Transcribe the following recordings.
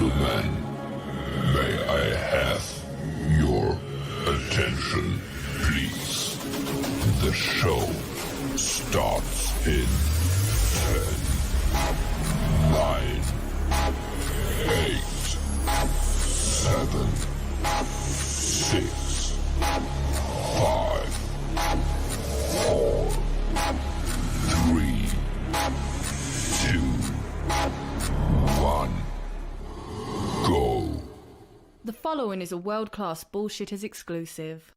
gentlemen, may I have your attention, please? The show starts in 10, 9, 8, 7, 6, 5, 4, 3, 2, 1, go. The following is a world-class Bullshitters exclusive.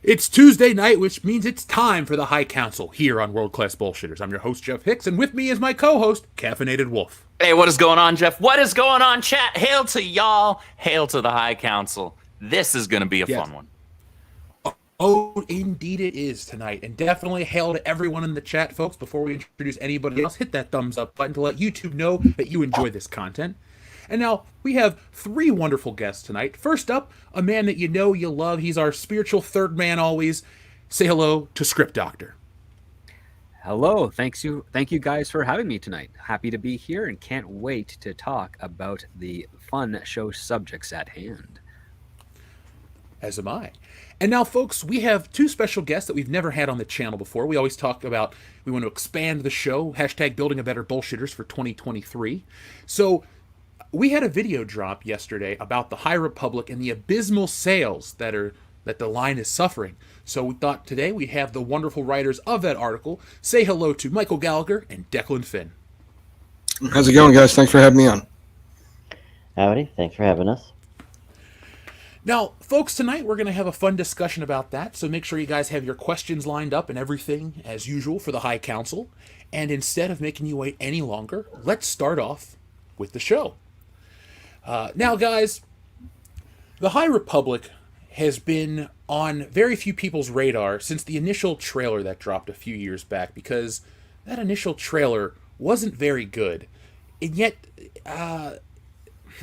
It's Tuesday night, which means it's time for the High Council here on World Class Bullshitters. I'm your host, Jeff Hicks, and with me is my co-host, Caffeinated Wolf. Hey, what is going on, Jeff? What is going on, chat? Hail to y'all. Hail to the High Council. This is going to be a fun one. Oh, indeed it is tonight. And definitely hail to everyone in the chat, folks. Before we introduce anybody else, hit that thumbs up button to let YouTube know that you enjoy this content. And now, we have three wonderful guests tonight. First up, a man that you know you love. He's our spiritual third man always. Say hello to ScriptDoctor. Hello. Thank you guys for having me tonight. Happy to be here and can't wait to talk about the fun show subjects at hand. As am I. And now, folks, we have two special guests that we've never had on the channel before. We always talk about we want to expand the show, hashtag building a better Bullshitters for 2023. So we had a video drop yesterday about the High Republic and the abysmal sales that the line is suffering. So we thought today we'd have the wonderful writers of that article say hello to Michael Gallagher and Declan Finn. How's it going, guys? Thanks for having me on. Howdy. Thanks for having us. Now, folks, tonight we're going to have a fun discussion about that, so make sure you guys have your questions lined up and everything, as usual, for the High Council. And instead of making you wait any longer, let's start off with the show. Now, guys, the High Republic has been on very few people's radar since the initial trailer that dropped a few years back, because that initial trailer wasn't very good. And yet, how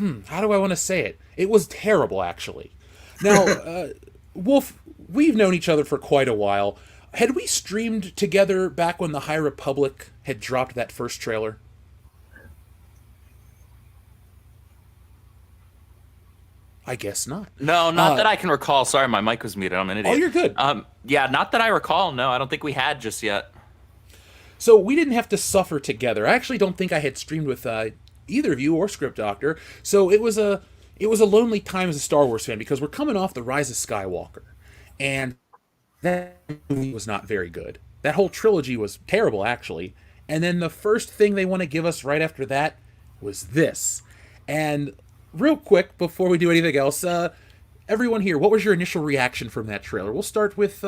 do I want to say it? It was terrible, actually. Now, Wolf, we've known each other for quite a while. Had we streamed together back when the High Republic had dropped that first trailer? I guess not. No, not that I can recall. Sorry, my mic was muted. I'm an idiot. Oh, you're good. Yeah, not that I recall. No, I don't think we had just yet. So we didn't have to suffer together. I actually don't think I had streamed with either of you or ScriptDoctor. So it was a lonely time as a Star Wars fan, because we're coming off The Rise of Skywalker, and that movie was not very good. That whole trilogy was terrible, actually. And then the first thing they want to give us right after that was this. And real quick, before we do anything else, everyone here, what was your initial reaction from that trailer? We'll start with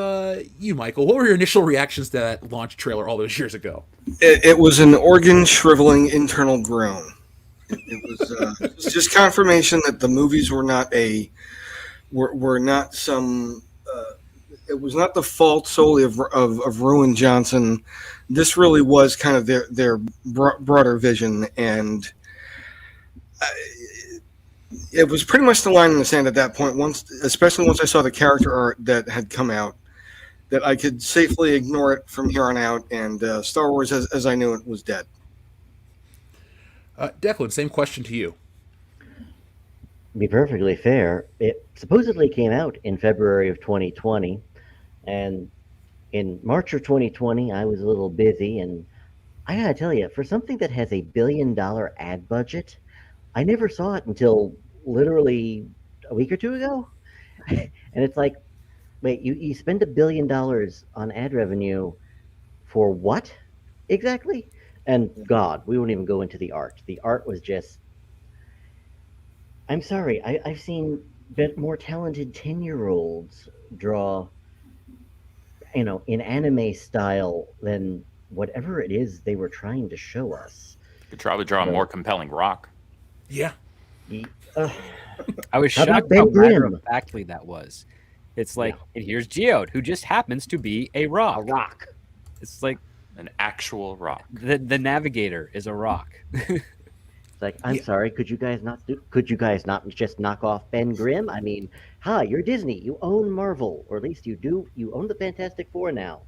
you, Michael. What were your initial reactions to that launch trailer all those years ago? It was an organ-shriveling internal groan. It was just confirmation that the movies were not some. It was not the fault solely of Rowan Johnson. This really was kind of their broader vision, and it was pretty much the line in the sand at that point. Especially once I saw the character art that had come out, that I could safely ignore it from here on out, and Star Wars, as I knew it, was dead. Declan, same question to you. To be perfectly fair, it supposedly came out in February of 2020, and in March of 2020, I was a little busy, and I gotta tell you, for something that has $1 billion ad budget, I never saw it until literally a week or two ago. And it's like, wait, you spend $1 billion on ad revenue for what exactly? And God, we won't even go into the art. The art was just, I'm sorry, I've seen more talented 10-year-olds draw, in anime style than whatever it is they were trying to show us. You could probably draw a more compelling rock. Yeah. I was shocked how matter-of-factly that was. It's like, and here's Geode, who just happens to be a rock. A rock. It's like an actual rock. The Navigator is a rock. It's like, I'm sorry, could you guys not just knock off Ben Grimm? I mean, you're Disney. You own Marvel, or at least you do. You own the Fantastic Four now.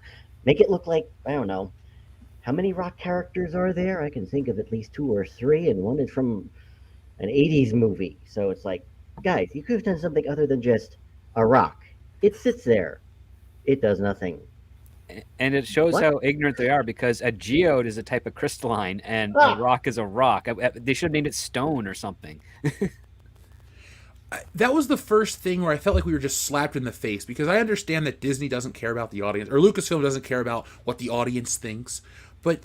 Make it look like, I don't know, how many rock characters are there? I can think of at least 2 or 3, and one is from an 80s movie. So it's like, guys, you could have done something other than just a rock. It sits there. It does nothing. And it shows What? how ignorant they are, because a geode is a type of crystalline and Ah! a rock is a rock. They should have named it stone or something. That was the first thing where I felt like we were just slapped in the face, because I understand that Disney doesn't care about the audience, or Lucasfilm doesn't care about what the audience thinks, but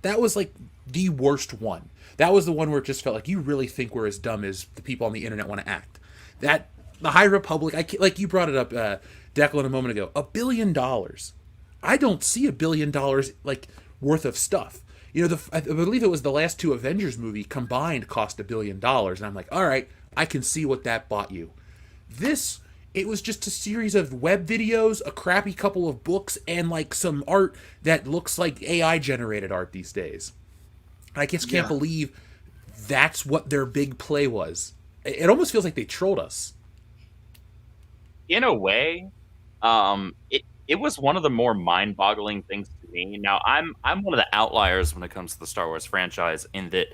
that was like the worst one. That was the one where it just felt like you really think we're as dumb as the people on the internet want to act. That the High Republic, like you brought it up, Declan, a moment ago, $1 billion. I don't see $1 billion like worth of stuff. You know, I believe it was the last 2 Avengers movie combined cost $1 billion, and I'm like, all right, I can see what that bought you. This, it was just a series of web videos, a crappy couple of books, and like some art that looks like AI generated art these days. I just can't believe that's what their big play was. It almost feels like they trolled us. In a way, it was one of the more mind-boggling things to me. Now, I'm one of the outliers when it comes to the Star Wars franchise, in that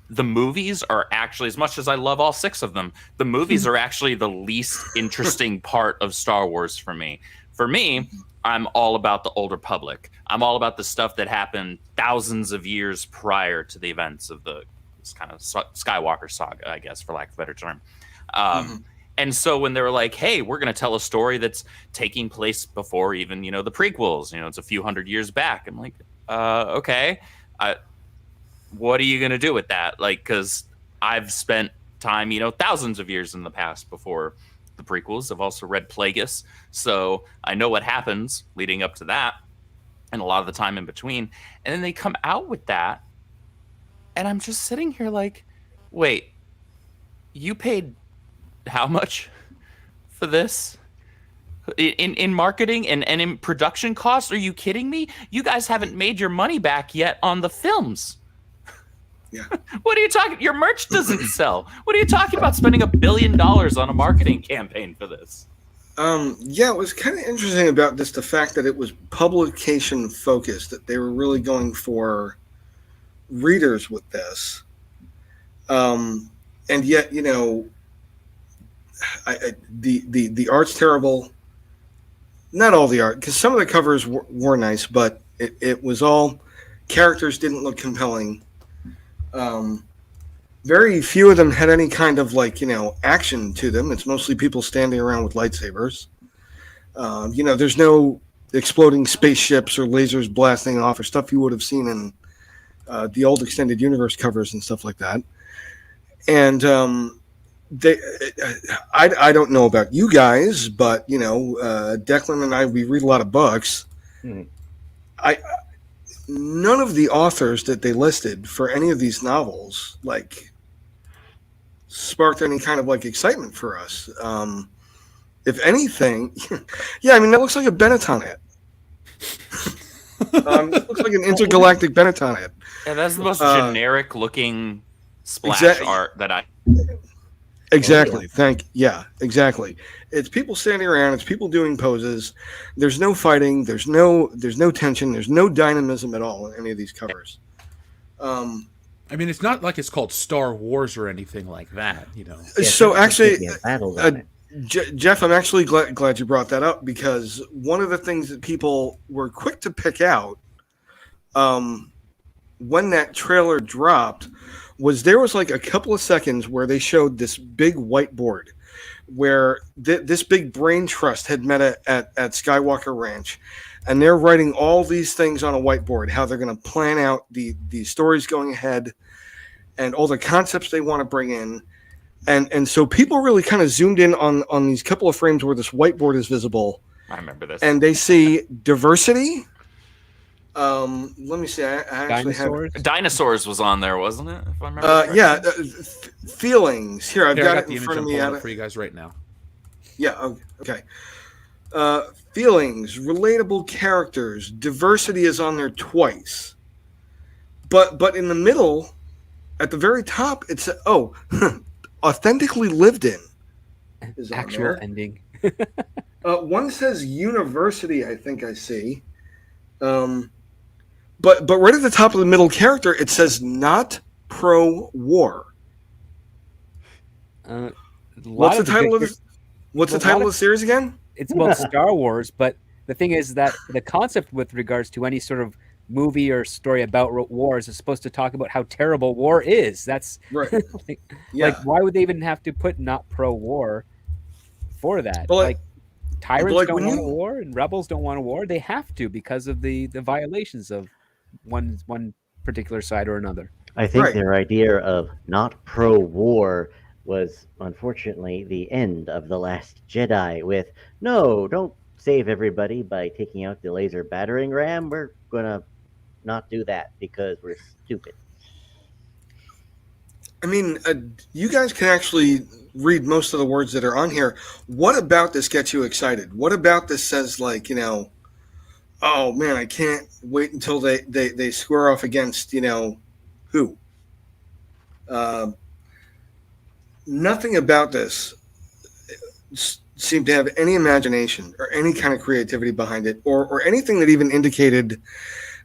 the movies are actually, as much as I love all 6 of them, the movies are actually the least interesting part of Star Wars for me. For me, I'm all about the Old Republic. I'm all about the stuff that happened thousands of years prior to the events of this kind of Skywalker saga, I guess, for lack of a better term. And so when they were like, hey, we're going to tell a story that's taking place before even, the prequels, it's a few hundred years back. I'm like, okay. What are you going to do with that? Like, because I've spent time, thousands of years in the past before the prequels. I've also read Plagueis, so I know what happens leading up to that and a lot of the time in between. And then they come out with that, and I'm just sitting here like, wait, you paid how much for this? In marketing and in production costs? Are you kidding me? You guys haven't made your money back yet on the films. Yeah. What are you talking? Your merch doesn't sell. What are you talking about spending $1 billion on a marketing campaign for this? Yeah, it was kind of interesting about this, the fact that it was publication focused, that they were really going for readers with this. And yet, the art's terrible. Not all the art, because some of the covers were nice, but it was all, characters didn't look compelling. Very few of them had any kind of action to them. It's mostly people standing around with lightsabers. There's no exploding spaceships or lasers blasting off or stuff you would have seen in the old extended universe covers and stuff like that. And I don't know about you guys, but Declan and I, we read a lot of books. None of the authors that they listed for any of these novels sparked any kind of excitement for us. If anything, that looks like a Benetton ad. It looks like an intergalactic Benetton ad. Yeah, that's the most generic looking splash art that I. Exactly. Exactly. It's people standing around. It's people doing poses. There's no fighting. There's no tension. There's no dynamism at all in any of these covers. It's not like it's called Star Wars or anything like that, So actually, Jeff, I'm actually glad you brought that up, because one of the things that people were quick to pick out when that trailer dropped was there was a couple of seconds where they showed this big whiteboard where this big brain trust had met at Skywalker Ranch, and they're writing all these things on a whiteboard, how they're going to plan out the stories going ahead and all the concepts they want to bring in. And so people really kind of zoomed in on these couple of frames where this whiteboard is visible. I remember this. And they see diversity. Let me see. I actually Dinosaurs? Dinosaurs was on there, wasn't it? If I remember feelings. Here, I've got it in front of me. For you guys right now. Yeah. Okay. Feelings, relatable characters, diversity is on there twice. But in the middle, at the very top, it's authentically lived in. Is on Actual there. ending. One says university, I think I see. But right at the top of the middle character, it says not pro-war. What's the title of this? What's the title of the series again? It's about Star Wars, but the thing is that the concept with regards to any sort of movie or story about wars is supposed to talk about how terrible war is. That's right. like why would they even have to put not pro-war for that? Well, like tyrants don't want a war and rebels don't want a war. They have to because of the violations of one particular side or another. I think their idea of not pro-war was unfortunately the end of The Last Jedi with, no, don't save everybody by taking out the laser battering ram. We're going to not do that because we're stupid. I mean, you guys can actually read most of the words that are on here. What about this gets you excited? What about this says, like, you know, oh, man, I can't wait until they square off against, you know, who? Nothing about this seemed to have any imagination or any kind of creativity behind it, or anything that even indicated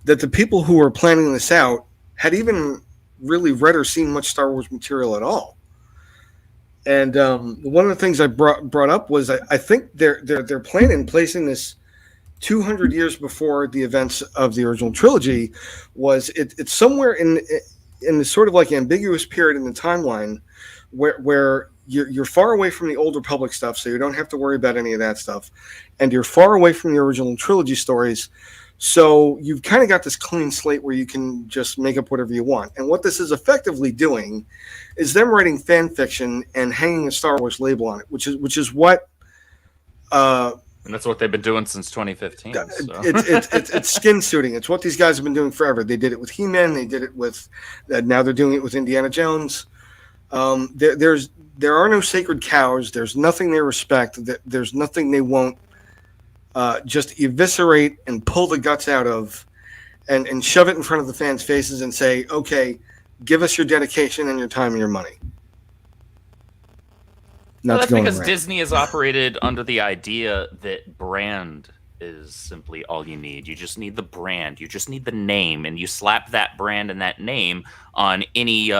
that the people who were planning this out had even really read or seen much Star Wars material at all. And one of the things I brought up was I think their plan in placing this 200 years before the events of the original trilogy was it's somewhere in this sort of like ambiguous period in the timeline where you're far away from the Old Republic stuff, so you don't have to worry about any of that stuff, and you're far away from the original trilogy stories, so you've kind of got this clean slate where you can just make up whatever you want. And what this is effectively doing is them writing fan fiction and hanging a Star Wars label on it, which is what and that's what they've been doing since 2015. So. It's skin suiting. It's what these guys have been doing forever. They did it with He-Man. They did it with now they're doing it with Indiana Jones. There are no sacred cows. There's nothing they respect. There's nothing they won't just eviscerate and pull the guts out of and shove it in front of the fans' faces and say, okay, give us your dedication and your time and your money. Well, that's because Disney has operated under the idea that brand is simply all you need. You just need the brand. You just need the name, and you slap that brand and that name on any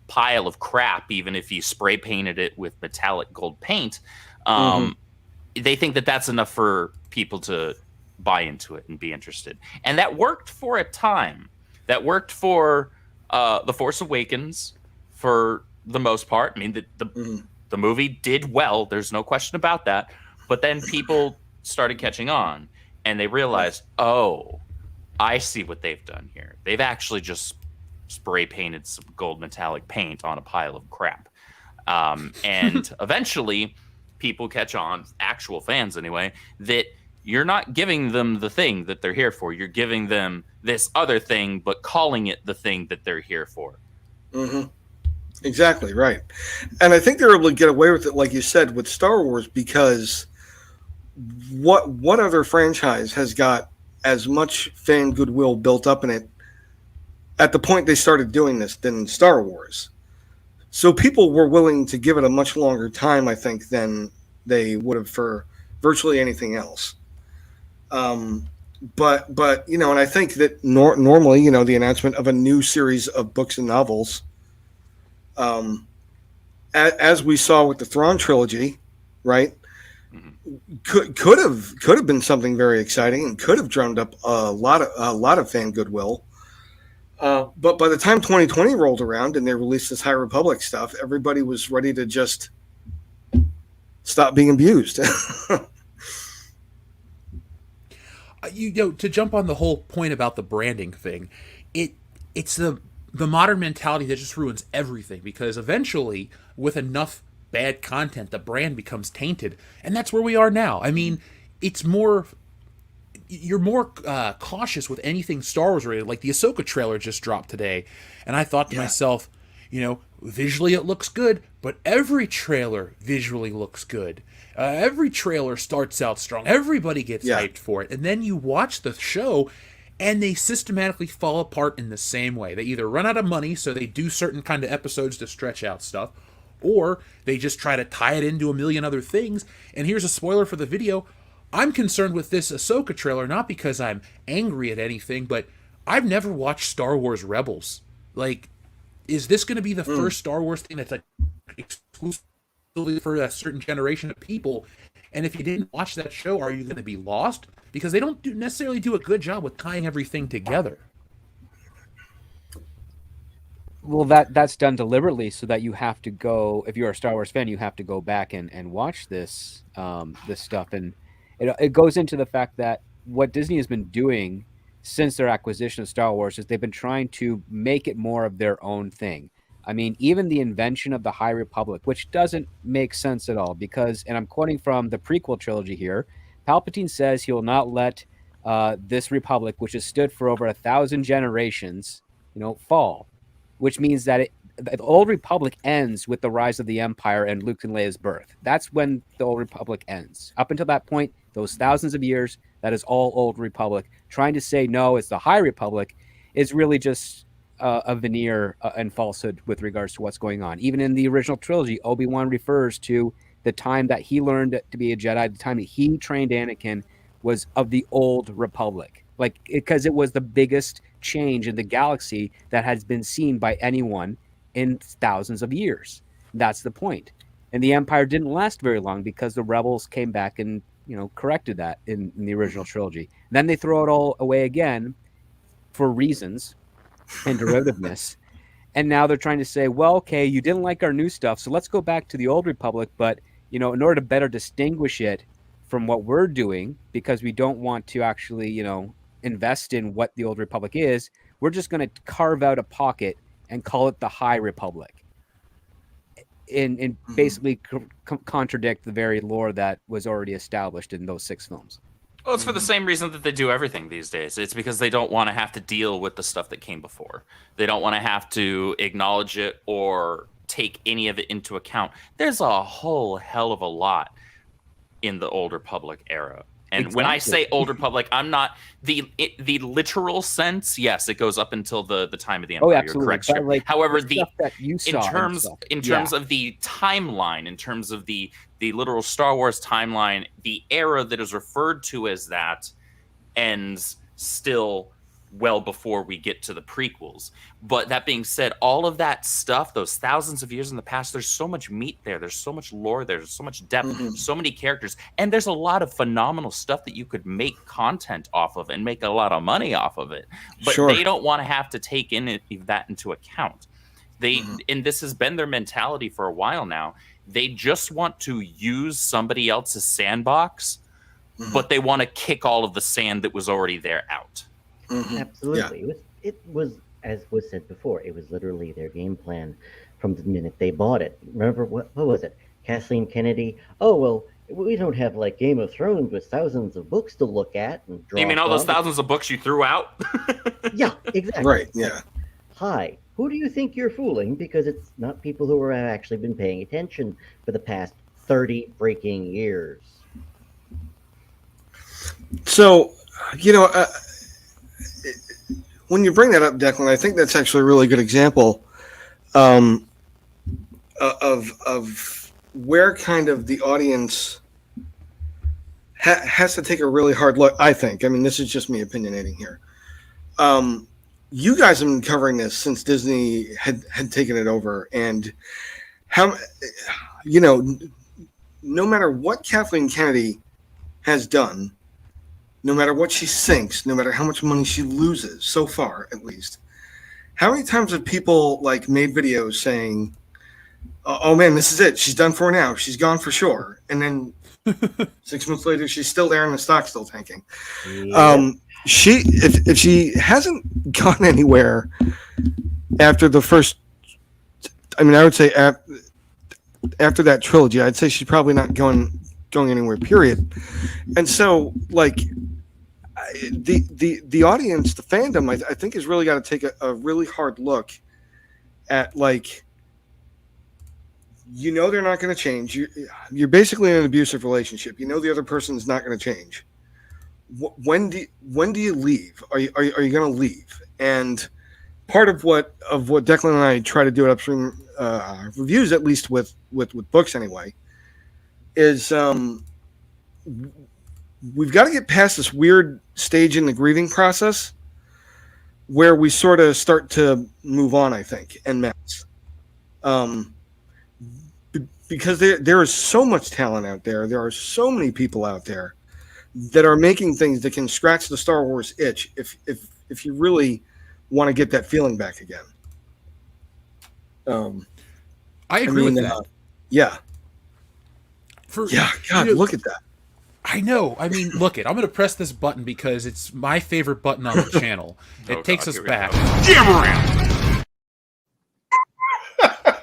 pile of crap, even if you spray painted it with metallic gold paint. They think that that's enough for people to buy into it and be interested. And that worked for a time. That worked for The Force Awakens for the most part. I mean, the movie did well. There's no question about that. But then people started catching on, and they realized, oh, I see what they've done here. They've actually just spray painted some gold metallic paint on a pile of crap. And eventually people catch on, actual fans anyway, that you're not giving them the thing that they're here for. You're giving them this other thing, but calling it the thing that they're here for. Exactly, right. And I think they're able to get away with it, like you said, with Star Wars, because what other franchise has got as much fan goodwill built up in it at the point they started doing this than Star Wars? So people were willing to give it a much longer time, I think, than they would have for virtually anything else. But and I think that normally, the announcement of a new series of books and novels, as we saw with the Thrawn trilogy, right, could have been something very exciting and could have drummed up a lot of fan goodwill. But by the time 2020 rolled around and they released this High Republic stuff, everybody was ready to just stop being abused. To jump on the whole point about the branding thing, it's the modern mentality that just ruins everything, because eventually, with enough bad content, the brand becomes tainted, and that's where we are now. I mean, you're more cautious with anything Star Wars related. Like the Ahsoka trailer just dropped today, and I thought to myself, visually it looks good, but every trailer visually looks good. Every trailer starts out strong. Everybody gets hyped for it, and then you watch the show, and they systematically fall apart in the same way. They either run out of money, so they do certain kind of episodes to stretch out stuff, or they just try to tie it into a million other things. And here's a spoiler for the video. I'm concerned with this Ahsoka trailer not because I'm angry at anything, but I've never watched Star Wars Rebels. Like, is this going to be the first Star Wars thing that's like exclusively for a certain generation of people? And if you didn't watch that show, are you going to be lost? Because they don't necessarily do a good job with tying everything together. Well, that's done deliberately so that you have to go. If you're a Star Wars fan, you have to go back and watch this this stuff, and it goes into the fact that what Disney has been doing since their acquisition of Star Wars is they've been trying to make it more of their own thing. I mean, even the invention of the High Republic, which doesn't make sense at all, because, and I'm quoting from the prequel trilogy here, Palpatine says he will not let this Republic, which has stood for over 1,000 generations, fall, which means that the Old Republic ends with the rise of the Empire and Luke and Leia's birth. That's when the Old Republic ends. Up until that point, those thousands of years, that is all Old Republic. Trying to say, no, it's the High Republic is really just a veneer and falsehood with regards to what's going on. Even in the original trilogy, Obi-Wan refers to the time that he learned to be a Jedi, the time that he trained Anakin was of the Old Republic. Because it was the biggest change in the galaxy that has been seen by anyone in thousands of years. That's the point. And the Empire didn't last very long because the rebels came back and corrected that in the original trilogy. Then they throw it all away again for reasons and derivativeness. And now they're trying to say, well, okay, you didn't like our new stuff, so let's go back to the Old Republic. But, in order to better distinguish it from what we're doing, because we don't want to actually, invest in what the Old Republic is, we're just going to carve out a pocket and call it the High Republic. And basically contradict the very lore that was already established in those 6 films. Well, it's for the same reason that they do everything these days. It's because they don't want to have to deal with the stuff that came before. They don't want to have to acknowledge it or take any of it into account. There's a whole hell of a lot in the Old Republic era. And when I say Old Republic, I'm not the literal sense. Yes, it goes up until the time of the Empire. Oh, absolutely. You're correct. Like, however, the stuff that you saw in terms of the timeline, in terms of the literal Star Wars timeline, the era that is referred to as that ends still well before we get to the prequels. But that being said, all of that stuff, those thousands of years in the past, there's so much meat there. There's so much lore there. There's so much depth, so many characters. And there's a lot of phenomenal stuff that you could make content off of and make a lot of money off of it. But they don't want to have to take that into account. And this has been their mentality for a while now. They just want to use somebody else's sandbox, but they want to kick all of the sand that was already there out. Absolutely. Yeah. It was, as was said before, it was literally their game plan from the minute they bought it. Remember, what was it? Kathleen Kennedy? Oh, well, we don't have like Game of Thrones with thousands of books to look at and draw. You mean all those thousands of books you threw out? Yeah, exactly. Right, yeah. Hi, who do you think you're fooling? Because it's not people who have actually been paying attention for the past 30 freaking years. So, when you bring that up, Declan, I think that's actually a really good example of where kind of the audience has to take a really hard look. I think. I mean, this is just me opinionating here. You guys have been covering this since Disney had taken it over, and how no matter what Kathleen Kennedy has done. No matter what she sinks, no matter how much money she loses, so far at least, how many times have people made videos saying, "Oh man, this is it. She's done for now. She's gone for sure." And then 6 months later, she's still there, and the stock's still tanking. Yeah. If she hasn't gone anywhere after the first, I would say after that trilogy, I'd say she's probably not going anywhere. Period. And so the audience, the fandom, I think has really got to take a really hard look at they're not going to change. You're basically in an abusive relationship. The other person is not going to change. When do you leave? Are you going to leave? And part of what Declan and I try to do at Upstream reviews, at least with books anyway, is we've got to get past this weird stage in the grieving process where we sort of start to move on, I think, en masse. Because there is so much talent out there. There are so many people out there that are making things that can scratch the Star Wars itch if you really want to get that feeling back again. I agree with that. Yeah. God, look at that. I know. I mean, look it. I'm going to press this button because it's my favorite button on the channel. It takes us back.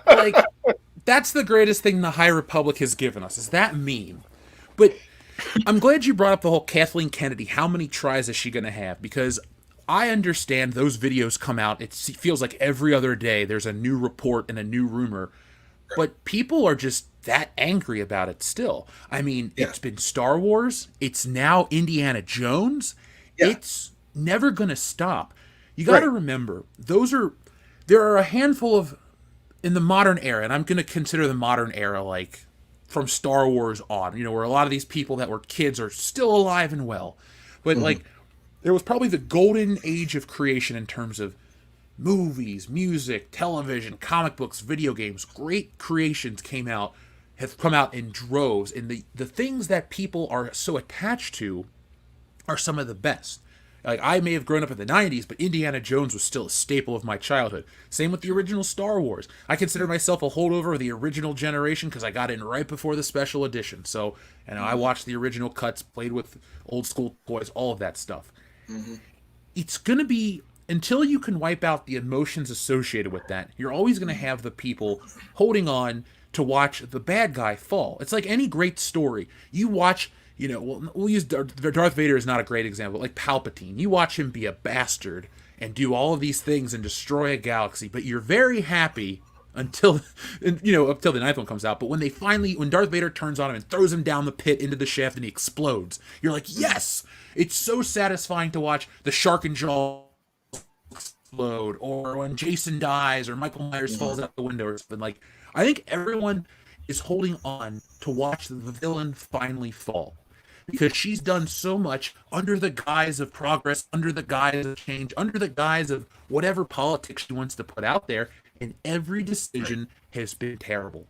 Like, that's the greatest thing the High Republic has given us, is that meme. But I'm glad you brought up the whole Kathleen Kennedy. How many tries is she going to have? Because I understand those videos come out. It feels like every other day there's a new report and a new rumor. But people are just that angry about it still. I mean, It's been Star Wars. It's now Indiana Jones. Yeah. It's never going to stop. You got to remember, there are a handful of, in the modern era, and I'm going to consider the modern era like from Star Wars on, where a lot of these people that were kids are still alive and well. But like, there was probably the golden age of creation in terms of movies, music, television, comic books, video games. Great creations have come out in droves, and the things that people are so attached to are some of the best. Like, I may have grown up in the 90s, but Indiana Jones was still a staple of my childhood. Same with the original Star Wars. I consider myself a holdover of the original generation because I got in right before the special edition. So, I watched the original cuts, played with old school toys, all of that stuff. It's going to be, until you can wipe out the emotions associated with that, you're always going to have the people holding on to watch the bad guy fall. It's like any great story. You watch, we'll use Darth Vader is not a great example, like Palpatine. You watch him be a bastard and do all of these things and destroy a galaxy, but you're very happy until the ninth one comes out. But when Darth Vader turns on him and throws him down the pit into the shaft and he explodes, you're like, yes! It's so satisfying to watch the shark and jaw explode, or when Jason dies, or Michael Myers falls out the window, or something. Like, I think everyone is holding on to watch the villain finally fall, because she's done so much under the guise of progress, under the guise of change, under the guise of whatever politics she wants to put out there, and every decision has been terrible.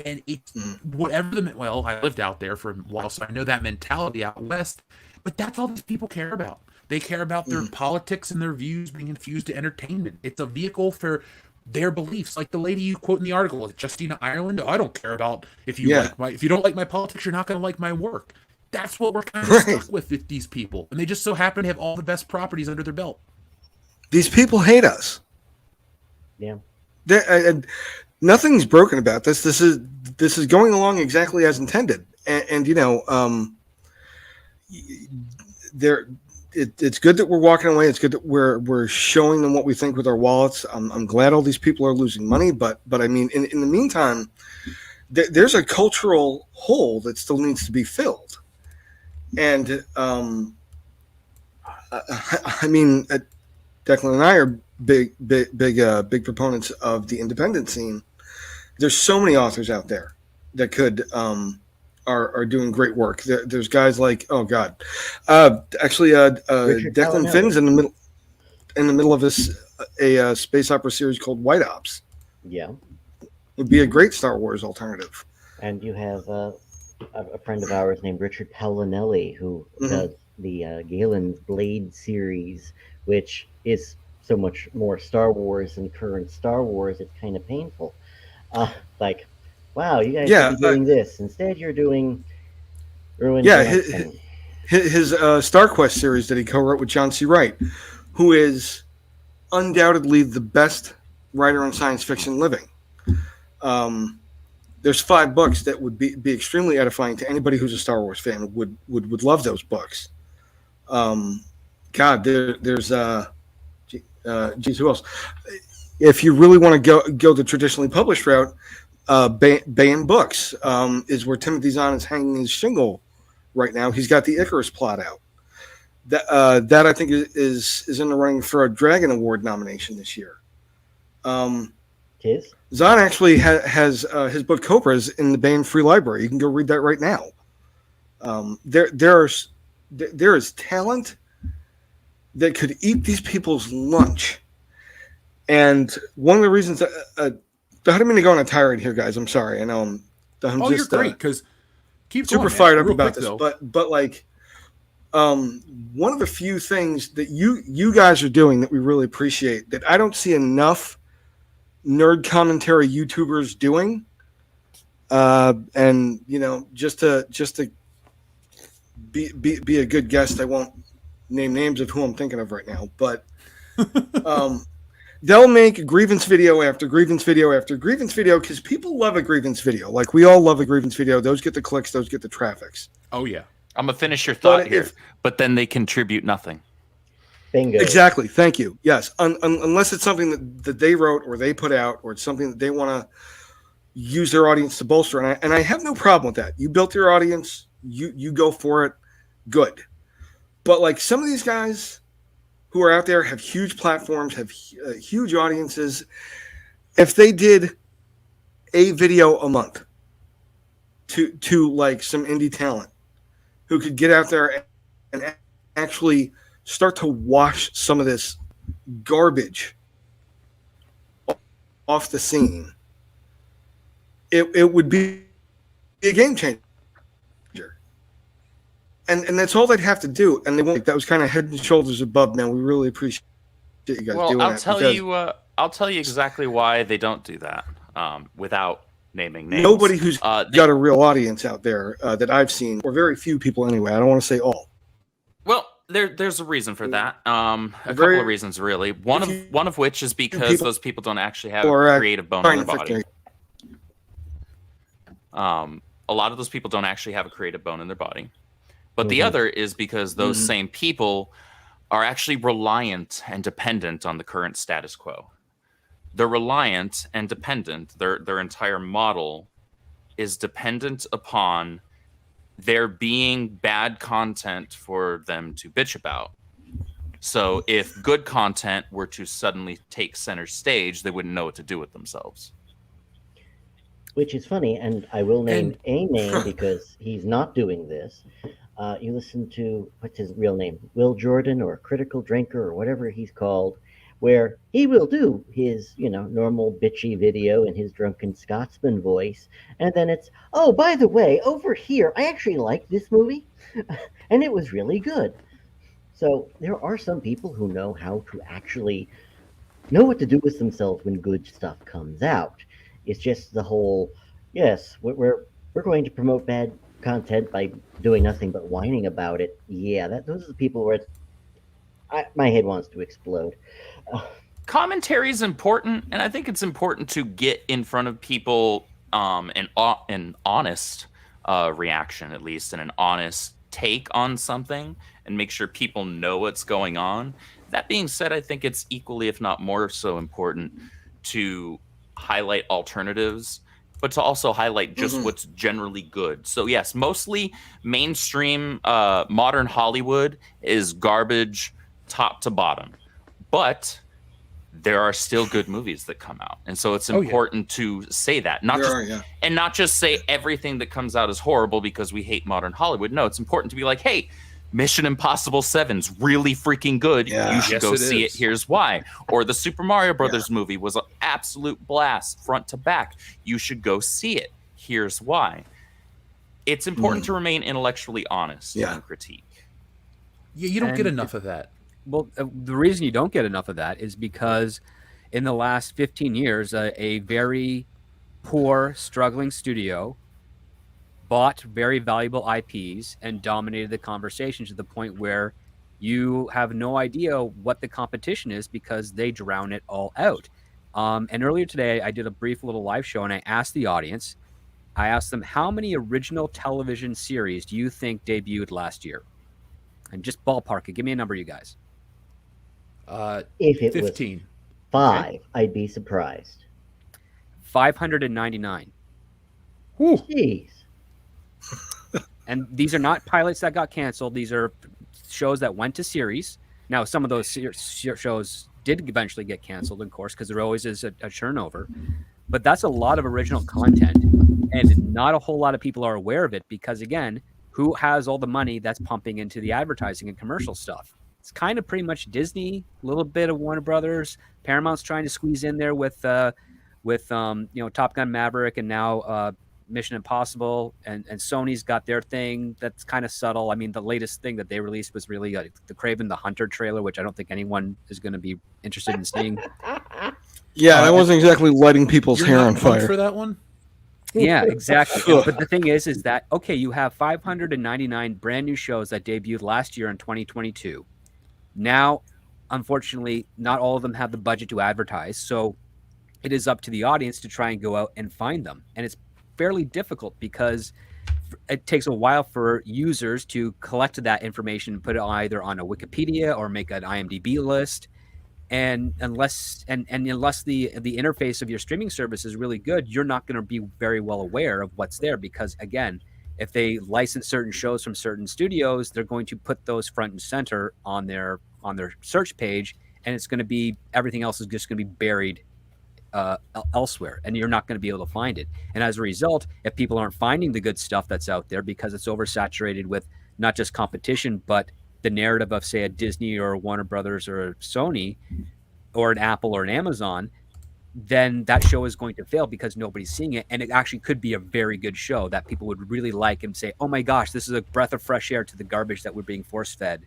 And it's whatever I lived out there for a while, so I know that mentality out west, but that's all these people care about. They care about their politics and their views being infused to entertainment. It's a vehicle for their beliefs. Like the lady you quote in the article, Justina Ireland. I don't care about if you don't like my politics, you're not going to like my work. That's what we're kind of stuck with these people, and they just so happen to have all the best properties under their belt. These people hate us. Yeah. Nothing's broken about this. This is going along exactly as intended, and it's good that we're walking away. It's good that we're showing them what we think with our wallets. I'm glad all these people are losing money, but I mean, in the meantime, there's a cultural hole that still needs to be filled, and I mean, Declan and I are big proponents of the independent scene. There's so many authors out there that could are doing great work. There's guys like Declan Finn's in the middle of a space opera series called White Ops. Yeah, would be a great Star Wars alternative. And you have a friend of ours named Richard Palinelli who does the Galen's Blade series, which is so much more Star Wars than current Star Wars. It's kind of painful. Like, wow, you guys should be doing this. Instead, you're doing Ruin. Yeah, his Star Quest series that he co-wrote with John C. Wright, who is undoubtedly the best writer in science fiction living. There's 5 books that would be extremely edifying to anybody who's a Star Wars fan. Would love those books. There's who else? If you really want to go the traditionally published route, Baen Books is where Timothy Zahn is hanging his shingle right now. He's got the Icarus plot out. That I think is in the running for a Dragon Award nomination this year. Zahn actually has his book Cobras in the Baen Free Library. You can go read that right now. There are there is talent that could eat these people's lunch. And one of the reasons I don't mean to go on a tirade here, guys. I'm sorry. I know I'm Oh, just you're great, because keep super going, man. fired up Real about quick, this. though. But like, one of the few things that you guys are doing that we really appreciate that I don't see enough nerd commentary YouTubers doing, and you know, just to be a good guest, I won't name names of who I'm thinking of right now, but they'll make grievance video after grievance video after grievance video because people love a grievance video. Like we all love a grievance video. Those get the clicks. Those get the traffics. Oh yeah. I'm gonna finish your thought here, if- but then they contribute nothing. Bingo. Exactly. Thank you. Yes. Unless it's something that they wrote or they put out, or it's something that they want to use their audience to bolster. And I have no problem with that. You built your audience. You go for it. Good. But like some of these guys who are out there have huge platforms, have huge audiences. If they did a video a month to like some indie talent who could get out there and actually start to wash some of this garbage off the scene, it would be a game changer. And that's all they'd have to do. And they won't. That was kind of head and shoulders above. Man, we really appreciate you guys doing Well, that. I'll tell you exactly why they don't do that without naming names. Nobody who's got a real audience out there that I've seen, or very few people anyway. I don't want to say all. Well, there's a reason for that. A couple of reasons, really. One of which is because those people don't actually have a creative bone in their body. A lot of those people don't actually have a creative bone in their body. But the other is because those same people are actually reliant and dependent on the current status quo. They're reliant and dependent. Their entire model is dependent upon there being bad content for them to bitch about. So if good content were to suddenly take center stage, they wouldn't know what to do with themselves. Which is funny, and I will name a name because he's not doing this. You listen to, what's his real name? Will Jordan, or Critical Drinker, or whatever he's called, where he will do his, normal bitchy video in his drunken Scotsman voice. And then it's, oh, by the way, over here, I actually like this movie, and it was really good. So there are some people who know how to actually know what to do with themselves when good stuff comes out. It's just the whole, yes, we're going to promote bad content by doing nothing but whining about it. Yeah, those are the people where my head wants to explode. Commentary is important, and I think it's important to get in front of people an honest reaction, at least, and an honest take on something, and make sure people know what's going on. That being said, I think it's equally, if not more so, important to highlight alternatives, but to also highlight just what's generally good. So yes, mostly mainstream modern Hollywood is garbage top to bottom, but there are still good movies that come out, and so it's important to say that, not just say everything that comes out is horrible because we hate modern Hollywood. No, it's important to be like, hey, Mission Impossible 7's really freaking good. Yeah. You should go see it. Here's why. Or the Super Mario Brothers movie was an absolute blast, front to back. You should go see it. Here's why. It's important to remain intellectually honest in critique. Yeah, you don't get enough of that. Well, the reason you don't get enough of that is because in the last 15 years, a very poor, struggling studio bought very valuable IPs and dominated the conversation to the point where you have no idea what the competition is because they drown it all out. And earlier today, I did a brief little live show, and I asked the audience, how many original television series do you think debuted last year? And just ballpark it. Give me a number, you guys. If it 15. was 5, I'd be surprised. 599. Jeez. And these are not pilots that got canceled. These are shows that went to series. Now, some of those shows did eventually get canceled, of course, because there always is a turnover. But that's a lot of original content, and not a whole lot of people are aware of it because, again, who has all the money that's pumping into the advertising and commercial stuff? It's kind of pretty much Disney, a little bit of Warner Brothers. Paramount's trying to squeeze in there with Top Gun Maverick and now Mission Impossible, and Sony's got their thing that's kind of subtle. I mean, the latest thing that they released was really the Kraven the Hunter trailer, which I don't think anyone is going to be interested in seeing. Yeah, that wasn't exactly lighting people's hair on fire for that one. Yeah, exactly. But the thing is that, okay, you have 599 brand new shows that debuted last year in 2022. Now, unfortunately, not all of them have the budget to advertise. So it is up to the audience to try and go out and find them. And it's fairly difficult because it takes a while for users to collect that information and put it either on a Wikipedia or make an IMDb list. And unless the interface of your streaming service is really good, you're not going to be very well aware of what's there, because again, if they license certain shows from certain studios, they're going to put those front and center on their search page, and it's going to be, everything else is just going to be buried elsewhere, and you're not going to be able to find it. And as a result, if people aren't finding the good stuff that's out there because it's oversaturated with not just competition, but the narrative of, say, a Disney or a Warner Brothers or a Sony or an Apple or an Amazon, then that show is going to fail because nobody's seeing it. And it actually could be a very good show that people would really like and say, oh my gosh, this is a breath of fresh air to the garbage that we're being force fed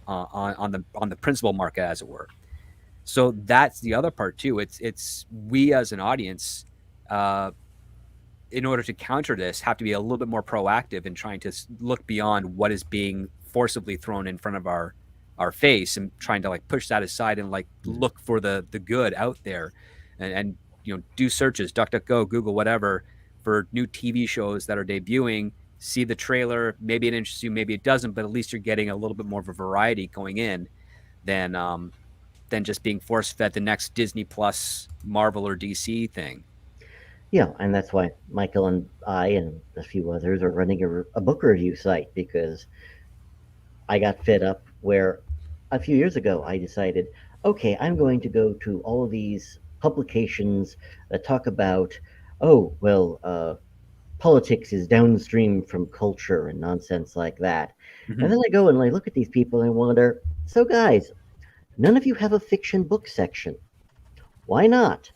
on the principal market, as it were. So that's the other part too. It's we as an audience, in order to counter this, have to be a little bit more proactive in trying to look beyond what is being forcibly thrown in front of our face, and trying to like push that aside and like look for the good out there, and do searches, DuckDuckGo, Google, whatever, for new TV shows that are debuting. See the trailer, maybe it interests you, maybe it doesn't, but at least you're getting a little bit more of a variety going in than just being force fed the next Disney Plus, Marvel, or DC thing. Yeah, and that's why Michael and I and a few others are running a book review site, because I got fed up where a few years ago I decided, okay, I'm going to go to all of these publications that talk about, politics is downstream from culture and nonsense like that. Mm-hmm. And then I go and I look at these people and I wonder, so guys, none of you have a fiction book section. Why not?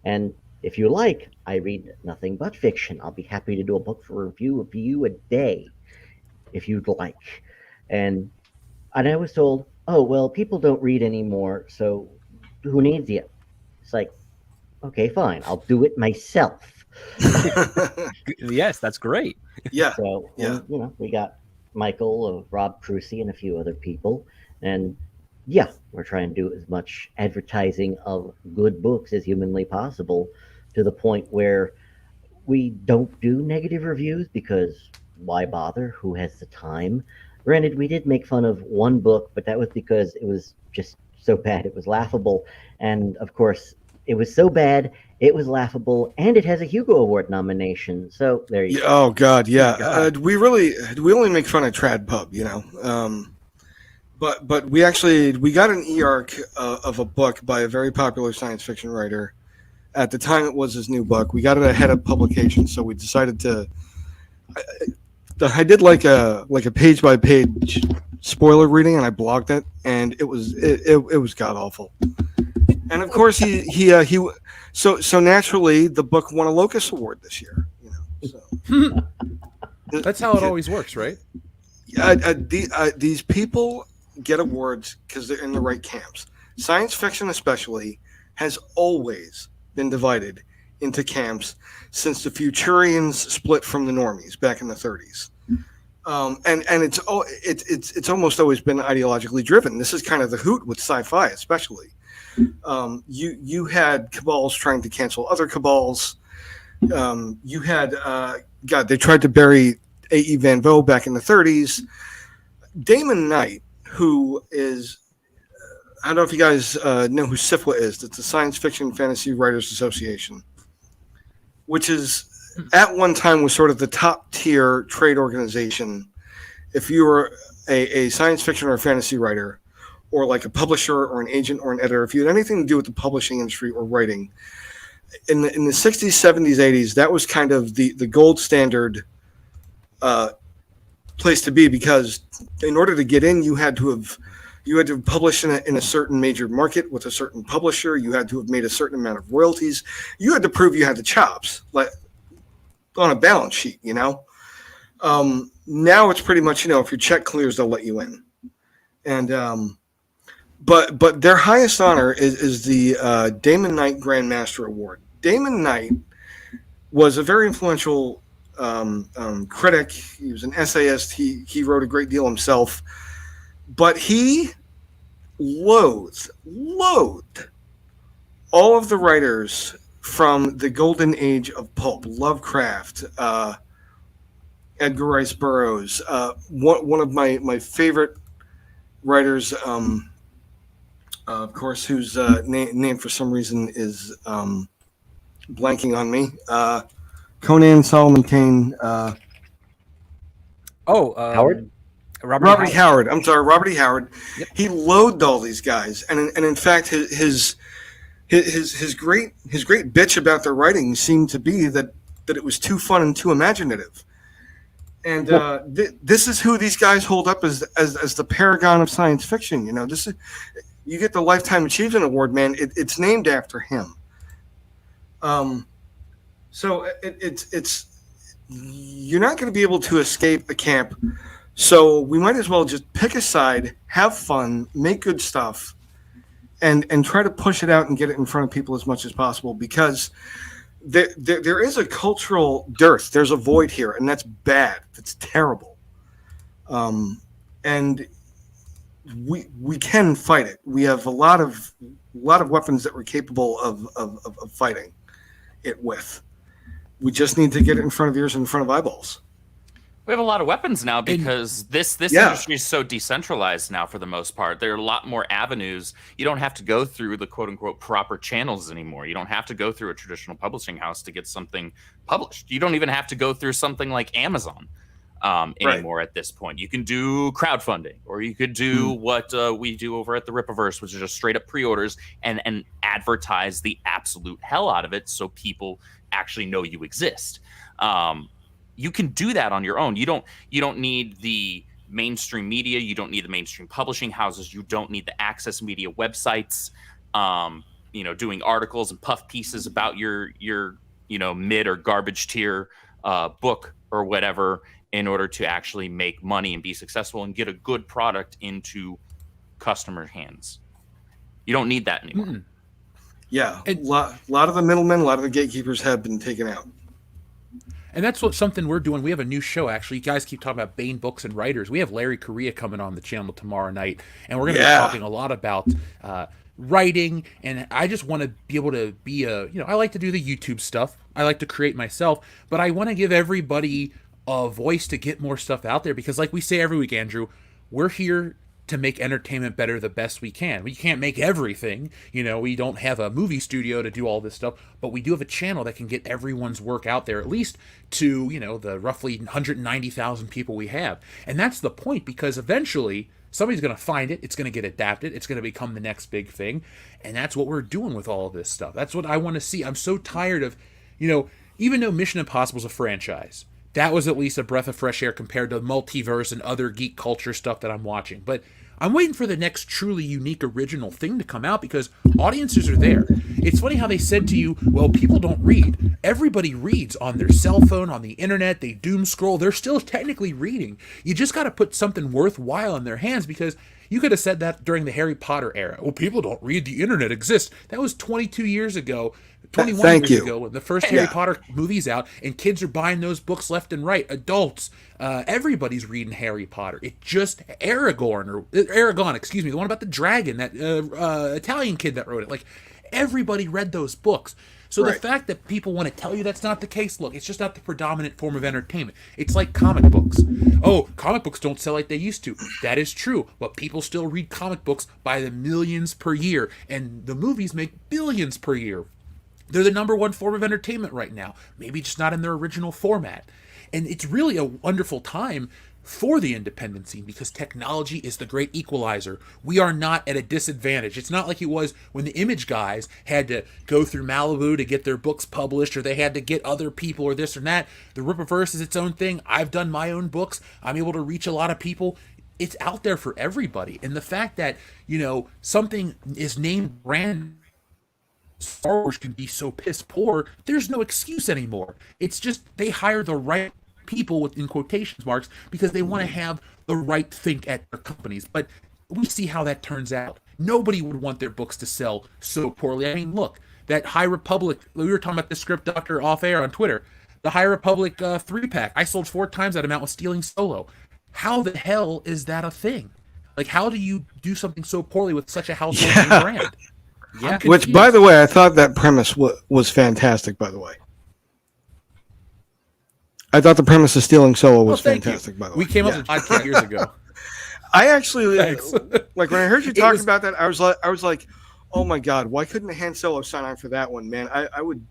And if you like, I read nothing but fiction. I'll be happy to do a book for review of you a day, if you'd like. And I was told, oh, well, people don't read anymore, so who needs you? It's like, okay, fine, I'll do it myself. Yes, that's great. Yeah. So, yeah. We got Michael, Rob Crucy, and a few other people. And yeah, we're trying to do as much advertising of good books as humanly possible, to the point where we don't do negative reviews, because why bother? Who has the time? Granted, we did make fun of one book, but that was because it was just so bad it was laughable. And of course, it was so bad it was laughable, and it has a Hugo Award nomination. So there you go. Oh God, yeah. We only make fun of Trad Pub, But we got an e-arc of a book by a very popular science fiction writer. At the time, it was his new book. We got it ahead of publication, so we decided to. I did like a page by page spoiler reading, and I blogged it, and it was god awful. And of course, so naturally the book won a Locus Award this year. So. That's how it always works, right? These people get awards because they're in the right camps. Science fiction, especially, has always been divided into camps since the Futurians split from the normies back in the 30s, and it's almost always been ideologically driven. This is kind of the hoot with sci-fi, especially. You had cabals trying to cancel other cabals. You had they tried to bury A.E. Van Vogt back in the 30s. Damon Knight, who is, I don't know if you guys know who SIFWA is. It's the Science Fiction Fantasy Writers Association, which is at one time was sort of the top tier trade organization. If you were a science fiction or a fantasy writer, or like a publisher or an agent or an editor, if you had anything to do with the publishing industry or writing, in the 60s, 70s, 80s, that was kind of the gold standard place to be, because in order to get in, you had to have published in a certain major market with a certain publisher. You had to have made a certain amount of royalties. You had to prove you had the chops, like on a balance sheet. Now it's pretty much, if your check clears, they'll let you in. And but their highest honor is the Damon Knight Grandmaster Award. Damon Knight was a very influential critic. He was an essayist. He wrote a great deal himself, but he loathed all of the writers from the golden age of pulp: Lovecraft, Edgar Rice Burroughs. One of my favorite writers, of course, whose name for some reason is blanking on me. Conan Solomon Kane. Howard? Robert E. Howard. I'm sorry, Robert E. Howard. Yep. He loathed all these guys, and in fact, his great bitch about their writing seemed to be that it was too fun and too imaginative. And this is who these guys hold up as the paragon of science fiction. This is, you get the Lifetime Achievement Award, man. It's named after him. So it's you're not going to be able to escape the camp. So we might as well just pick a side, have fun, make good stuff, and try to push it out and get it in front of people as much as possible, because there is a cultural dearth. There's a void here, and that's bad. That's terrible. And we can fight it. We have a lot of weapons that we're capable of fighting it with. We just need to get it in front of ears and in front of eyeballs. We have a lot of weapons now because this industry is so decentralized now for the most part. There are a lot more avenues. You don't have to go through the quote-unquote proper channels anymore. You don't have to go through a traditional publishing house to get something published. You don't even have to go through something like Amazon anymore at this point. You can do crowdfunding, or you could do what we do over at the Rippaverse, which is just straight-up pre-orders and advertise the absolute hell out of it so people actually know you exist. You can do that on your own. You don't need the mainstream media. You don't need the mainstream publishing houses. You don't need the access media websites, doing articles and puff pieces about your mid or garbage tier book or whatever in order to actually make money and be successful and get a good product into customer hands. You don't need that anymore. Mm-hmm. Yeah, a lot of the middlemen, a lot of the gatekeepers have been taken out. And that's something we're doing. We have a new show, actually. You guys keep talking about Bane Books and Writers. We have Larry Correa coming on the channel tomorrow night, and we're going to be talking a lot about writing. And I just want to be able to be I like to do the YouTube stuff. I like to create myself, but I want to give everybody a voice to get more stuff out there, because like we say every week, Andrew, we're here to make entertainment better the best we can. We can't make everything, we don't have a movie studio to do all this stuff, but we do have a channel that can get everyone's work out there, at least to, the roughly 190,000 people we have. And that's the point, because eventually somebody's going to find it, it's going to get adapted, it's going to become the next big thing, and that's what we're doing with all of this stuff. That's what I want to see. I'm so tired of, even though Mission Impossible is a franchise, that was at least a breath of fresh air compared to multiverse and other geek culture stuff that I'm watching. But I'm waiting for the next truly unique original thing to come out, because audiences are there. It's funny how they said to you, well, people don't read. Everybody reads on their cell phone, on the internet, they doom scroll. They're still technically reading. You just got to put something worthwhile in their hands, because you could have said that during the Harry Potter era. Well, people don't read. The internet exists. That was 22 years ago. 21 years ago when the first Harry Potter movie's out, and kids are buying those books left and right. Adults, everybody's reading Harry Potter. It just Aragon, excuse me, the one about the dragon, that Italian kid that wrote it. Like, everybody read those books. So the fact that people want to tell you that's not the case, look, it's just not the predominant form of entertainment. It's like comic books. Oh, comic books don't sell like they used to. That is true, but people still read comic books by the millions per year, and the movies make billions per year. They're the number one form of entertainment right now, maybe just not in their original format. And it's really a wonderful time for the independent scene because technology is the great equalizer. We are not at a disadvantage. It's not like it was when the Image guys had to go through Malibu to get their books published, or they had to get other people or this or that. The Rippaverse is its own thing. I've done my own books. I'm able to reach a lot of people. It's out there for everybody. And the fact that, something is named brand Star Wars can be so piss poor, there's no excuse anymore. It's just they hire the right people in quotations marks because they want to have the right think at their companies. But we see how that turns out. Nobody would want their books to sell so poorly. I mean, look, that High Republic, we were talking about the ScriptDoctor off air on Twitter. The High Republic 3-pack, I sold 4 times that amount with Stealing Solo. How the hell is that a thing? Like, how do you do something so poorly with such a household name brand? Yeah. Which, by the way, I thought that premise was fantastic, by the way. I thought the premise of Stealing Solo was fantastic, by the way. We came up with a podcast years ago. I actually, Thanks. like, when I heard you talking about that, I was like, oh my God, why couldn't Han Solo sign on for that one, man? I would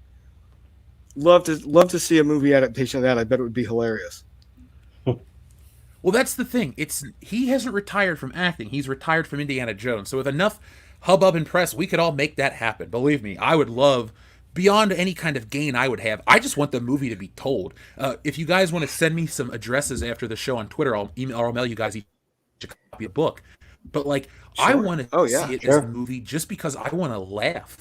love to see a movie adaptation of that. I bet it would be hilarious. Well, that's the thing. He hasn't retired from acting. He's retired from Indiana Jones. So with enough hubbub and press, we could all make that happen. Believe me, I would love, beyond any kind of gain I would have, I just want the movie to be told. If you guys want to send me some addresses after the show on Twitter, I'll mail you guys each a copy of the book. But like, sure. I want to see it as a movie just because I want to laugh.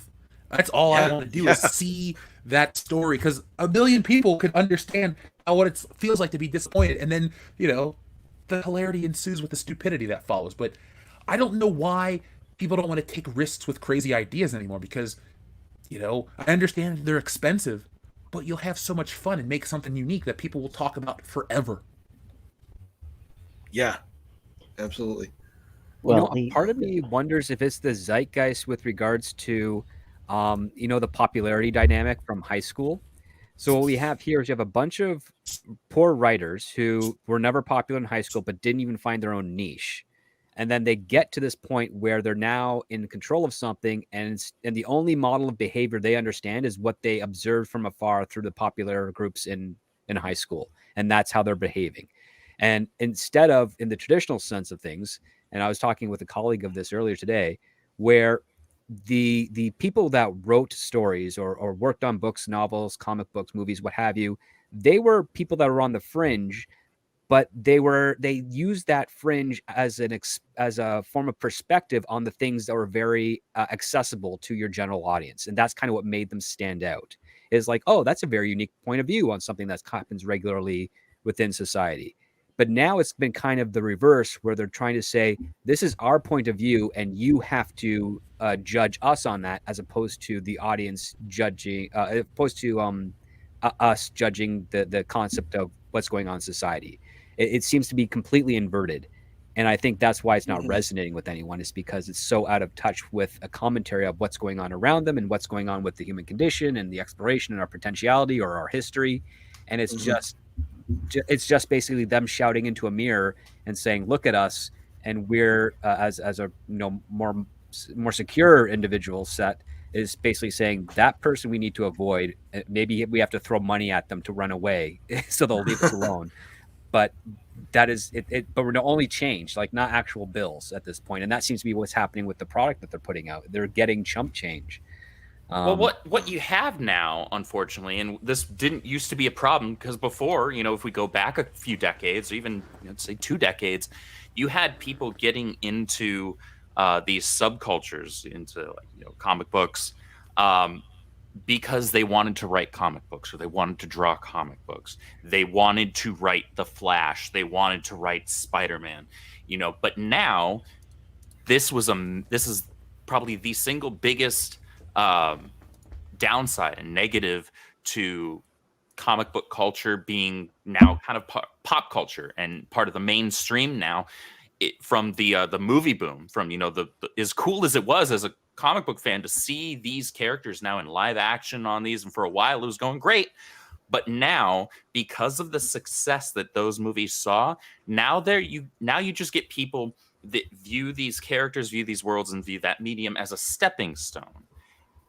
That's all I want to do is see that story, because a million people could understand what it feels like to be disappointed, and then the hilarity ensues with the stupidity that follows. But I don't know why people don't want to take risks with crazy ideas anymore, because I understand they're expensive, but you'll have so much fun and make something unique that people will talk about forever. Yeah, absolutely. Well, part of me wonders if it's the zeitgeist with regards to the popularity dynamic from high school. So what we have here is you have a bunch of poor writers who were never popular in high school but didn't even find their own niche. And then they get to this point where they're now in control of something, and the only model of behavior they understand is what they observed from afar through the popular groups in high school. And that's how they're behaving. And instead of, in the traditional sense of things, and I was talking with a colleague of this earlier today, where the people that wrote stories or worked on books, novels, comic books, movies, what have you, they were people that were on the fringe, but they used that fringe as a form of perspective on the things that were very accessible to your general audience. And that's kind of what made them stand out. Is like, oh, that's a very unique point of view on something that happens regularly within society. But now it's been kind of the reverse, where they're trying to say, this is our point of view, and you have to judge us on that, as opposed to the audience judging, opposed to us judging the concept of what's going on in society. It seems to be completely inverted. And I think that's why it's not resonating with anyone, is because it's so out of touch with a commentary of what's going on around them and what's going on with the human condition and the exploration and our potentiality or our history. And it's just basically them shouting into a mirror and saying, look at us. And we're as a more secure individual set is basically saying that person we need to avoid. Maybe we have to throw money at them to run away so they'll leave us alone. But that is it. But we're the only change, like not actual bills at this point. And that seems to be what's happening with the product that they're putting out. They're getting chump change. Well, what you have now, unfortunately, and this didn't used to be a problem, because before, if we go back a few decades, or even say 2 decades, you had people getting into these subcultures, into comic books, because they wanted to write comic books, or they wanted to draw comic books. They wanted to write The Flash. They wanted to write Spider-Man. But now this is probably the single biggest downside and negative to comic book culture being now kind of pop culture and part of the mainstream now, from the movie boom, from the as cool as it was as a comic book fan to see these characters now in live action on these, and for a while it was going great. But now, because of the success that those movies saw, now you just get people that view these characters, view these worlds, and view that medium as a stepping stone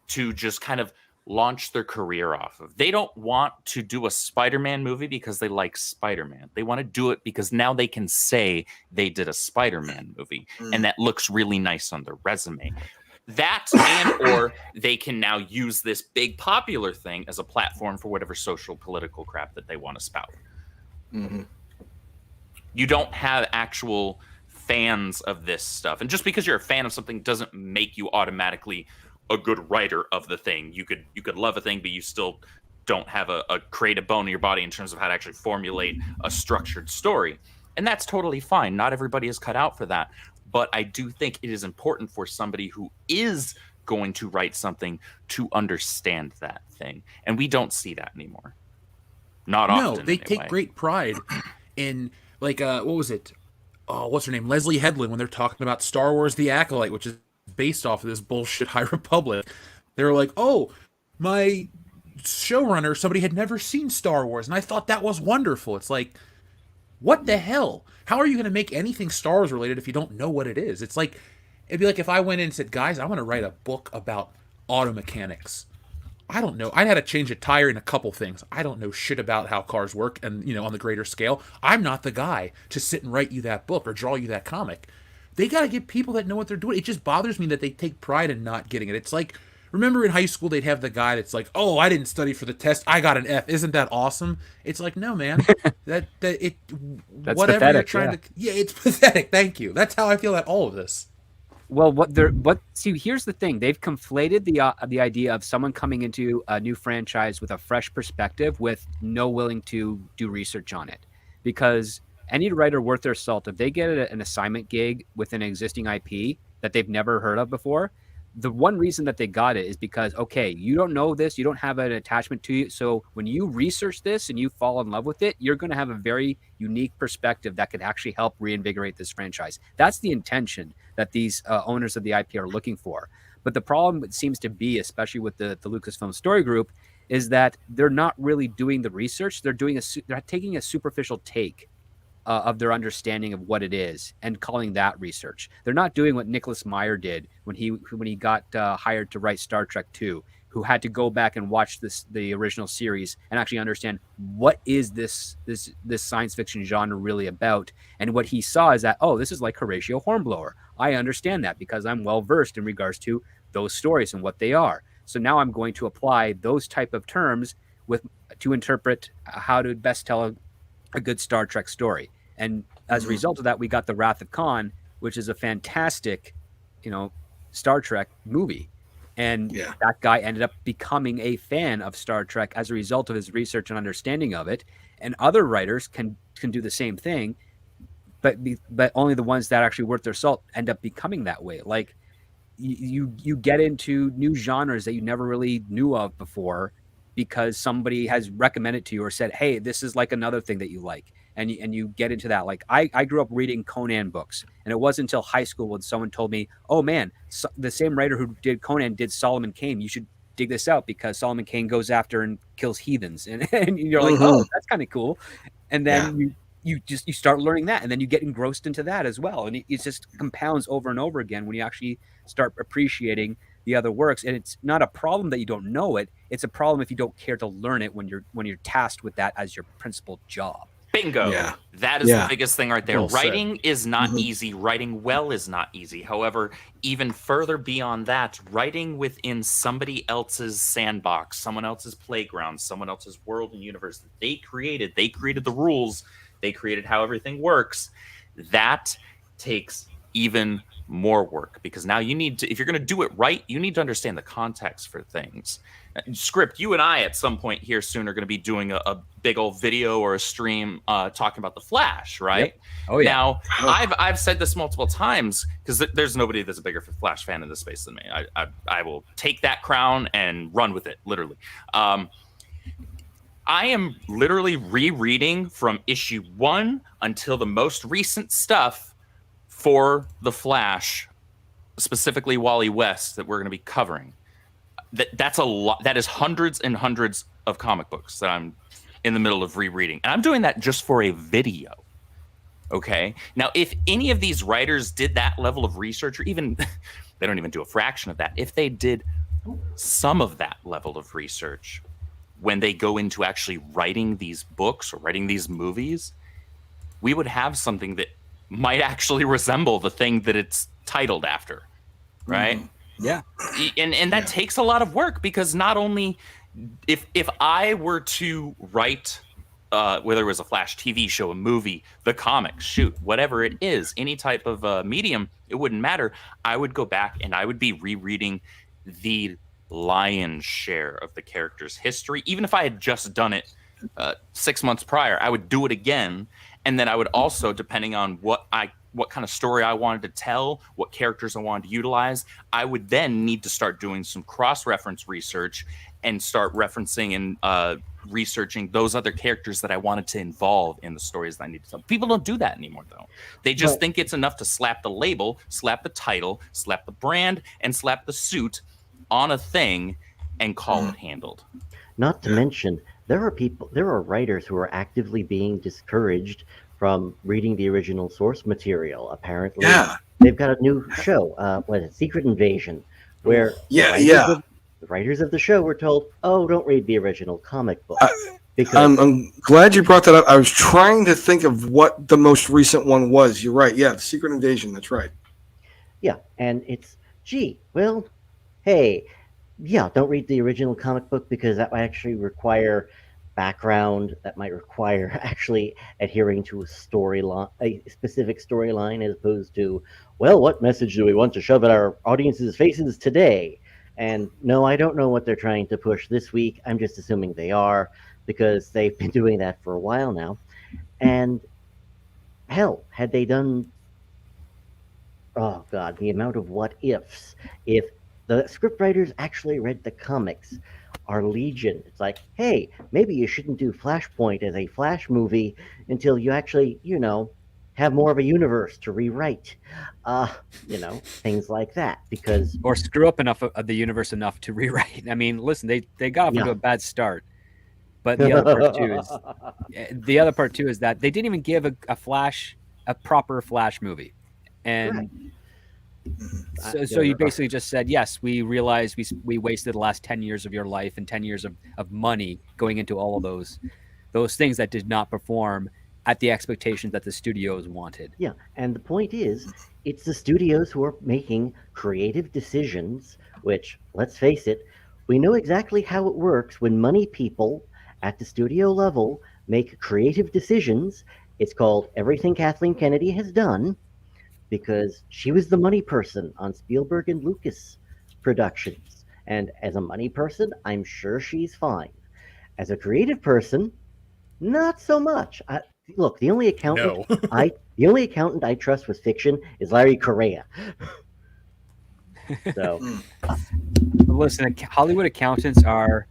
to just kind of launch their career off of. They don't want to do a Spider-Man movie because they like Spider-Man. They want to do it because now they can say they did a Spider-Man movie, and that looks really nice on their resume. That and or they can now use this big popular thing as a platform for whatever social political crap that they want to spout. You don't have actual fans of this stuff. And just because you're a fan of something doesn't make you automatically a good writer of the thing. You could love a thing, but you still don't have a creative bone in your body in terms of how to actually formulate a structured story. And that's totally fine. Not everybody is cut out for that. But I do think it is important for somebody who is going to write something to understand that thing. And we don't see that anymore. Not often. No, they take great pride in, like, what was it? Oh, what's her name? Leslie Headland, when they're talking about Star Wars The Acolyte, which is based off of this bullshit High Republic. They were like, oh, my showrunner, somebody had never seen Star Wars, and I thought that was wonderful. It's like, what the hell? How are you going to make anything Star Wars related if you don't know what it is? It's like, it'd be like if I went in and said, guys, I want to write a book about auto mechanics. I don't know. I had to change a tire in a couple things. I don't know shit about how cars work and, you know, on the greater scale. I'm not the guy to sit and write you that book or draw you that comic. They got to get people that know what they're doing. It just bothers me that they take pride in not getting it. It's like, remember in high school, they'd have the guy that's like, oh, I didn't study for the test. I got an F. Isn't that awesome? It's like, no, man. That's whatever pathetic, you're trying to. Yeah, it's pathetic. Thank you. That's how I feel about all of this. Well, see, here's the thing. They've conflated the idea of someone coming into a new franchise with a fresh perspective with no willing to do research on it. Because any writer worth their salt, if they get an assignment gig with an existing IP that they've never heard of before, the one reason that they got it is because, okay, you don't know this, you don't have an attachment to it. So when you research this and you fall in love with it, you're going to have a very unique perspective that could actually help reinvigorate this franchise. That's the intention that these owners of the IP are looking for. But the problem it seems to be, especially with the Lucasfilm Story Group, is that they're not really doing the research. They're taking a superficial take of their understanding of what it is and calling that research. They're not doing what Nicholas Meyer did when he got hired to write Star Trek II, who had to go back and watch the original series and actually understand what is this science fiction genre really about. And what he saw is that, oh, this is like Horatio Hornblower. I understand that because I'm well versed in regards to those stories and what they are. So now I'm going to apply those type of terms to interpret how to best tell a good Star Trek story. And as a result of that, we got The Wrath of Khan, which is a fantastic, Star Trek movie. And that guy ended up becoming a fan of Star Trek as a result of his research and understanding of it. And other writers can do the same thing, but only the ones that actually worth their salt end up becoming that way. Like you get into new genres that you never really knew of before because somebody has recommended to you or said, hey, this is like another thing that you like. And you get into that. Like I grew up reading Conan books, and it wasn't until high school when someone told me, oh man, the same writer who did Conan did Solomon Kane. You should dig this out because Solomon Kane goes after and kills heathens. And you're like, oh, that's kind of cool. And then you start learning that, and then you get engrossed into that as well. And it just compounds over and over again when you actually start appreciating the other works. And it's not a problem that you don't know it. It's a problem if you don't care to learn it when you're tasked with that as your principal job. Bingo. Yeah. That is the biggest thing right there. Well Writing is not easy. Writing well is not easy. However, even further beyond that, writing within somebody else's sandbox, someone else's playground, someone else's world and universe that they created the rules, they created how everything works. That takes even more work because now you need to, if you're going to do it right, you need to understand the context for things. Script, you and I at some point here soon are going to be doing a big old video or a stream talking about The Flash, right? Yep. Oh yeah. Now, I've said this multiple times because there's nobody that's a bigger Flash fan in this space than me. I will take that crown and run with it, literally. I am literally rereading from issue 1 until the most recent stuff for The Flash, specifically Wally West, that we're going to be covering. That's a lot. That is hundreds and hundreds of comic books that I'm in the middle of rereading. And I'm doing that just for a video. Okay. Now, if any of these writers did that level of research, or even they don't even do a fraction of that, if they did some of that level of research when they go into actually writing these books or writing these movies, we would have something that might actually resemble the thing that it's titled after, right? Yeah. And that takes a lot of work, because not only if I were to write whether it was a Flash TV show, a movie, the comics, shoot, whatever it is, any type of medium, it wouldn't matter. I would go back and I would be rereading the lion's share of the character's history. Even if I had just done it 6 months prior, I would do it again. And then I would also, depending on what kind of story I wanted to tell, what characters I wanted to utilize, I would then need to start doing some cross-reference research and start referencing and researching those other characters that I wanted to involve in the stories that I need to tell. People don't do that anymore, though. They just think it's enough to slap the label, slap the title, slap the brand, and slap the suit on a thing and call it handled. Not to mention, there are writers who are actively being discouraged from reading the original source material. Apparently, they've got a new show, Secret Invasion, where the writers of the show were told, "Oh, don't read the original comic book." I'm glad you brought that up. I was trying to think of what the most recent one was. You're right. Yeah, the Secret Invasion. That's right. Yeah, and it's, hey, don't read the original comic book, because that might actually require background, that might require actually adhering to a specific storyline, as opposed to, what message do we want to shove at our audience's faces today? And no, I don't know what they're trying to push this week. I'm just assuming they are, because they've been doing that for a while now. And hell, had they done, oh God, the amount of what ifs. If the scriptwriters actually read the comics, are legion. It's like, hey, maybe you shouldn't do Flashpoint as a Flash movie until you actually, have more of a universe to rewrite. Things like that. Or screw up enough of the universe enough to rewrite. I mean, listen, they got off to a bad start. But the other part too is that they didn't even give a proper Flash movie. And so you basically just said, yes, we realize we wasted the last 10 years of your life and 10 years of money going into all of those things that did not perform at the expectations that the studios wanted. Yeah, and the point is, it's the studios who are making creative decisions, which, let's face it, we know exactly how it works when money people at the studio level make creative decisions. It's called everything Kathleen Kennedy has done, because she was the money person on Spielberg and Lucas productions. And as a money person, I'm sure she's fine. As a creative person, not so much. Look, the only accountant I trust with fiction is Larry Correa. So, listen, Hollywood accountants are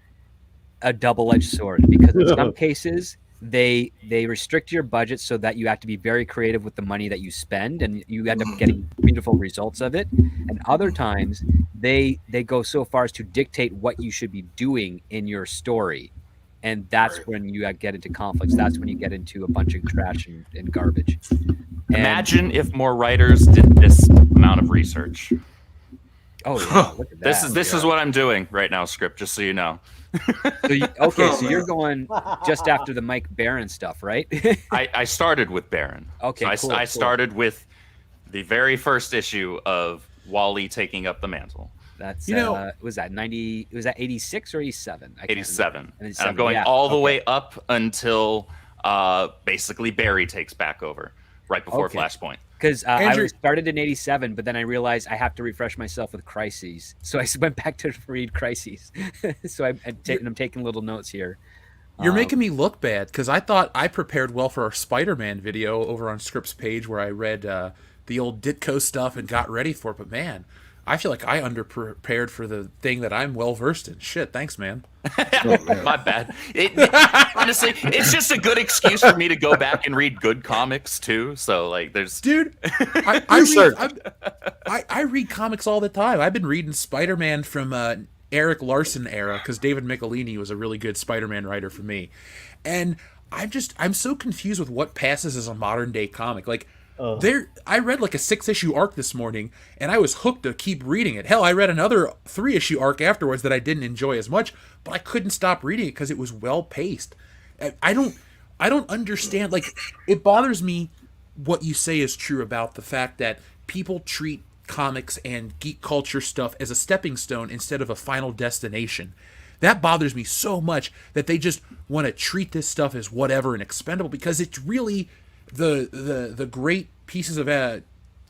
a double-edged sword, because in some cases they restrict your budget so that you have to be very creative with the money that you spend, and you end up getting beautiful results of it. And other times they go so far as to dictate what you should be doing in your story. And that's when you get into conflicts. That's when you get into a bunch of trash and garbage. Imagine if more writers did this amount of research. Oh, yeah, look at that. This is what I'm doing right now, Script, just so you know. So you're going just after the Mike Barron stuff, right? I started with Barron. Okay, so I started with the very first issue of Wally taking up the mantle. That's was that 90? Was that 86 or 87? 87. And I'm going all the way up until basically Barry takes back over right before Flashpoint. Because I started in 87, but then I realized I have to refresh myself with Crises. So I went back to read Crises. So I'm taking little notes here. You're making me look bad, because I thought I prepared well for our Spider-Man video over on Script's page, where I read the old Ditko stuff and got ready for it. But man, I feel like I underprepared for the thing that I'm well versed in. Shit, thanks, man. My bad. Honestly, it's just a good excuse for me to go back and read good comics too. So there's I read comics all the time. I've been reading Spider-Man from Eric Larson era, because David Michelini was a really good Spider-Man writer for me, and I'm so confused with what passes as a modern day comic. Like, Oh, I read like a 6-issue arc this morning, and I was hooked to keep reading it. Hell, I read another 3-issue arc afterwards that I didn't enjoy as much, but I couldn't stop reading it because it was well paced. I don't understand. Like, it bothers me what you say is true about the fact that people treat comics and geek culture stuff as a stepping stone instead of a final destination. That bothers me so much that they just want to treat this stuff as whatever and expendable, because it's really the great pieces of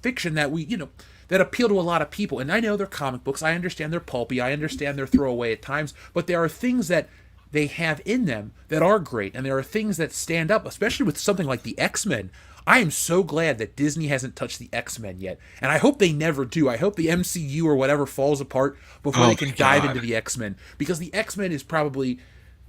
fiction that that appeal to a lot of people. And I know they're comic books. I understand they're pulpy. I understand they're throwaway at times. But there are things that they have in them that are great, and there are things that stand up, especially with something like the X-Men. I am so glad that Disney hasn't touched the X-Men yet, and I hope they never do. I hope the MCU or whatever falls apart before they can dive into the X-Men, because the X-Men is probably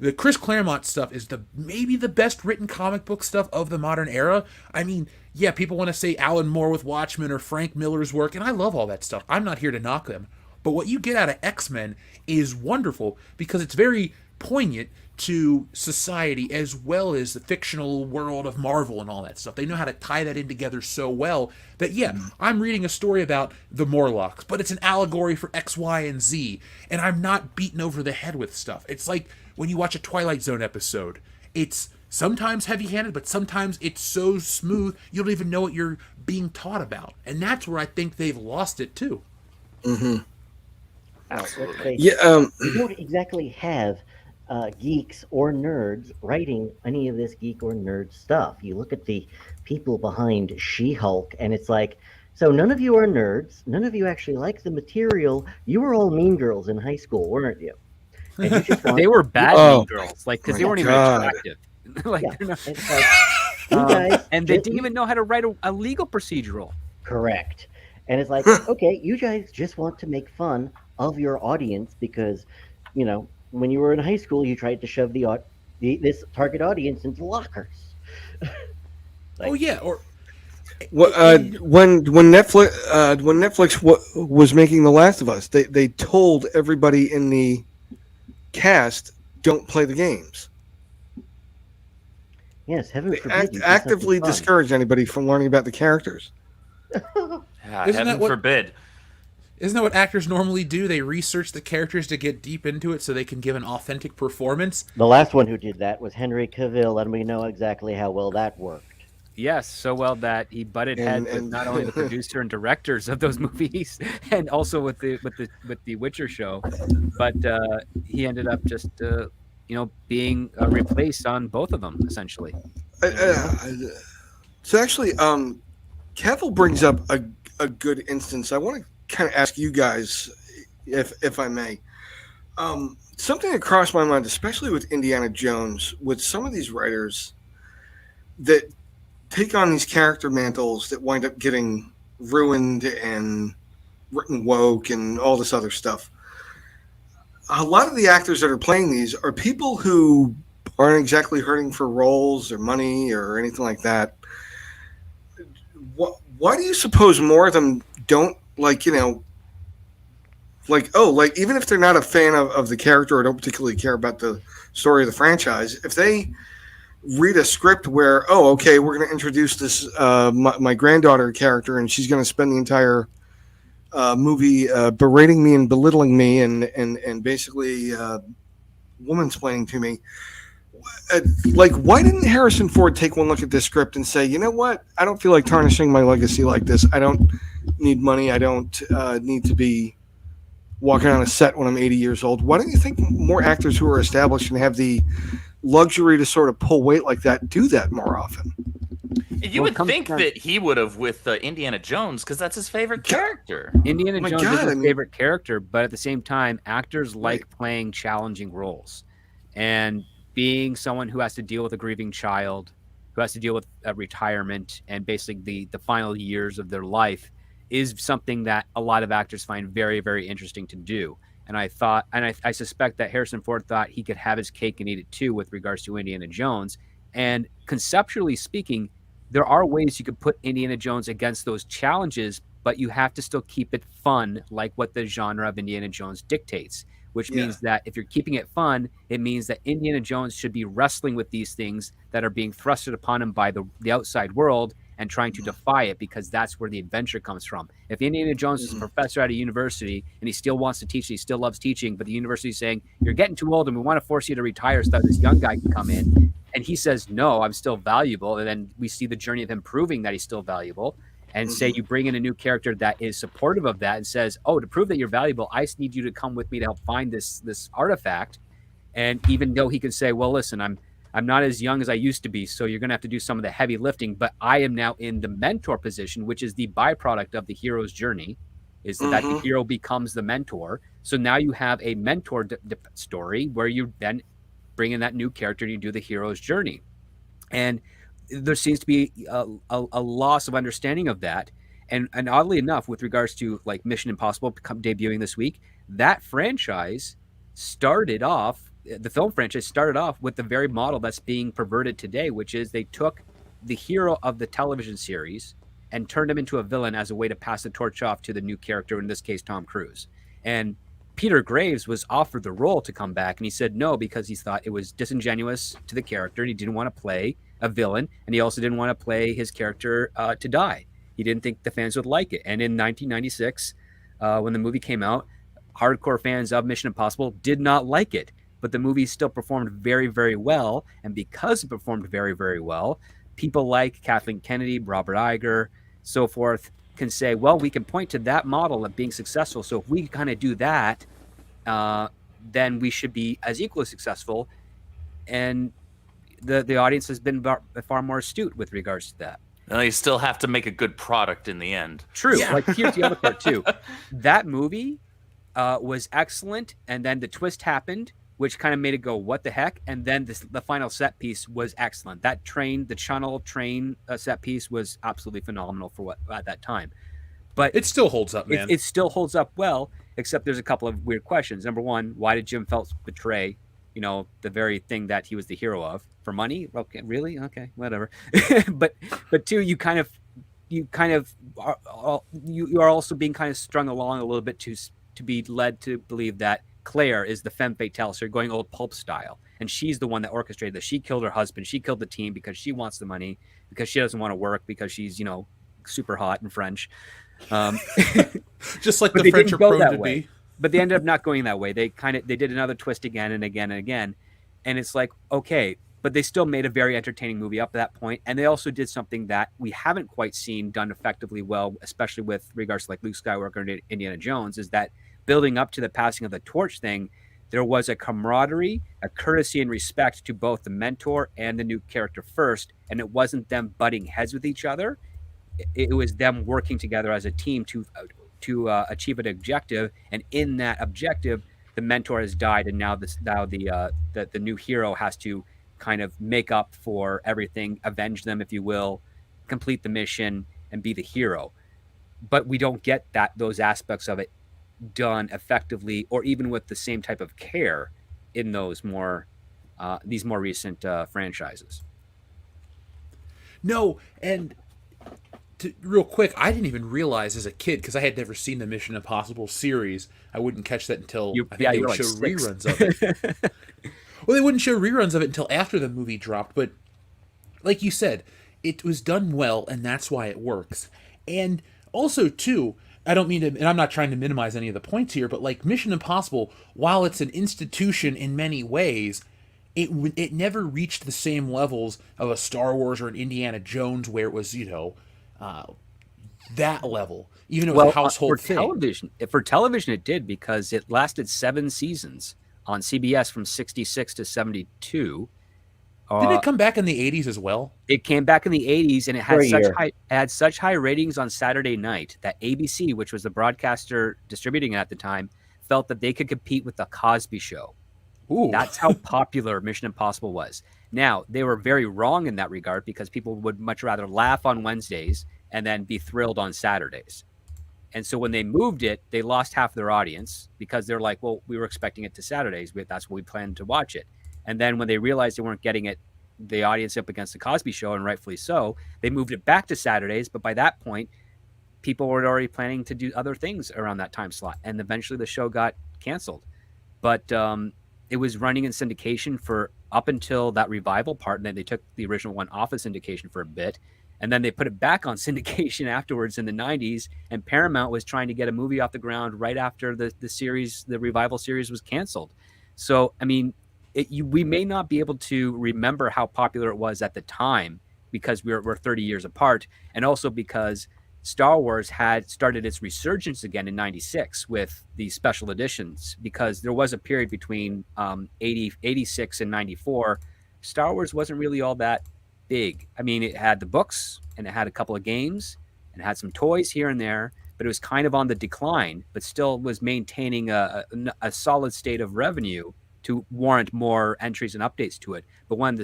the Chris Claremont stuff is maybe the best written comic book stuff of the modern era. I mean, yeah, people want to say Alan Moore with Watchmen or Frank Miller's work, and I love all that stuff. I'm not here to knock them, but what you get out of X-Men is wonderful because it's very poignant to society as well as the fictional world of Marvel and all that stuff. They know how to tie that in together so well that, yeah, I'm reading a story about the Morlocks, but it's an allegory for X, Y, and Z, and I'm not beaten over the head with stuff. It's like when you watch a Twilight Zone episode. It's sometimes heavy-handed, but sometimes it's so smooth you don't even know what you're being taught about. And that's where I think they've lost it, too. Mm-hmm. Absolutely. Yeah, we don't exactly have geeks or nerds writing any of this geek or nerd stuff. You look at the people behind She-Hulk, and it's like, so none of you are nerds. None of you actually like the material. You were all mean girls in high school, weren't you? And you just want, They were bad mean girls, like, because they weren't even God. attractive. Like, Yeah, they're not, it's like, you guys, and they didn't even know how to write a legal procedural. correct. And it's like, okay, you guys just want to make fun of your audience because, when you were in high school, you tried to shove this target audience into lockers. Oh, yeah, or... When Netflix was making The Last of Us, they told everybody in the cast, don't play the games. Yes, heaven They forbid. you do actively something fun. discourage anybody from learning about the characters. Yeah, Isn't that heaven what- forbid. Isn't that what actors normally do? They research the characters to get deep into it so they can give an authentic performance. The last one who did that was Henry Cavill, and we know exactly how well that worked. Yes, so well that he butted heads with And- not only the producer and directors of those movies, and also with the Witcher show, but he ended up just being replaced on both of them essentially. So actually, Cavill brings up a good instance. I want to kind of ask you guys, if I may. Something that crossed my mind, especially with Indiana Jones, with some of these writers that take on these character mantles that wind up getting ruined and written woke and all this other stuff. A lot of the actors that are playing these are people who aren't exactly hurting for roles or money or anything like that. Why do you suppose more of them don't even if they're not a fan of the character or don't particularly care about the story of the franchise, if they read a script where, we're going to introduce this my granddaughter character and she's going to spend the entire movie berating me and belittling me and basically womansplaining to me. Why didn't Harrison Ford take one look at this script and say, you know what? I don't feel like tarnishing my legacy like this. I don't need money. I don't need to be walking on a set when I'm 80 years old. Why don't you think more actors who are established and have the luxury to sort of pull weight like that do that more often? You would think that he would have with Indiana Jones, because that's his favorite character. Indiana my Jones God, is his favorite character, but at the same time, actors like playing challenging roles. And being someone who has to deal with a grieving child, who has to deal with a retirement, and basically the final years of their life is something that a lot of actors find very, very interesting to do. And I suspect that Harrison Ford thought he could have his cake and eat it too with regards to Indiana Jones. And conceptually speaking, there are ways you could put Indiana Jones against those challenges, but you have to still keep it fun, like what the genre of Indiana Jones dictates, which means that if you're keeping it fun, it means that Indiana Jones should be wrestling with these things that are being thrusted upon him by the outside world, and trying to defy it, because that's where the adventure comes from. If Indiana Jones is a professor at a university and he still wants to teach, he still loves teaching, but the university is saying, you're getting too old and we want to force you to retire so that this young guy can come in. And he says, no, I'm still valuable. And then we see the journey of him proving that he's still valuable. And say you bring in a new character that is supportive of that and says, oh, to prove that you're valuable, I just need you to come with me to help find this artifact. And even though he can say, well, listen, I'm not as young as I used to be, so you're going to have to do some of the heavy lifting, but I am now in the mentor position, which is the byproduct of the hero's journey, is that the hero becomes the mentor. So now you have a mentor story where you then bring in that new character and you do the hero's journey. And there seems to be a loss of understanding of that. And oddly enough, with regards to like Mission Impossible debuting this week, that franchise started off, the film franchise started off with the very model that's being perverted today, which is they took the hero of the television series and turned him into a villain as a way to pass the torch off to the new character, in this case, Tom Cruise. And Peter Graves was offered the role to come back, and he said no because he thought it was disingenuous to the character, and he didn't want to play a villain, and he also didn't want to play his character to die. He didn't think the fans would like it. And in 1996, when the movie came out, hardcore fans of Mission Impossible did not like it, but the movie still performed very, very well. And because it performed very, very well, people like Kathleen Kennedy, Robert Iger, so forth, can say, well, we can point to that model of being successful. So if we kind of do that, then we should be as equally successful. And the audience has been far more astute with regards to that. Well, you still have to make a good product in the end. True. Yeah. Like, here's the other part too. That movie was excellent, and then the twist happened, which kind of made it go, what the heck? And then the final set piece was excellent. That train, the Channel train set piece was absolutely phenomenal for what at that time. But it still holds up, man. It still holds up well, except there's a couple of weird questions. Number one, why did Jim Phelps betray, the very thing that he was the hero of? For money? Okay, really? Okay, whatever. but two, you are also being kind of strung along a little bit to be led to believe that Claire is the femme fatale, so you're going old pulp style, and she's the one that orchestrated this. She killed her husband. She killed the team because she wants the money, because she doesn't want to work, because she's super hot and French. Just like the French are prone to be. But they ended up not going that way. They did another twist again and again and again, and it's like, okay. But they still made a very entertaining movie up to that point. And they also did something that we haven't quite seen done effectively well, especially with regards to like Luke Skywalker and Indiana Jones, is that building up to the passing of the torch thing, there was a camaraderie, a courtesy and respect to both the mentor and the new character first. And it wasn't them butting heads with each other. It was them working together as a team to achieve an objective. And in that objective, the mentor has died. And now the new hero has to kind of make up for everything, avenge them, if you will, complete the mission, and be the hero. But we don't get those aspects of it done effectively, or even with the same type of care in those these more recent franchises. No, and real quick, I didn't even realize as a kid, because I had never seen the Mission Impossible series. I wouldn't catch that until they would show reruns of it. Well, they wouldn't show reruns of it until after the movie dropped, but like you said, it was done well, and that's why it works. And also, too, I don't mean to, and I'm not trying to minimize any of the points here, but like Mission Impossible, while it's an institution in many ways, it never reached the same levels of a Star Wars or an Indiana Jones, where it was, that level, even though it was a household thing. For television, it did, because it lasted 7 seasons. On CBS from 66 to 72. Didn't it come back in the 80s as well? It came back in the 80s, and it had such high ratings on Saturday night that ABC, which was the broadcaster distributing it at the time, felt that they could compete with the Cosby Show. Ooh. That's how popular Mission Impossible was. Now, they were very wrong in that regard, because people would much rather laugh on Wednesdays and then be thrilled on Saturdays. And so when they moved it, they lost half their audience, because they're like, well, we were expecting it to Saturdays, but that's what we planned to watch it. And then when they realized they weren't getting the audience up against the Cosby Show, and rightfully so, they moved it back to Saturdays. But by that point, people were already planning to do other things around that time slot. And eventually the show got canceled. But it was running in syndication for up until that revival part. And then they took the original one off of syndication for a bit. And then they put it back on syndication afterwards in the 90s, and Paramount was trying to get a movie off the ground right after the revival series was canceled. So, I mean, we may not be able to remember how popular it was at the time because we're 30 years apart, and also because Star Wars had started its resurgence again in 96 with the special editions, because there was a period between 86 and 94. Star Wars wasn't really all that big. I mean, it had the books and it had a couple of games and it had some toys here and there, but it was kind of on the decline, but still was maintaining a solid state of revenue to warrant more entries and updates to it. But when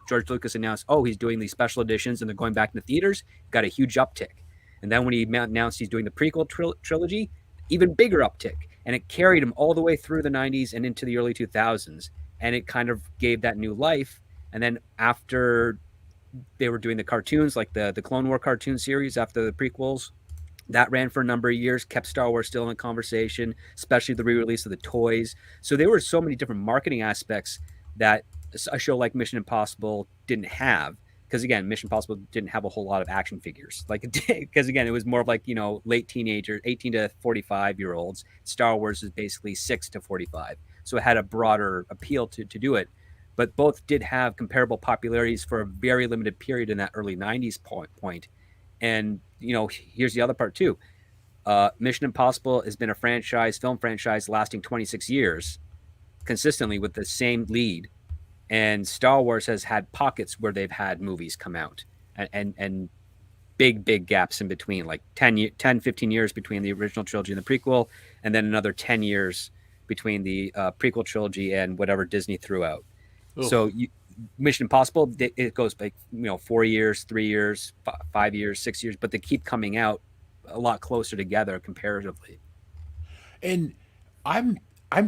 George Lucas announced, oh, he's doing these special editions and they're going back into theaters, got a huge uptick. And then when he announced he's doing the prequel trilogy, even bigger uptick. And it carried him all the way through the 90s and into the early 2000s. And it kind of gave that new life. And then after they were doing the cartoons, like the Clone War cartoon series after the prequels, that ran for a number of years, kept Star Wars still in the conversation, especially the re-release of the toys. So there were so many different marketing aspects that a show like Mission Impossible didn't have. Because again, Mission Impossible didn't have a whole lot of action figures. Because again, it was more of like, late teenagers, 18 to 45-year-olds. Star Wars is basically 6 to 45. So it had a broader appeal to do it. But both did have comparable popularities for a very limited period in that early 90s point. And, here's the other part too. Mission Impossible has been a film franchise lasting 26 years consistently with the same lead. And Star Wars has had pockets where they've had movies come out and big gaps in between, like 10, 15 years between the original trilogy and the prequel, and then another 10 years between the prequel trilogy and whatever Disney threw out. Ooh. So Mission Impossible, it goes like 4 years, 3 years, 5 years, 6 years, but they keep coming out a lot closer together comparatively. And I'm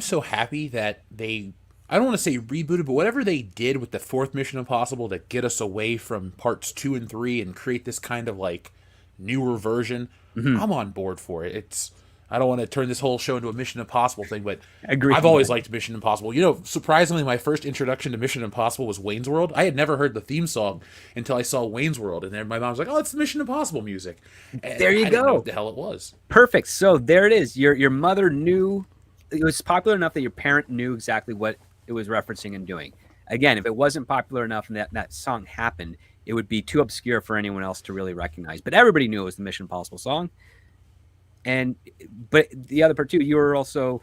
so happy that they, I don't want to say rebooted, but whatever they did with the fourth Mission Impossible to get us away from parts 2 and 3 and create this kind of like newer version, I'm on board for it. I don't want to turn this whole show into a Mission Impossible thing, but I've always liked Mission Impossible. Surprisingly, my first introduction to Mission Impossible was Wayne's World. I had never heard the theme song until I saw Wayne's World, and then my mom was like, "Oh, it's the Mission Impossible music." And there you go. I didn't know what the hell it was. Perfect. So there it is. Your mother knew it was popular enough that your parent knew exactly what it was referencing and doing. Again, if it wasn't popular enough and that song happened, it would be too obscure for anyone else to really recognize. But everybody knew it was the Mission Impossible song. But the other part too, you were also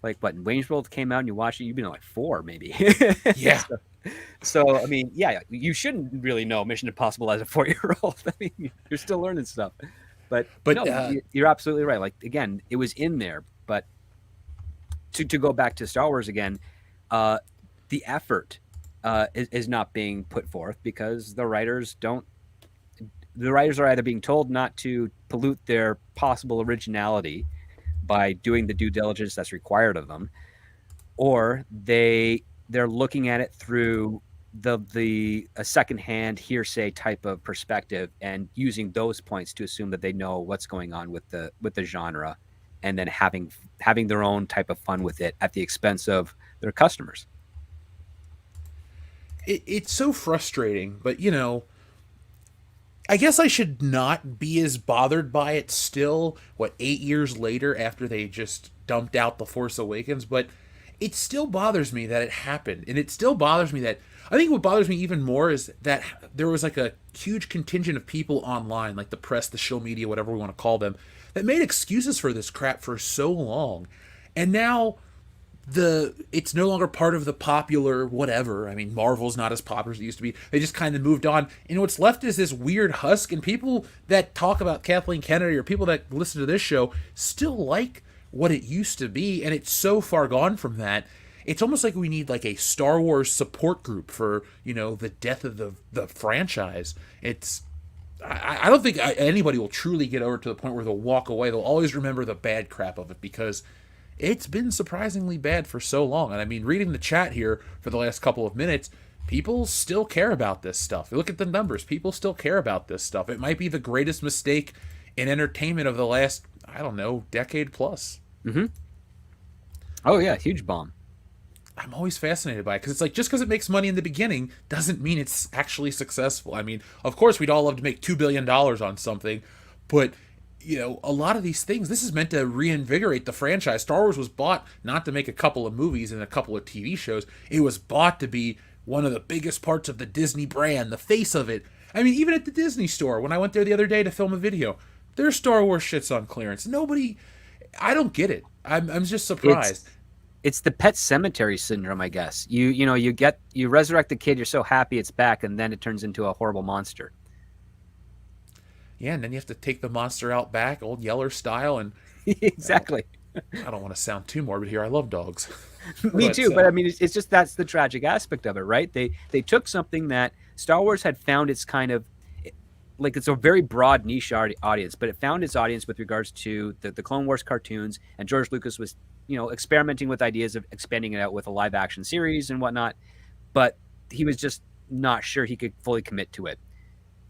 like, what, Wayne's World came out and you watched it, you've been like 4 maybe. Yeah. So I mean, yeah, you shouldn't really know Mission Impossible as a 4-year-old. I mean, you're still learning stuff. But no, you're absolutely right. Like, again, it was in there. But to go back to Star Wars again, the effort is not being put forth because the writers are either being told not to pollute their possible originality by doing the due diligence that's required of them, or they're looking at it through a secondhand hearsay type of perspective and using those points to assume that they know what's going on with the genre, and then having their own type of fun with it at the expense of their customers. It's so frustrating, but I guess I should not be as bothered by it still, 8 years later after they just dumped out The Force Awakens, but it still bothers me that it happened. And it still bothers me that, I think what bothers me even more is that there was like a huge contingent of people online, like the press, the show media, whatever we want to call them, that made excuses for this crap for so long. And now it's no longer part of the popular whatever. I mean, Marvel's not as popular as it used to be. They just kind of moved on. And what's left is this weird husk, and people that talk about Kathleen Kennedy or people that listen to this show still like what it used to be, and it's so far gone from that. It's almost like we need like a Star Wars support group for, the death of the franchise. I don't think anybody will truly get over to the point where they'll walk away. They'll always remember the bad crap of it because it's been surprisingly bad for so long. And I mean, reading the chat here for the last couple of minutes, people still care about this stuff. Look at the numbers. People still care about this stuff. It might be the greatest mistake in entertainment of the last, decade plus. Mm-hmm. Oh, yeah. Huge bomb. I'm always fascinated by it, because it's like, just because it makes money in the beginning doesn't mean it's actually successful. I mean, of course, we'd all love to make $2 billion on something, but a lot of these things, this is meant to reinvigorate the franchise. Star Wars was bought not to make a couple of movies and a couple of TV shows. It was bought to be one of the biggest parts of the Disney brand, the face of it. I mean, even at the Disney store, when I went there the other day to film a video, there's Star Wars shits on clearance. I don't get it. I'm just surprised. It's the Pet Cemetery syndrome, I guess. You resurrect the kid, you're so happy it's back, and then it turns into a horrible monster. Yeah, and then you have to take the monster out back, old Yeller style, and exactly. I don't want to sound too morbid here. I love dogs. Me too, but I mean, it's just that's the tragic aspect of it, right? They took something that Star Wars had found its kind of, like, it's a very broad niche audience, but it found its audience with regards to the Clone Wars cartoons, and George Lucas was, experimenting with ideas of expanding it out with a live action series and whatnot, but he was just not sure he could fully commit to it.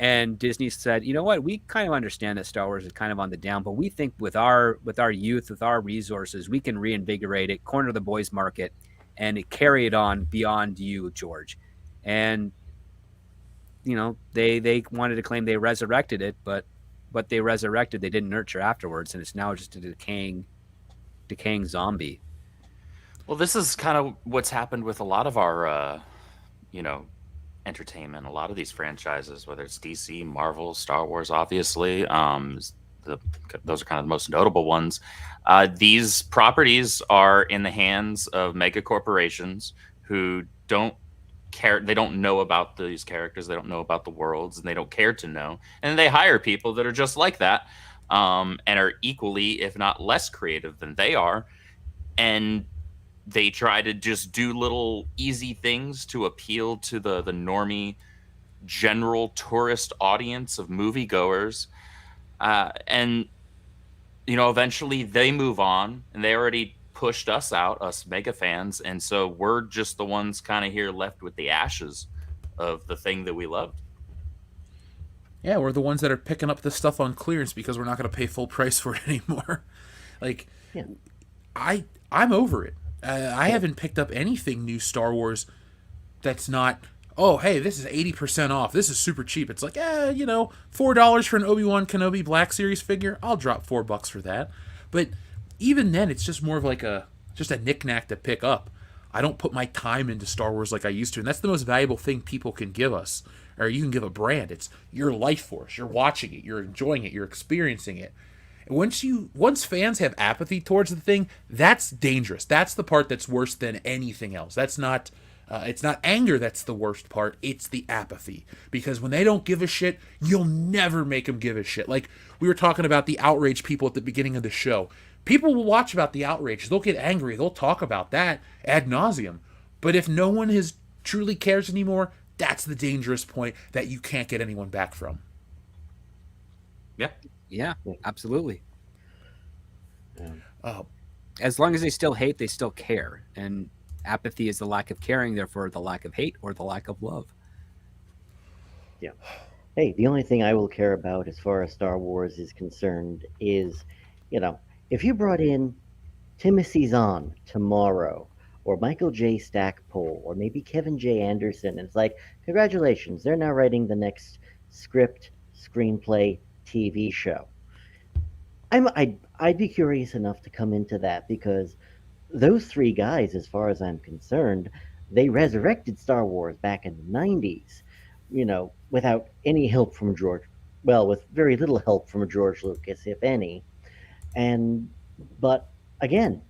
And Disney said, you know what, we kind of understand that Star Wars is kind of on the down, but we think with our youth, with our resources, we can reinvigorate it, corner the boys market, and carry it on beyond you, George. And they wanted to claim they resurrected it, but what they resurrected, they didn't nurture afterwards, and it's now just a decaying zombie. Well, this is kind of what's happened with a lot of our, entertainment. A lot of these franchises, whether it's DC, Marvel, Star Wars, obviously, those are kind of the most notable ones. These properties are in the hands of mega corporations who don't care. They don't know about these characters. They don't know about the worlds, and they don't care to know. And they hire people that are just like that, and are equally, if not less creative than they are. And they try to just do little easy things to appeal to the normie, general tourist audience of moviegoers. And, eventually they move on, and they already pushed us out, us mega fans. And so we're just the ones kind of here left with the ashes of the thing that we loved. Yeah, we're the ones that are picking up this stuff on clearance because we're not going to pay full price for it anymore. Yeah. I'm over it. I haven't picked up anything new Star Wars that's not, oh, hey, this is 80% off. This is super cheap. It's like, $4 for an Obi-Wan Kenobi Black Series figure. I'll drop $4 for that. But even then, it's just more of just a knick-knack to pick up. I don't put my time into Star Wars like I used to. And that's the most valuable thing people can give us, or you can give a brand. It's your life force. You're watching it. You're enjoying it. You're experiencing it. Once fans have apathy towards the thing, that's dangerous. That's the part that's worse than anything else. That's not, it's not anger that's the worst part. It's the apathy. Because when they don't give a shit, you'll never make them give a shit. Like we were talking about the outrage people at the beginning of the show. People will watch about the outrage. They'll get angry. They'll talk about that ad nauseum. But if no one truly cares anymore, that's the dangerous point that you can't get anyone back from. Yeah. Yeah, absolutely. Oh, As long as they still hate, they still care. And apathy is the lack of caring, therefore the lack of hate or the lack of love. Yeah. Hey, the only thing I will care about as far as Star Wars is concerned is, if you brought in Timothy Zahn tomorrow, or Michael J. Stackpole, or maybe Kevin J. Anderson, and it's like, congratulations, they're now writing the next script, screenplay, TV show. I'd be curious enough to come into that, because those three guys, as far as I'm concerned, they resurrected Star Wars back in the 90s, without any help from with very little help from George Lucas, if any. But again,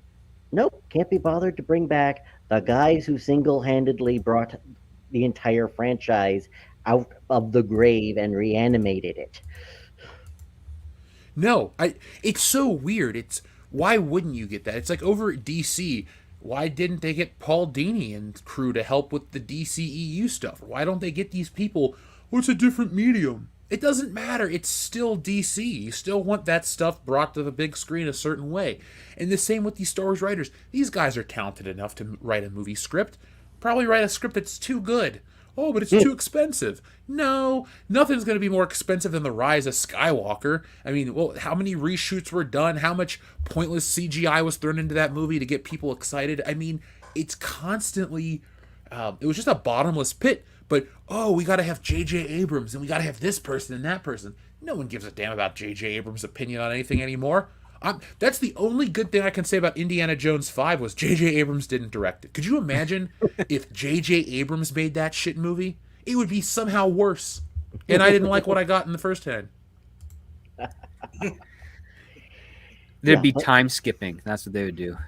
nope, can't be bothered to bring back the guys who single-handedly brought the entire franchise out of the grave and reanimated it. No, it's so weird. Why wouldn't you get that? It's like over at DC, why didn't they get Paul Dini and crew to help with the DCEU stuff? Why don't they get these people? Oh, it's a different medium. It doesn't matter. It's still DC. You still want that stuff brought to the big screen a certain way. And the same with these Star Wars writers. These guys are talented enough to write a movie script. Probably write a script that's too good. Oh, but it's too expensive. No, nothing's going to be more expensive than The Rise of Skywalker. I mean, how many reshoots were done? How much pointless CGI was thrown into that movie to get people excited? I mean, it's constantly, it was just a bottomless pit. But, oh, we got to have J.J. Abrams, and we got to have this person and that person. No one gives a damn about J.J. Abrams' opinion on anything anymore. That's the only good thing I can say about Indiana Jones 5 was J.J. Abrams didn't direct it. Could you imagine if J.J. Abrams made that shit movie? It would be somehow worse. And I didn't like what I got in the first hand. There'd be time skipping. That's what they would do.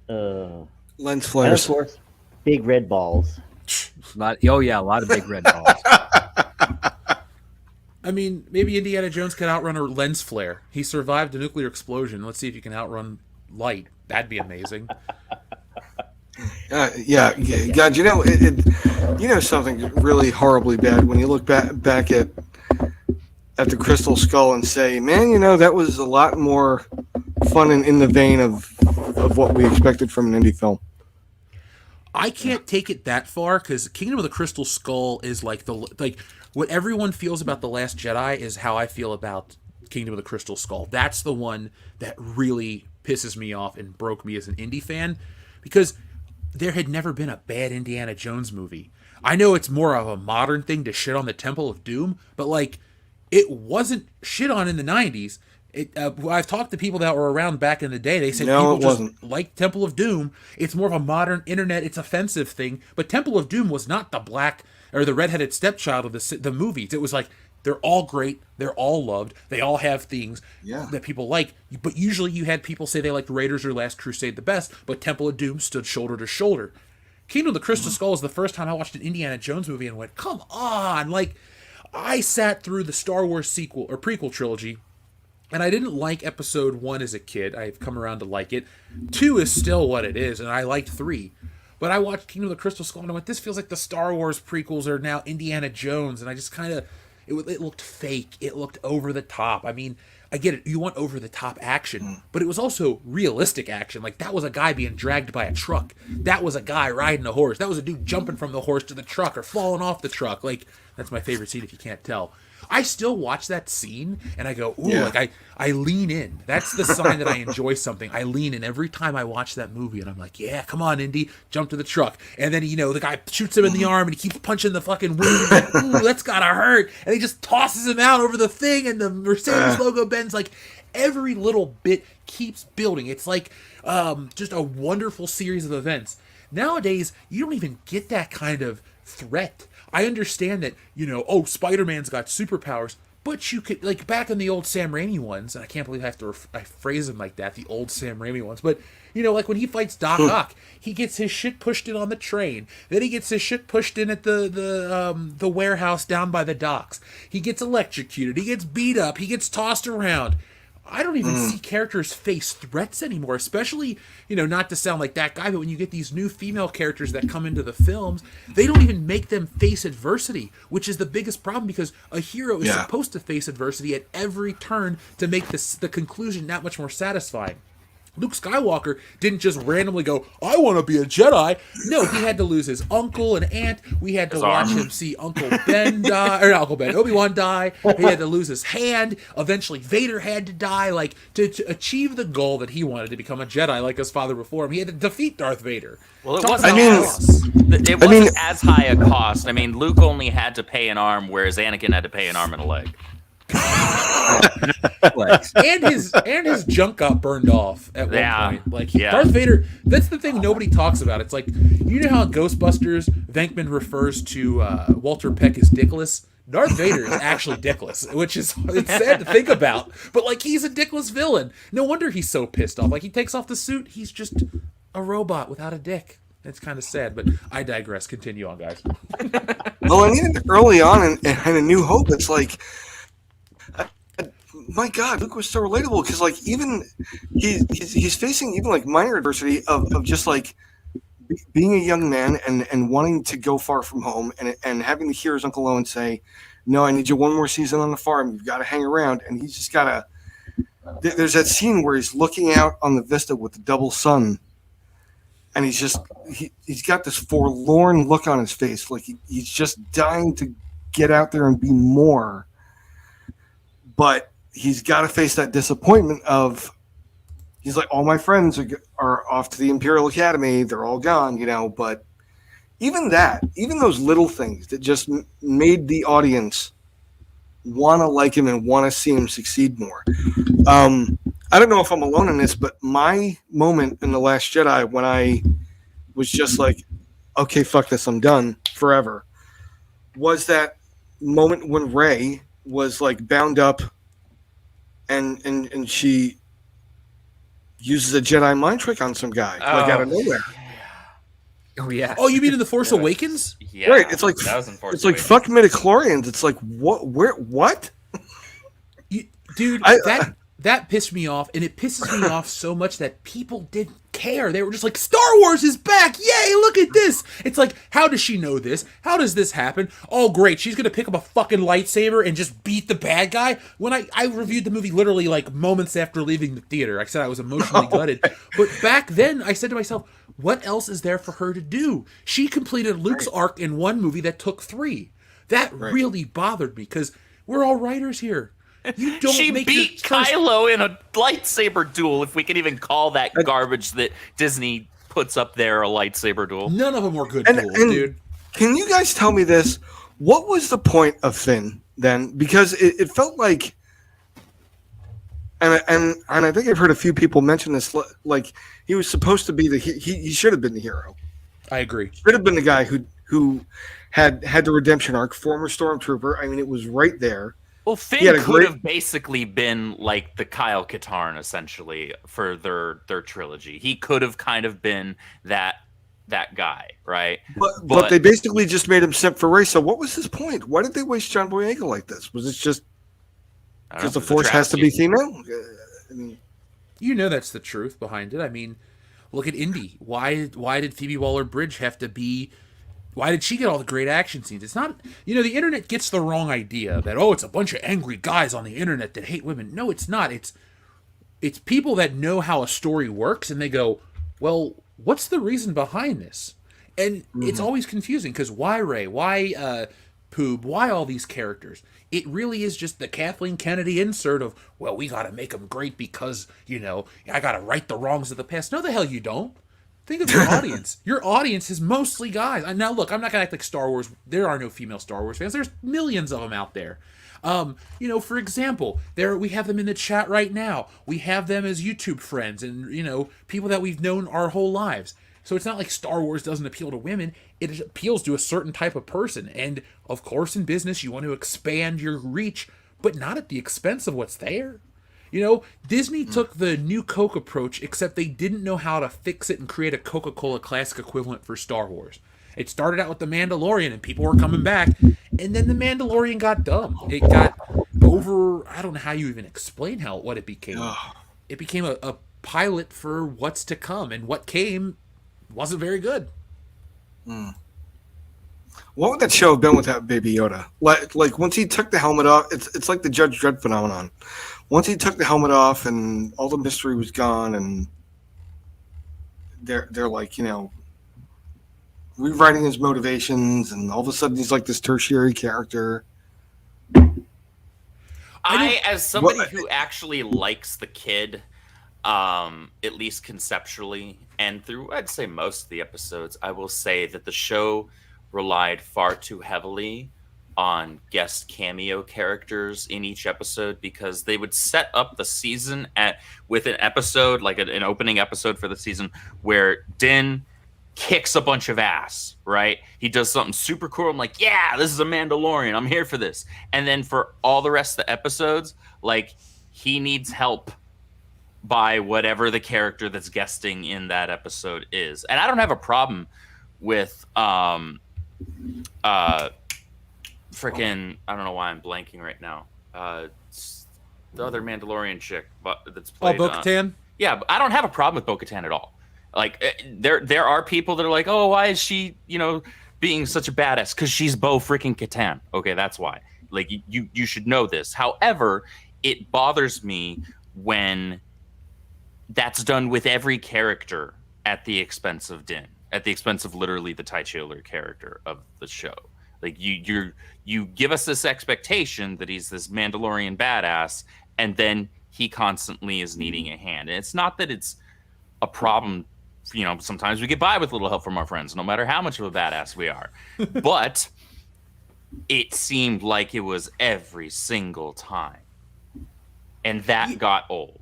Lens And of flares. course, big red balls. A lot of big red balls. I mean, maybe Indiana Jones can outrun a lens flare. He survived a nuclear explosion. Let's see if you can outrun light. That'd be amazing. Yeah. God, you know something really horribly bad when you look back at the Crystal Skull and say, man, that was a lot more fun and in the vein of what we expected from an indie film. I can't take it that far because Kingdom of the Crystal Skull is like what everyone feels about The Last Jedi is how I feel about Kingdom of the Crystal Skull. That's the one that really pisses me off and broke me as an indie fan because there had never been a bad Indiana Jones movie. I know it's more of a modern thing to shit on the Temple of Doom, but it wasn't shit on in the 90s. I've talked to people that were around back in the day. They said people just like Temple of Doom. It's more of a modern internet, it's offensive thing. But Temple of Doom was not the black or the redheaded stepchild of the movies. It was like they're all great, they're all loved, they all have things that people like. But usually you had people say they liked Raiders or Last Crusade the best, but Temple of Doom stood shoulder to shoulder. Kingdom of the Crystal Skull is the first time I watched an Indiana Jones movie and went, come on! I sat through the Star Wars sequel or prequel trilogy. And I didn't like episode 1 as a kid. I've come around to like it. 2 is still what it is, and I liked 3. But I watched Kingdom of the Crystal Skull, and I went, this feels like the Star Wars prequels are now Indiana Jones. And I just kind of, it looked fake. It looked over the top. I mean, I get it. You want over the top action, but it was also realistic action. That was a guy being dragged by a truck. That was a guy riding a horse. That was a dude jumping from the horse to the truck or falling off the truck. That's my favorite scene if you can't tell. I still watch that scene and I go, ooh, I lean in. That's the sign that I enjoy something. I lean in every time I watch that movie and I'm like, yeah, come on, Indy, jump to the truck. And then, the guy shoots him in the arm and he keeps punching the fucking wound. Like, ooh, that's gotta hurt. And he just tosses him out over the thing and the Mercedes logo bends. Every little bit keeps building. It's just a wonderful series of events. Nowadays, you don't even get that kind of threat. I understand that, Spider-Man's got superpowers, but you could, back in the old Sam Raimi ones, and I can't believe I have to I phrase them like that, the old Sam Raimi ones, but, when he fights Doc Ock, he gets his shit pushed in on the train, then he gets his shit pushed in at the warehouse down by the docks, he gets electrocuted, he gets beat up, he gets tossed around. I don't even see characters face threats anymore, especially, not to sound like that guy, but when you get these new female characters that come into the films, they don't even make them face adversity, which is the biggest problem because a hero is supposed to face adversity at every turn to make the conclusion that much more satisfying. Luke Skywalker didn't just randomly go, I want to be a Jedi. No, he had to lose his uncle and aunt. We had to watch him see Uncle Ben die, or Uncle Ben, Obi-Wan die. He had to lose his hand. Eventually, Vader had to die. To achieve the goal that he wanted to become a Jedi like his father before him, he had to defeat Darth Vader. Well, it wasn't as high a cost. I mean, Luke only had to pay an arm, whereas Anakin had to pay an arm and a leg. and his junk got burned off at one point. Darth Vader, that's the thing nobody talks about. It's you know how in Ghostbusters Venkman refers to Walter Peck as dickless? Darth Vader is actually dickless, which is it's sad to think about. But he's a dickless villain. No wonder he's so pissed off. He takes off the suit, he's just a robot without a dick. It's kind of sad, but I digress. Continue on, guys. Well, I mean, early on in A New Hope, it's my God, Luke was so relatable because even he's facing even minor adversity of just being a young man and wanting to go far from home and having to hear his Uncle Owen say, no, I need you one more season on the farm. You've got to hang around. And he's just got to, there's that scene where he's looking out on the vista with the double sun and he's got this forlorn look on his face. He's just dying to get out there and be more. But he's got to face that disappointment of he's like, all my friends are off to the Imperial Academy. They're all gone, you know. But even that, even those little things that just made the audience want to like him and want to see him succeed more. I don't know if I'm alone in this, but my moment in The Last Jedi when I was just like, okay, fuck this, I'm done forever, was that moment when Rey was like bound up and she uses a Jedi mind trick on some guy, like out of nowhere. Oh yeah. Oh, you mean in The Force Awakens? Yeah, Right. It's like, that was in Force it's like, Awakens. fuck midichlorians. It's like, what? Dude, that pissed me off, and it pisses me off so much that people didn't care. They were just like, Star Wars is back! Yay, look at this! It's like, how does she know this? How does this happen? Oh, great, she's gonna pick up a fucking lightsaber and just beat the bad guy? When I reviewed the movie literally like moments after leaving the theater, I said I was emotionally gutted. But back then, I said to myself, what else is there for her to do? She completed Luke's arc in one movie that took 3. That really bothered me, because we're all writers here. You don't She make beat your first... Kylo in a lightsaber duel, if we can even call that garbage that Disney puts up there a lightsaber duel. None of them were good And- duels, and- dude. Can you guys tell me this? What was the point of Finn then? Because it felt like, and I think I've heard a few people mention this, like he was supposed to be he should have been the hero. I agree. Should have been the guy who had the redemption arc, former stormtrooper. I mean, it was right there. Well, He Finn had a could great- have basically been like the Kyle Katarn, essentially, for their trilogy. He could have kind of been that guy, right? But they basically just made him simp for Rey. So what was his point? Why did they waste John Boyega like this? Was it just I don't because know, the it was a Force has to be travesty. female? I mean, You know that's the truth behind it. I mean, look at Indy. Why did Phoebe Waller-Bridge have to be... Why did she get all the great action scenes? It's not... You know, the internet gets the wrong idea that, oh, it's a bunch of angry guys on the internet that hate women. No, it's not. It's people that know how a story works, and they go, well, what's the reason behind this? And it's always confusing, because why Rey? Why Poob? Why all these characters? It really is just the Kathleen Kennedy insert of, well, we gotta make them great because, you know, I gotta right the wrongs of the past. No, the hell you don't. Think of your audience. Your audience is mostly guys. Now, look, I'm not gonna act like Star Wars. There are no female Star Wars fans. There's millions of them out there. You know, for example, we have them in the chat right now. We have them as YouTube friends, and you know, people that we've known our whole lives. So it's not like Star Wars doesn't appeal to women. It appeals to a certain type of person. And of course, in business, you want to expand your reach, but not at the expense of what's there. You know, Disney took the new Coke approach, except they didn't know how to fix it and create a Coca-Cola classic equivalent for Star Wars. It started out with The Mandalorian, and people were coming back, and then The Mandalorian got dumb. It got over... I don't know how you even explain what it became. It became a pilot for what's to come, and what came wasn't very good. what would that show have been without Baby Yoda? Like once he took the helmet off, it's like the Judge Dredd phenomenon. Once he took the helmet off and all the mystery was gone, and they're like, you know, rewriting his motivations, and all of a sudden he's like this tertiary character. As somebody who actually likes the kid, at least conceptually, and through, I'd say, most of the episodes, I will say that the show relied far too heavily on guest cameo characters in each episode, because they would set up the season with an episode, like an opening episode for the season, where Din kicks a bunch of ass, right? He does something super cool. I'm like, yeah, this is a Mandalorian. I'm here for this. And then for all the rest of the episodes, like, he needs help by whatever the character that's guesting in that episode is. And I don't have a problem with freaking, I don't know why I'm blanking right now. It's the other Mandalorian chick that's played. Bo-Katan? Yeah, but I don't have a problem with Bo-Katan at all. Like, there are people that are like, oh, why is she, you know, being such a badass? Because she's Bo freaking Katan. Okay, that's why. Like, you should know this. However, it bothers me when that's done with every character at the expense of Din, at the expense of literally the titular character of the show. Like, you give us this expectation that he's this Mandalorian badass, and then he constantly is needing a hand. And it's not that it's a problem. You know, sometimes we get by with a little help from our friends, no matter how much of a badass we are. But it seemed like it was every single time. And that got old.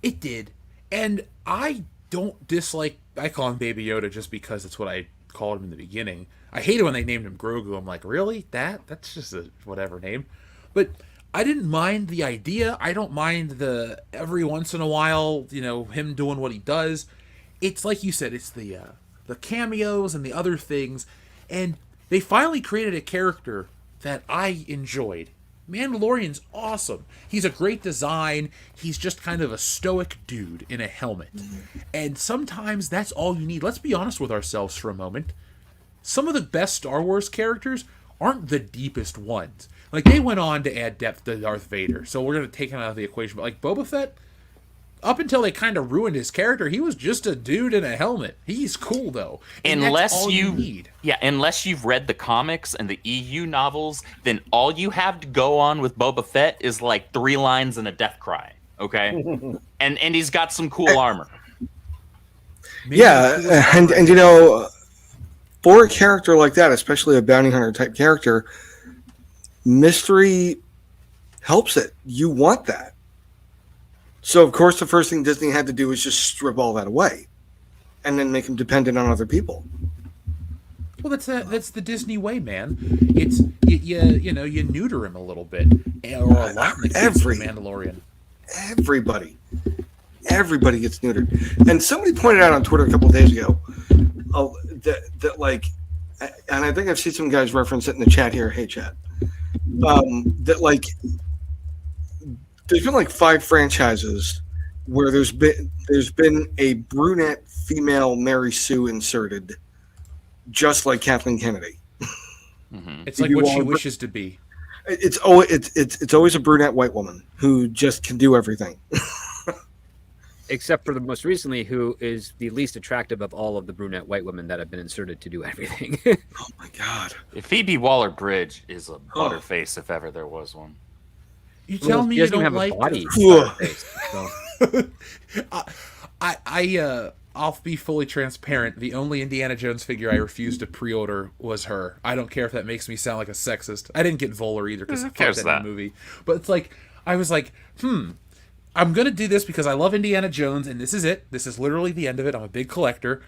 It did. And I don't dislike, I call him Baby Yoda just because it's what I called him in the beginning. I hated when they named him Grogu. I'm like, really? That's just a whatever name. But I didn't mind the idea. I don't mind the every once in a while, you know, him doing what he does. It's like you said, it's the cameos and the other things. And they finally created a character that I enjoyed. Mandalorian's awesome. He's a great design. He's just kind of a stoic dude in a helmet. And sometimes that's all you need. Let's be honest with ourselves for a moment. Some of the best Star Wars characters aren't the deepest ones. Like, they went on to add depth to Darth Vader, so we're going to take him out of the equation. But, like, Boba Fett, up until they kind of ruined his character, he was just a dude in a helmet. He's cool, though. And unless that's all you need. Yeah, unless you've read the comics and the EU novels, then all you have to go on with Boba Fett is like 3 lines and a death cry. Okay, and he's got some cool armor. And you know, for a character like that, especially a bounty hunter type character, mystery helps it. You want that. So, of course, the first thing Disney had to do was just strip all that away and then make him dependent on other people. Well, that's the Disney way, man. It's you neuter him a little bit, or a lot in the case of Mandalorian. Everybody gets neutered. And somebody pointed out on Twitter a couple of days ago that like, and I think I've seen some guys reference it in the chat here. Hey, chat. That like, there's been like 5 franchises where there's been a brunette female Mary Sue inserted, just like Kathleen Kennedy. Mm-hmm. It's like what she wishes to be. It's always a brunette white woman who just can do everything. Except for the most recently, who is the least attractive of all of the brunette white women that have been inserted to do everything. Oh my God! Phoebe Waller-Bridge is a butterface if ever there was one. You tell me you don't have like a body. I'll be fully transparent. The only Indiana Jones figure I refused to pre-order was her. I don't care if that makes me sound like a sexist. I didn't get Voller either because fuck that movie. But it's like, I was like, I'm going to do this because I love Indiana Jones, and this is it. This is literally the end of it. I'm a big collector.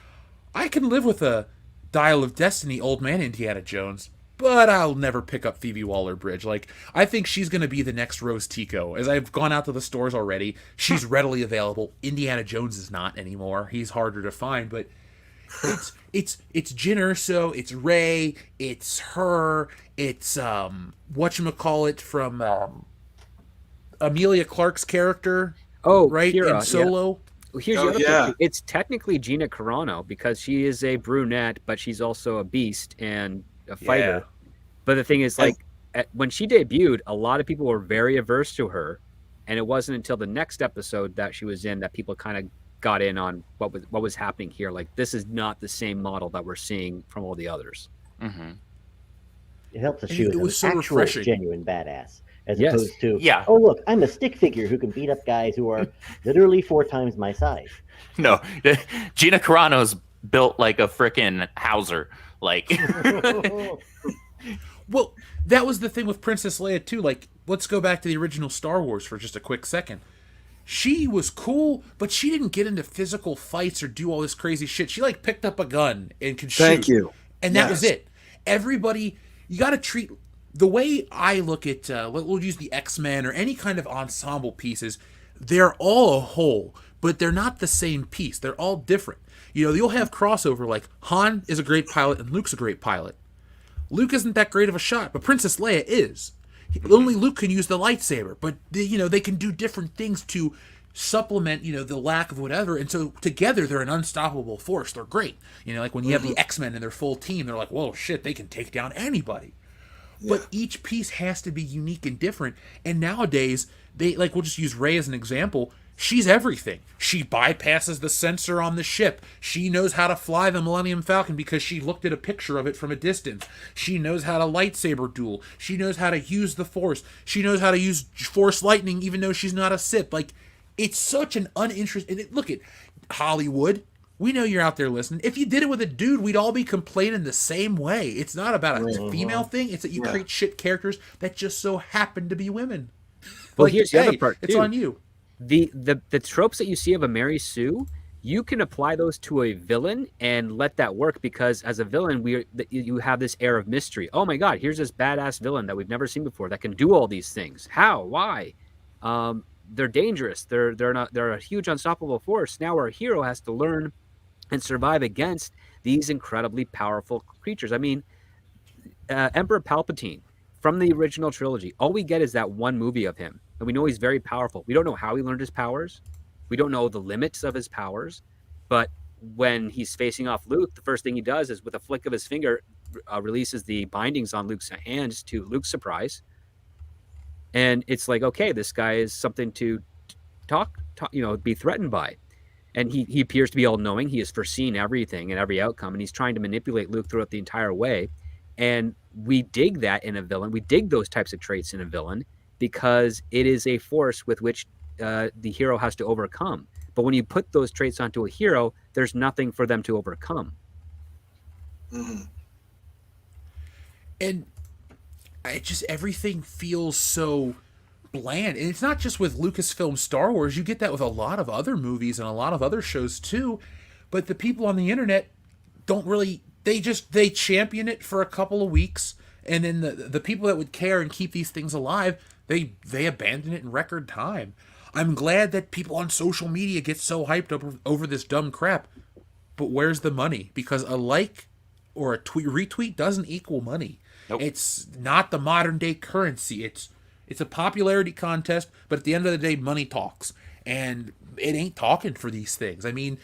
I can live with a Dial of Destiny old man Indiana Jones, but I'll never pick up Phoebe Waller-Bridge. Like, I think she's going to be the next Rose Tico. As I've gone out to the stores already, she's readily available. Indiana Jones is not anymore. He's harder to find, but it's Jyn Erso, it's Rey, it's her, it's whatchamacallit from Amelia Clark's character. Oh, right, Kira, in Solo. Yeah. Well, here's the other thing. It's technically Gina Carano because she is a brunette, but she's also a beast and a fighter. Yeah. But the thing is, like, when she debuted, a lot of people were very averse to her, and it wasn't until the next episode that she was in that people kind of got in on what was happening here. Like, this is not the same model that we're seeing from all the others. Mm-hmm. It helps that she was an actual genuine badass. As opposed to, oh, look, I'm a stick figure who can beat up guys who are literally 4 times my size. No, Gina Carano's built like a frickin' Hauser. Like, well, that was the thing with Princess Leia, too. Like, let's go back to the original Star Wars for just a quick second. She was cool, but she didn't get into physical fights or do all this crazy shit. She, like, picked up a gun and could shoot. Thank you. And that was it. Everybody, you got to treat... The way I look at, we'll use the X-Men or any kind of ensemble pieces, they're all a whole, but they're not the same piece. They're all different. You know, you'll have crossover like Han is a great pilot and Luke's a great pilot. Luke isn't that great of a shot, but Princess Leia is. Only Luke can use the lightsaber, but they can do different things to supplement, the lack of whatever, and so together they're an unstoppable force. They're great. Like when you have the X-Men and their full team, they're like, whoa, shit, they can take down anybody. But each piece has to be unique and different. And nowadays, we'll just use Rey as an example. She's everything. She bypasses the sensor on the ship. She knows how to fly the Millennium Falcon because she looked at a picture of it from a distance. She knows how to lightsaber duel. She knows how to use the Force. She knows how to use Force lightning even though she's not a Sith. Like, it's such an uninteresting... Look at Hollywood. We know you're out there listening. If you did it with a dude, we'd all be complaining the same way. It's not about a female thing. It's that you create shit characters that just so happen to be women. Well, here's the other part, it's too. on you. The tropes that you see of a Mary Sue, you can apply those to a villain and let that work, because as a villain, you have this air of mystery. Oh my God, here's this badass villain that we've never seen before that can do all these things. How? Why? They're dangerous. They're a huge unstoppable force. Now our hero has to learn and survive against these incredibly powerful creatures. I mean, Emperor Palpatine from the original trilogy, all we get is that one movie of him. And we know he's very powerful. We don't know how he learned his powers. We don't know the limits of his powers. But when he's facing off Luke, the first thing he does is with a flick of his finger, releases the bindings on Luke's hands to Luke's surprise. And it's like, okay, this guy is something to be threatened by. And he appears to be all-knowing. He has foreseen everything and every outcome, and he's trying to manipulate Luke throughout the entire way. And we dig that in a villain. We dig those types of traits in a villain because it is a force with which the hero has to overcome. But when you put those traits onto a hero, there's nothing for them to overcome. Mm-hmm. And everything feels so bland. And it's not just with Lucasfilm Star Wars. You get that with a lot of other movies and a lot of other shows too. But the people on the internet don't really... They champion it for a couple of weeks, and then the people that would care and keep these things alive, they abandon it in record time. I'm glad that people on social media get so hyped over this dumb crap, but where's the money? Because a like or a retweet doesn't equal money. Nope. It's not the modern day currency. It's a popularity contest, but at the end of the day, money talks, and it ain't talking for these things. I mean,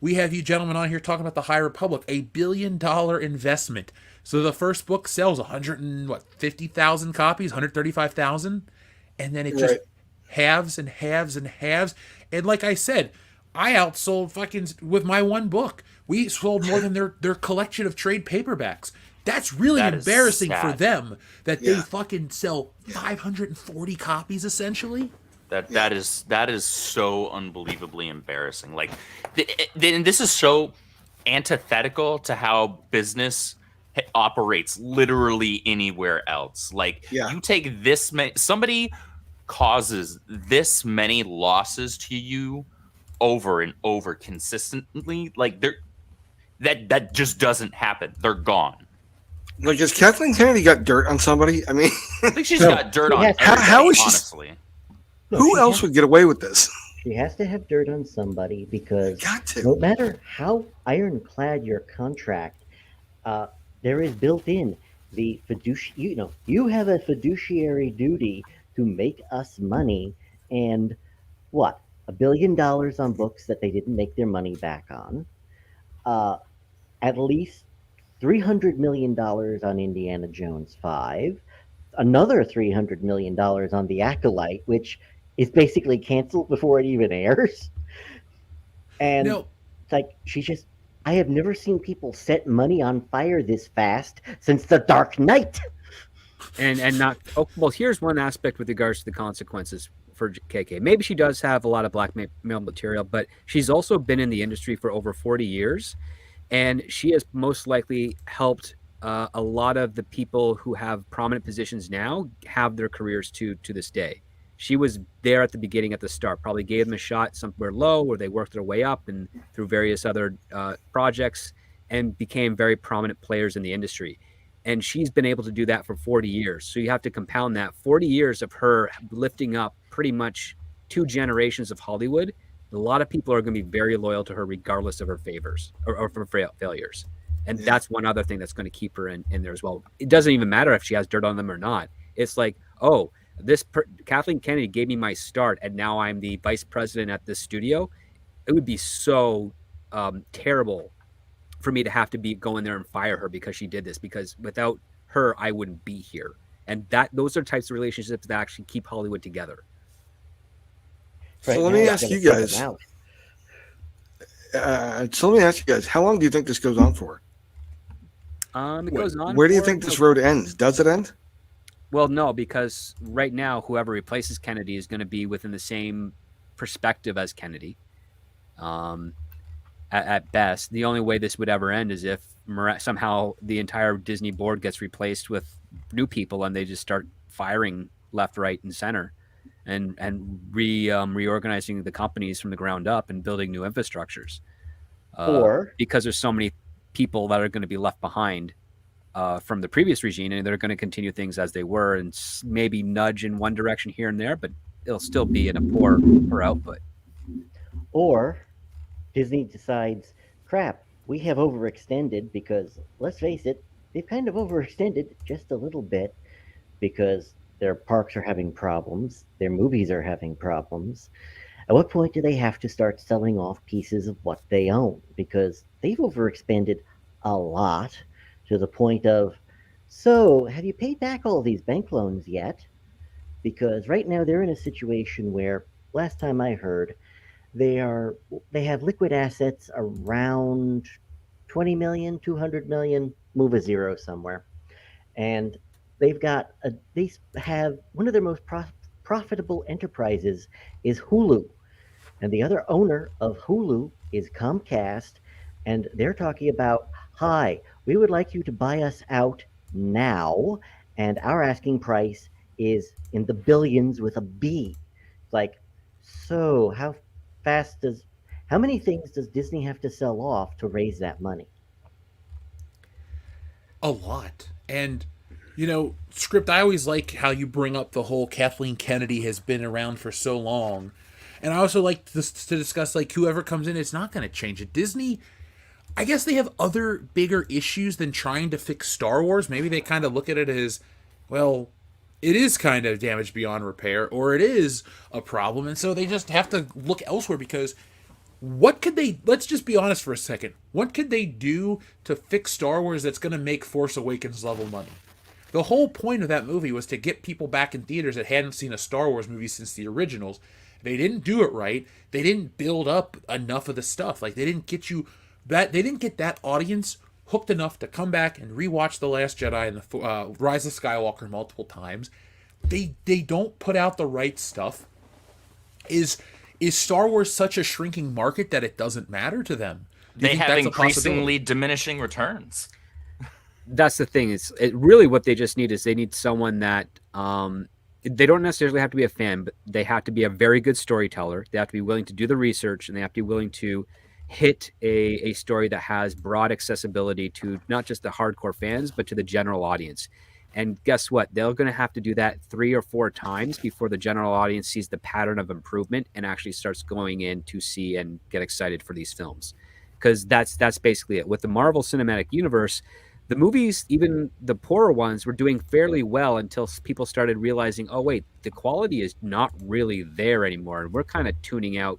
we have you gentlemen on here talking about the High Republic, $1 billion investment. So the first book sells 50,000 copies, 135,000, and then it just halves and halves and halves. And like I said, I outsold with my one book. We sold more than their collection of trade paperbacks. That's really embarrassing for them that they fucking sell 540 copies essentially. That is so unbelievably embarrassing. Like, and this is so antithetical to how business operates literally anywhere else. Like, you take this many, somebody causes this many losses to you over and over consistently. Like, that just doesn't happen. They're gone. Like, has Kathleen Kennedy got dirt on somebody? I mean, I think she's got dirt on everybody, how is she, honestly. Who else would get away with this? She has to have dirt on somebody because no matter how ironclad your contract, there is built in the fiduciary. You have a fiduciary duty to make us money, and $1 billion on books that they didn't make their money back on. At least $300 million on Indiana Jones 5, another $300 million on The Acolyte, which is basically canceled before it even airs. And it's like, I have never seen people set money on fire this fast since The Dark Knight. And not, well, here's one aspect with regards to the consequences for KK. Maybe she does have a lot of blackmail material, but she's also been in the industry for over 40 years. And she has most likely helped a lot of the people who have prominent positions now have their careers to this day. She was there at the beginning, at the start, probably gave them a shot somewhere low where they worked their way up and through various other projects and became very prominent players in the industry. And she's been able to do that for 40 years. So you have to compound that 40 years of her lifting up pretty much 2 generations of Hollywood. A lot of people are going to be very loyal to her regardless of her favors or her failures. And that's one other thing that's going to keep her in there as well. It doesn't even matter if she has dirt on them or not. It's like, Kathleen Kennedy gave me my start, and now I'm the vice president at this studio. It would be so terrible for me to have to go in there and fire her because she did this, because without her, I wouldn't be here. And those are types of relationships that actually keep Hollywood together. So Right let now, me it's ask gonna you take 'em guys. out. So let me ask you guys, how long do you think this goes on for? It goes on. Where do you for, think this road ends? Does it end? Well, no, because right now, whoever replaces Kennedy is going to be within the same perspective as Kennedy. Um, at best, the only way this would ever end is if somehow the entire Disney board gets replaced with new people and they just start firing left, right, and center, and reorganizing the companies from the ground up and building new infrastructures. Or Because there's so many people that are going to be left behind from the previous regime, and they're going to continue things as they were, and maybe nudge in one direction here and there, but it'll still be in a poor output. Or Disney decides, crap, we have overextended because, let's face it, they've kind of overextended just a little bit because their parks are having problems, their movies are having problems. At what point do they have to start selling off pieces of what they own? Because they've overexpended a lot to the point of, so have you paid back all these bank loans yet? Because right now they're in a situation where, last time I heard, they have liquid assets around 20 million, 200 million, move a zero somewhere. And they have one of their most profitable enterprises is Hulu. And the other owner of Hulu is Comcast, and they're talking about, hi, we would like you to buy us out now, and our asking price is in the billions with a B. It's like, so how many things does Disney have to sell off to raise that money? A lot. And Script, I always like how you bring up the whole Kathleen Kennedy has been around for so long. And I also like to discuss, like, whoever comes in, it's not going to change it. Disney, I guess they have other bigger issues than trying to fix Star Wars. Maybe they kind of look at it as, well, it is kind of damaged beyond repair, or it is a problem. And so they just have to look elsewhere because let's just be honest for a second. What could they do to fix Star Wars that's going to make Force Awakens level money? The whole point of that movie was to get people back in theaters that hadn't seen a Star Wars movie since the originals. They didn't do it right. They didn't build up enough of the stuff. Like, they didn't get that audience hooked enough to come back and rewatch The Last Jedi and the Rise of Skywalker multiple times. They don't put out the right stuff. Is Star Wars such a shrinking market that it doesn't matter to them? They have increasingly diminishing returns. That's the thing. Really what they just need is they need someone that they don't necessarily have to be a fan, but they have to be a very good storyteller. They have to be willing to do the research, and they have to be willing to hit a story that has broad accessibility to not just the hardcore fans, but to the general audience. And guess what? They're going to have to do that 3 or 4 times before the general audience sees the pattern of improvement and actually starts going in to see and get excited for these films. Because that's basically it. With the Marvel Cinematic Universe, the movies, even the poorer ones, were doing fairly well until people started realizing, oh, wait, the quality is not really there anymore. And we're kind of tuning out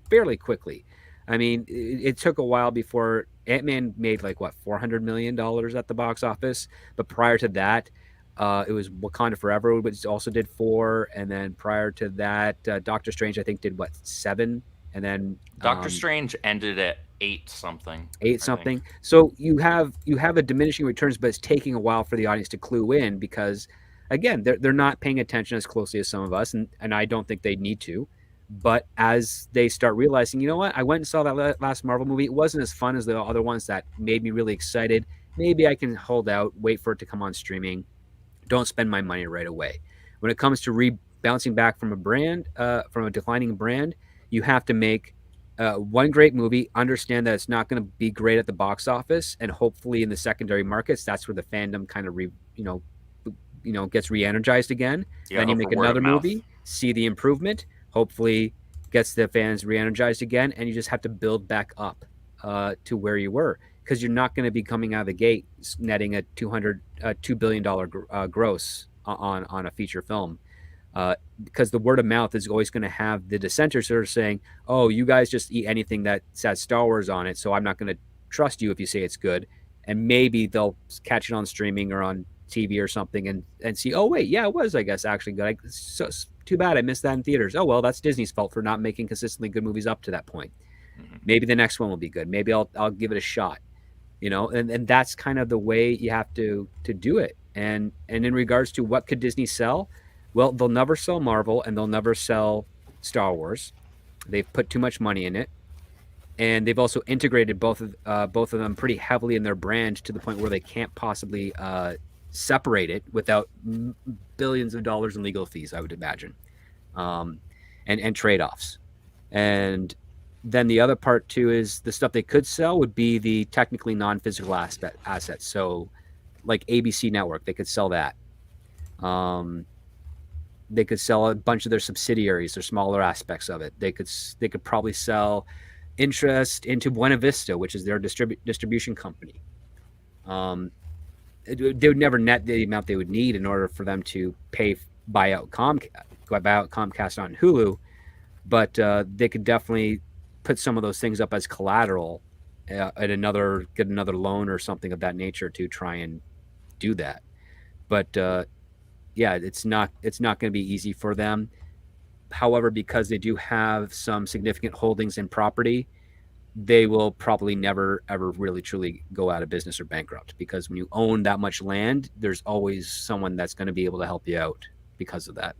fairly quickly. I mean, it took a while before Ant-Man made $400 million at the box office. But prior to that, it was Wakanda Forever, which also did 4. And then prior to that, Doctor Strange, I think, did 7. And then Doctor Strange ended at 8 something. 8 something. So you have a diminishing returns, but it's taking a while for the audience to clue in because, again, they're not paying attention as closely as some of us, and I don't think they need to. But as they start realizing, you know what, I went and saw that last Marvel movie. It wasn't as fun as the other ones that made me really excited. Maybe I can hold out, wait for it to come on streaming. Don't spend my money right away. When it comes to bouncing back from a brand, from a declining brand, you have to make one great movie, understand that it's not going to be great at the box office, and hopefully in the secondary markets, that's where the fandom kind of gets re-energized again. Yeah, then you make another movie, see the improvement, hopefully gets the fans re-energized again, and you just have to build back up to where you were, because you're not going to be coming out of the gate netting a $2 billion gross on a feature film. Because the word of mouth is always going to have the dissenters sort of saying, oh, you guys just eat anything that says Star Wars on it, so I'm not going to trust you if you say it's good. And maybe they'll catch it on streaming or on TV or something and see, oh wait, yeah, it was, I guess, actually good. So too bad I missed that in theaters. Oh well, that's Disney's fault for not making consistently good movies up to that point. Maybe the next one will be good. Maybe I'll give it a shot. And that's kind of the way you have to do it. And in regards to what could Disney sell, well, they'll never sell Marvel and they'll never sell Star Wars. They've put too much money in it, and they've also integrated both of them pretty heavily in their brand to the point where they can't possibly separate it without billions of dollars in legal fees, I would imagine, and trade-offs. And then the other part too is the stuff they could sell would be the technically non-physical assets. So like ABC Network, they could sell that. They could sell a bunch of their subsidiaries, their smaller aspects of it. They could probably sell interest into Buena Vista, which is their distribution company. They would never net the amount they would need in order for them to buy out Comcast on Hulu, but they could definitely put some of those things up as collateral at get another loan or something of that nature to try and do that. But yeah, it's not going to be easy for them. However, because they do have some significant holdings in property, they will probably never ever really truly go out of business or bankrupt, because when you own that much land, there's always someone that's going to be able to help you out because of that.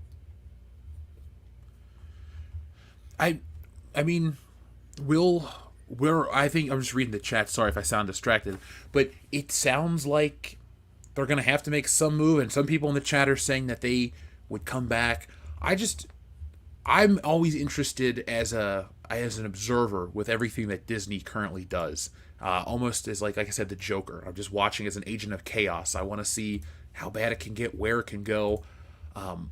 I mean, I think I'm just reading the chat. Sorry if I sound distracted, but it sounds like they're going to have to make some move, and some people in the chat are saying that they would come back. I'm always interested as an observer with everything that Disney currently does. Almost as like I said, the Joker. I'm just watching as an agent of chaos. I want to see how bad it can get, where it can go. When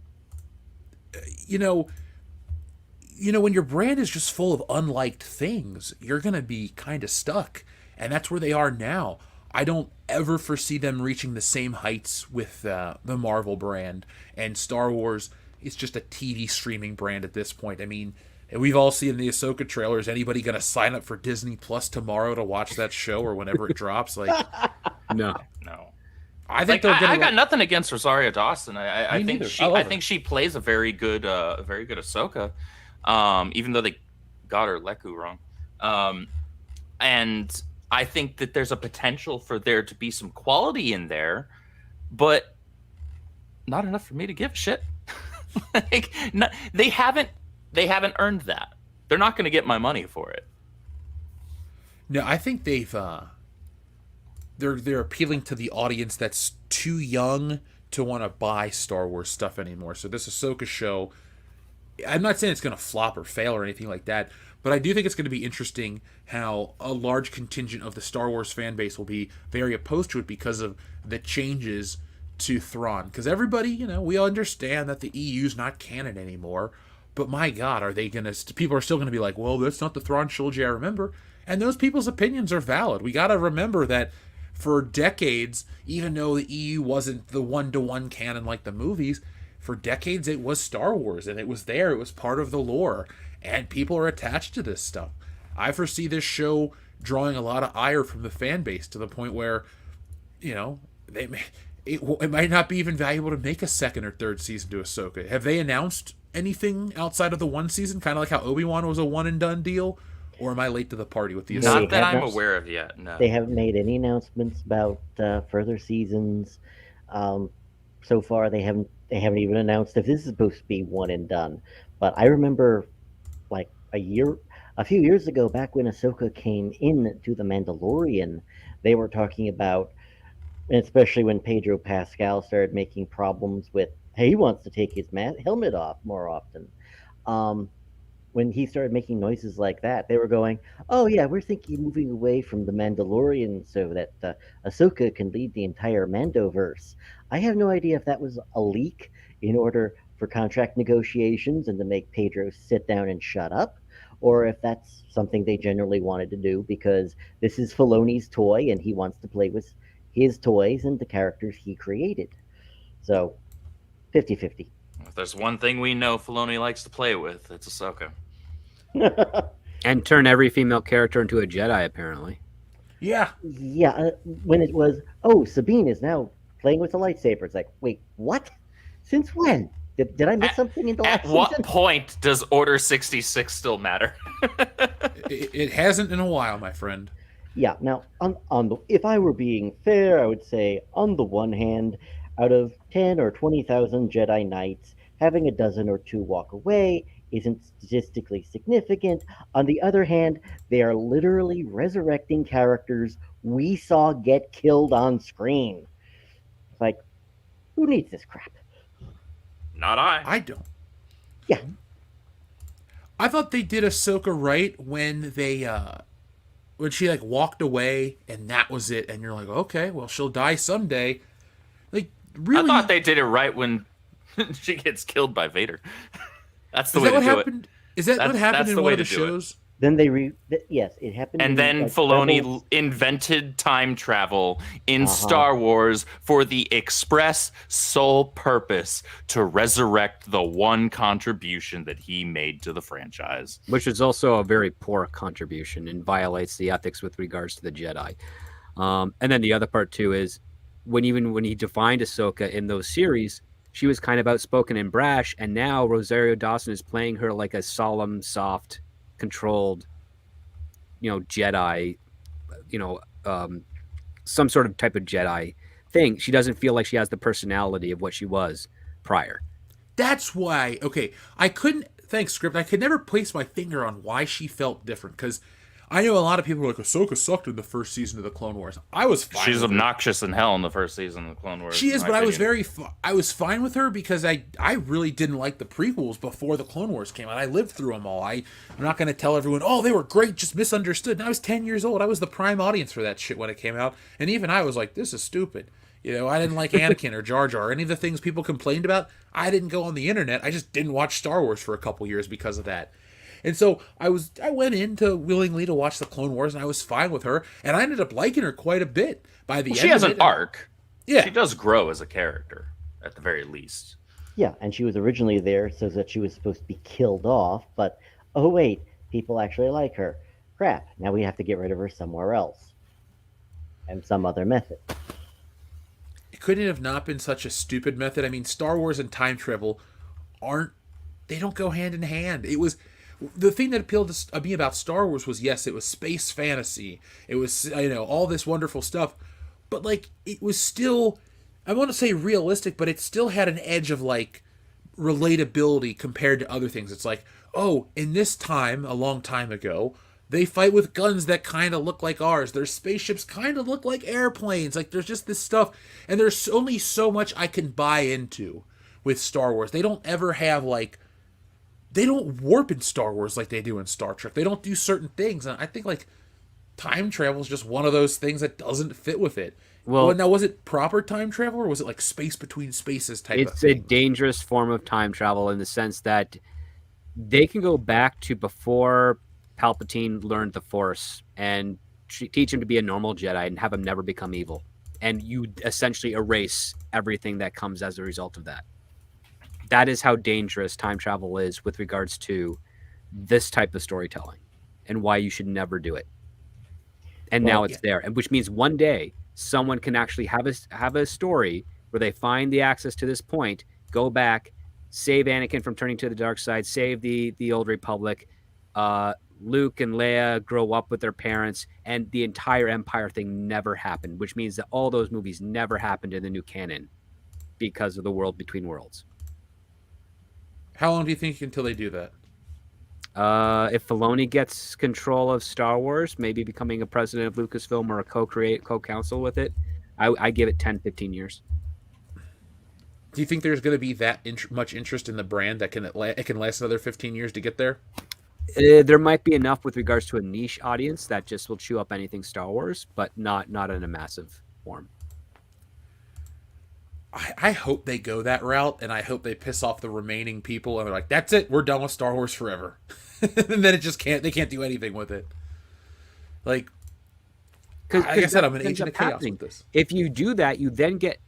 your brand is just full of unliked things, you're going to be kind of stuck. And that's where they are now. I don't ever foresee them reaching the same heights with the Marvel brand. And Star Wars is just a TV streaming brand at this point. I mean, we've all seen the Ahsoka trailer. Is anybody going to sign up for Disney Plus tomorrow to watch that show or whenever it drops? Like, No. I think I got nothing against Rosario Dawson. I think she plays a very good Ahsoka. Even though they got her Leku wrong. And I think that there's a potential for there to be some quality in there, but not enough for me to give a shit. They haven't earned that. They're not going to get my money for it. No, I think they're appealing to the audience that's too young to want to buy Star Wars stuff anymore. So this Ahsoka show, I'm not saying it's going to flop or fail or anything like that, but I do think it's going to be interesting how a large contingent of the Star Wars fan base will be very opposed to it because of the changes to Thrawn. Because everybody, we understand that the EU's not canon anymore, but my God, people are still going to be like, well, that's not the Thrawn trilogy I remember. And those people's opinions are valid. We got to remember that for decades, even though the EU wasn't the one-to-one canon like the movies, for decades it was Star Wars, and it was there. It was part of the lore, and people are attached to this stuff. I foresee this show drawing a lot of ire from the fan base to the point where, it might not be even valuable to make a second or third season to Ahsoka. Have they announced anything outside of the one season, kind of like how Obi-Wan was a one-and-done deal? Or am I late to the party with the Ahsoka? Not that I'm aware of yet, no. They haven't made any announcements about further seasons. So far, they haven't even announced if this is supposed to be one and done. But I remember, like a few years ago, back when Ahsoka came in to The Mandalorian, they were talking about, especially when Pedro Pascal started making problems with, hey, he wants to take his helmet off more often. When he started making noises like that, they were going, oh yeah, we're thinking moving away from The Mandalorian so that Ahsoka can lead the entire Mandoverse. I have no idea if that was a leak in order for contract negotiations and to make Pedro sit down and shut up, or if that's something they generally wanted to do because this is Filoni's toy and he wants to play with his toys and the characters he created. So, 50-50. If there's one thing we know Filoni likes to play with, it's Ahsoka. And turn every female character into a Jedi, apparently. Yeah. Yeah, when it was, Sabine is now playing with a lightsaber. It's like, wait, what? Since when? Did I miss something in the At last what season? point does Order 66 still matter? It hasn't in a while, my friend. Yeah. Now, if I were being fair, I would say on the one hand, out of 10 or 20,000 Jedi Knights, having a dozen or two walk away isn't statistically significant. On the other hand, they are literally resurrecting characters we saw get killed on screen. It's like, who needs this crap? Not I. I don't. Yeah. I thought they did Ahsoka right when when she like walked away and that was it, and you're like, okay, well she'll die someday. Like really, I thought they did it right when she gets killed by Vader. That's the is way that to what do happened? Is that what That's- happened that's in the one way of the to do it. shows? Then yes, it happened. And in, then like, Filoni Rebels. invented time travel in Uh-huh. Star Wars for the express sole purpose to resurrect the one contribution that he made to the franchise. Which is also a very poor contribution and violates the ethics with regards to the Jedi. And then the other part too is when he defined Ahsoka in those series, she was kind of outspoken and brash, and now Rosario Dawson is playing her like a solemn, soft, controlled, Jedi, some sort of type of Jedi thing. She doesn't feel like she has the personality of what she was prior. That's why. Okay, I couldn't. Thanks, script. I could never place my finger on why she felt different because I know a lot of people are like Ahsoka sucked in the first season of the Clone Wars. I was fine. She's with her. obnoxious in hell in the first season of the Clone Wars. She is, in but my I was opinion. I was fine with her because I really didn't like the prequels before the Clone Wars came out. I lived through them all. I'm not going to tell everyone, oh, they were great, just misunderstood. And I was 10 years old. I was the prime audience for that shit when it came out. And even I was like, this is stupid. I didn't like Anakin or Jar Jar. Any of the things people complained about, I didn't go on the internet. I just didn't watch Star Wars for a couple years because of that. And so I went into willingly to watch the Clone Wars, and I was fine with her, and I ended up liking her quite a bit by the end. She has of an it. arc. Yeah, She does grow as a character, at the very least. Yeah, and she was originally there so that she was supposed to be killed off, but oh wait, people actually like her. Crap, now we have to get rid of her somewhere else. And some other method. Couldn't it have not been such a stupid method? I mean, Star Wars and time travel they don't go hand in hand. It was the thing that appealed to me about Star Wars was, yes, it was space fantasy. It was, all this wonderful stuff, but like it was still, I want to say realistic, but it still had an edge of like relatability compared to other things. It's like, oh, in this time, a long time ago, they fight with guns that kind of look like ours. Their spaceships kind of look like airplanes. Like there's just this stuff, and there's only so much I can buy into with Star Wars. They don't ever have like, they don't warp in Star Wars like they do in Star Trek. They don't do certain things, and I think like time travel is just one of those things that doesn't fit with it. Well, now was it proper time travel or was it like space between spaces type of thing? It's a dangerous form of time travel in the sense that they can go back to before Palpatine learned the Force and teach him to be a normal Jedi and have him never become evil. And you essentially erase everything that comes as a result of that. That is how dangerous time travel is with regards to this type of storytelling and why you should never do it. And now it's there. And which means one day someone can actually have a story where they find the access to this point, go back, save Anakin from turning to the dark side, save the old Republic, Luke and Leia grow up with their parents, and the entire Empire thing never happened, which means that all those movies never happened in the new canon because of the world between worlds. How long do you think until they do that? If Filoni gets control of Star Wars, maybe becoming a president of Lucasfilm or a co-counsel with it, I give it 10, 15 years. Do you think there's going to be that much interest in the brand that it can last another 15 years to get there? There might be enough with regards to a niche audience that just will chew up anything Star Wars, but not in a massive form. I hope they go that route, and I hope they piss off the remaining people, and they're like, "That's it, we're done with Star Wars forever," and then they can't do anything with it. Like, like I said, I'm an agent of chaos with this. If you do that, you then get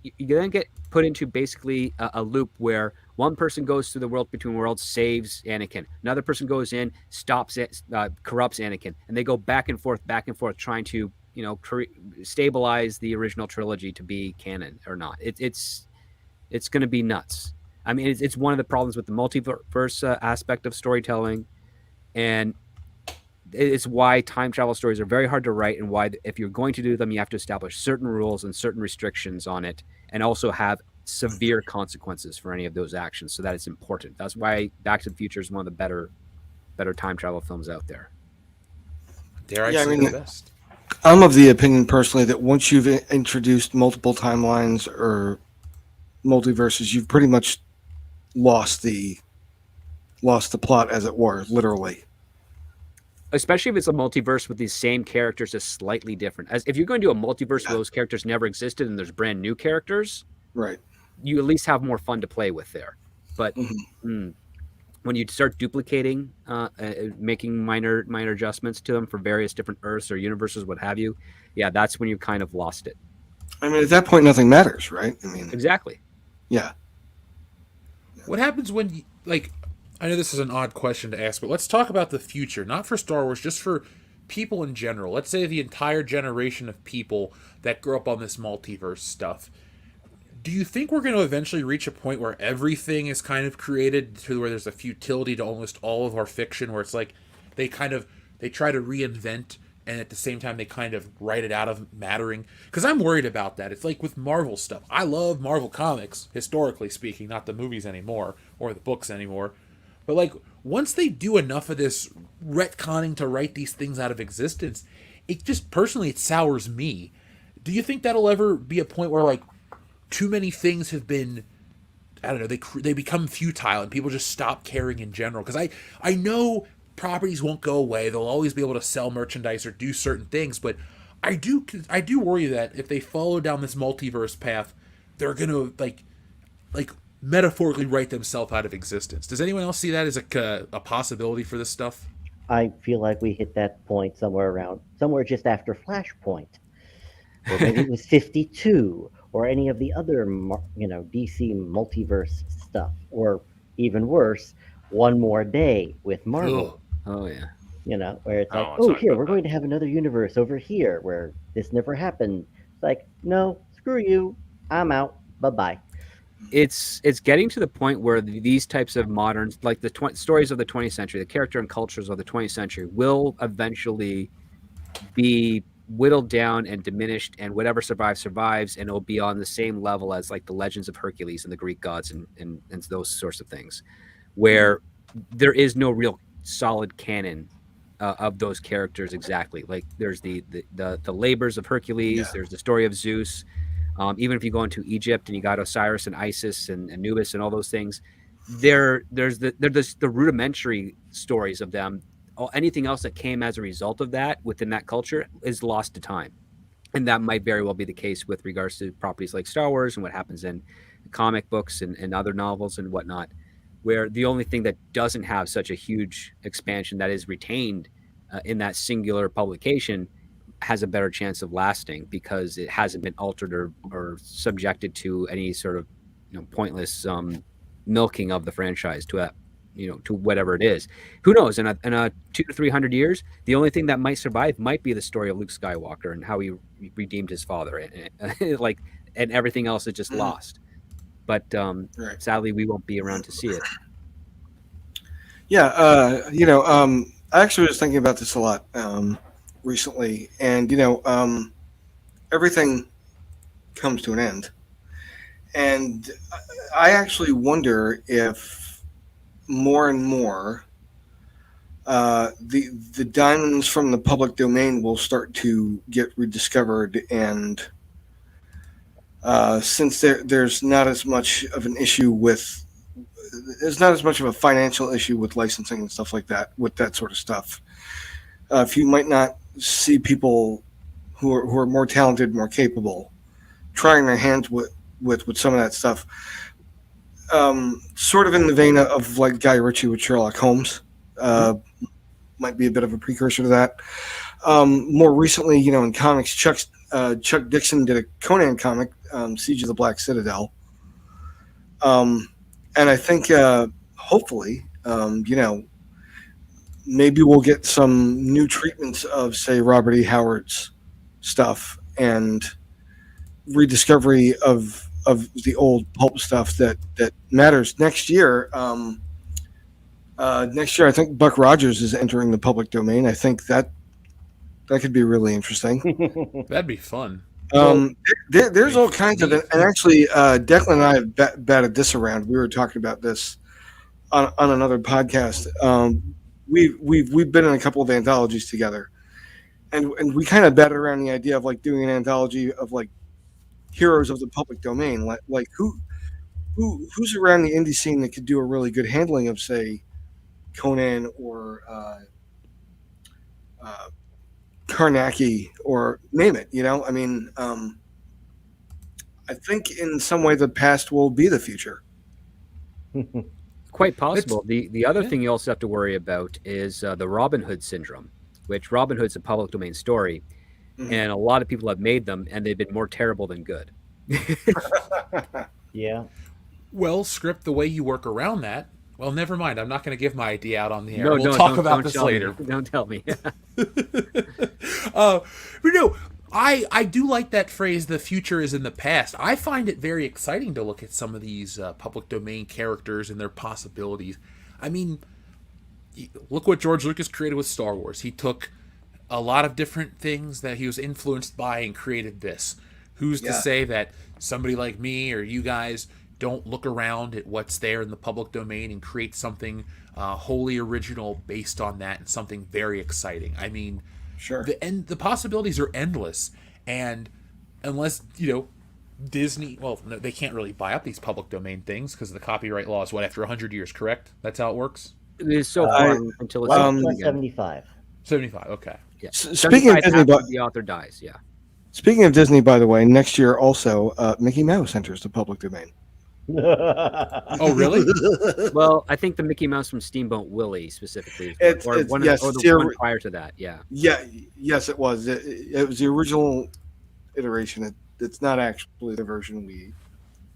put into basically a loop where one person goes through the world between worlds, saves Anakin. Another person goes in, stops it, corrupts Anakin, and they go back and forth, trying to stabilize the original trilogy to be canon or not. It's going to be nuts. I mean, it's one of the problems with the multiverse aspect of storytelling, and it's why time travel stories are very hard to write, and why if you're going to do them, you have to establish certain rules and certain restrictions on it, and also have severe consequences for any of those actions, so that it's important. That's why Back to the Future is one of the better time travel films out there. Dare I say the best? I'm of the opinion personally that once you've introduced multiple timelines or multiverses, you've pretty much lost the plot, as it were, literally. Especially if it's a multiverse with these same characters just slightly different. As if you're going to do a multiverse where those characters never existed and there's brand new characters, right? You at least have more fun to play with there. But when you start duplicating, making minor adjustments to them for various different Earths or universes, what have you, yeah, that's when you kind of lost it. I mean, at that point, nothing matters, right? I mean, exactly. Yeah. What happens when, like, I know this is an odd question to ask, but let's talk about the future, not for Star Wars, just for people in general. Let's say the entire generation of people that grew up on this multiverse stuff. Do you think we're going to eventually reach a point where everything is kind of created to where there's a futility to almost all of our fiction, where it's like they try to reinvent, and at the same time they kind of write it out of mattering? Because I'm worried about that. It's like with Marvel stuff. I love Marvel comics, historically speaking, not the movies anymore or the books anymore. But like once they do enough of this retconning to write these things out of existence, it just personally it sours me. Do you think that'll ever be a point where like too many things have been, I don't know, they become futile and people just stop caring in general? Because I know properties won't go away. They'll always be able to sell merchandise or do certain things, but I do worry that if they follow down this multiverse path, they're going to like metaphorically write themselves out of existence. Does anyone else see that as a possibility for this stuff? I feel like we hit that point somewhere just after Flashpoint, or maybe it was 52, or any of the other DC multiverse stuff, or even worse, One More Day with Marvel. Oh yeah. Where it's like, here, we're going to have another universe over here where this never happened. It's like, no, screw you, I'm out, bye-bye. It's getting to the point where these types of moderns, like the stories of the 20th century, the character and cultures of the 20th century, will eventually be whittled down and diminished, and whatever survives, and it'll be on the same level as like the legends of Hercules and the Greek gods and those sorts of things, where there is no real solid canon of those characters exactly. Like there's the labors of Hercules, there's the story of Zeus. Even if you go into Egypt and you got Osiris and Isis and Anubis and all those things, there's the rudimentary stories of them. Anything else that came as a result of that within that culture is lost to time. And that might very well be the case with regards to properties like Star Wars and what happens in comic books and other novels and whatnot, where the only thing that doesn't have such a huge expansion that is retained in that singular publication has a better chance of lasting because it hasn't been altered or subjected to any sort of pointless milking of the franchise to whatever it is. Who knows? In a 200 to 300 years, the only thing that might survive might be the story of Luke Skywalker and how he redeemed his father, and everything else is just lost. But sadly, we won't be around to see it. Yeah, I actually was thinking about this a lot recently, and everything comes to an end, and I actually wonder if more and more the diamonds from the public domain will start to get rediscovered, and since there's not as much of an issue with there's not as much of a financial issue with licensing and stuff like that with that sort of stuff. If you might not see people who are more talented, more capable, trying their hands with some of that stuff, sort of in the vein of like Guy Ritchie with Sherlock Holmes, might be a bit of a precursor to that. More recently, in comics, Chuck Dixon did a Conan comic, Siege of the Black Citadel, and I think hopefully, maybe we'll get some new treatments of, say, Robert E. Howard's stuff and rediscovery of the old pulp stuff that matters. Next year, I think Buck Rogers is entering the public domain. I think that could be really interesting. That'd be fun. There's all kinds of, and actually, Declan and I have batted this around. We were talking about this on another podcast. We've been in a couple of anthologies together, and we kind of batted around the idea of like doing an anthology of like heroes of the public domain, like who's around the indie scene that could do a really good handling of, say, Conan or Karnaki or name it. I mean, I think in some way the past will be the future. Quite possible. The other thing you also have to worry about is the Robin Hood syndrome, which Robin Hood's a public domain story, and a lot of people have made them, and they've been more terrible than good. Yeah. Well, Script, the way you work around that, well, never mind. I'm not going to give my idea out on the air. No, we'll talk about this tell later. Me. Don't tell me. But no, I do like that phrase, the future is in the past. I find it very exciting to look at some of these public domain characters and their possibilities. I mean, look what George Lucas created with Star Wars. He took a lot of different things that he was influenced by and created this. Who's to say that somebody like me or you guys don't look around at what's there in the public domain and create something wholly original based on that, and something very exciting. I mean, sure, the possibilities are endless, and unless Disney, well, no, they can't really buy up these public domain things because the copyright law is after 100 years, correct? That's how it works. It is so far until it's 75. 75. Okay. Yeah. Speaking of Disney, the author dies. Yeah. Speaking of Disney, by the way, next year also Mickey Mouse enters the public domain. Oh, really? Well, I think the Mickey Mouse from Steamboat Willie specifically, or the one prior to that. Yeah. Yes, it was. It was the original iteration. It's not actually the version we.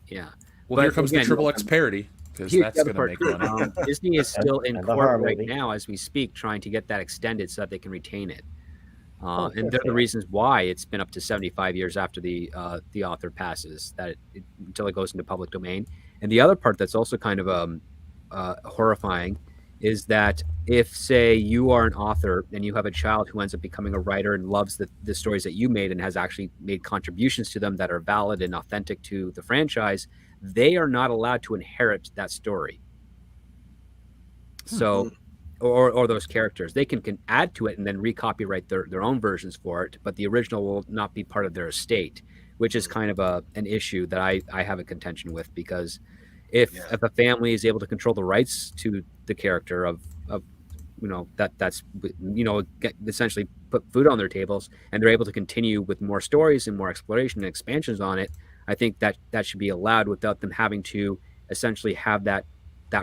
Yeah. Well, here comes the Triple X parody, because that's going to make money. Disney is still in court right now as we speak, trying to get that extended so that they can retain it. And they're the reasons why it's been up to 75 years after the author passes until it goes into public domain. And the other part that's also kind of horrifying is that if, say, you are an author and you have a child who ends up becoming a writer and loves the stories that you made and has actually made contributions to them that are valid and authentic to the franchise, they are not allowed to inherit that story. So... Or those characters. They can add to it and then recopyright their own versions for it, but the original will not be part of their estate, which is kind of an issue that I have a contention with, because if a family is able to control the rights to the character of that's essentially put food on their tables, and they're able to continue with more stories and more exploration and expansions on it, I think that should be allowed without them having to essentially have that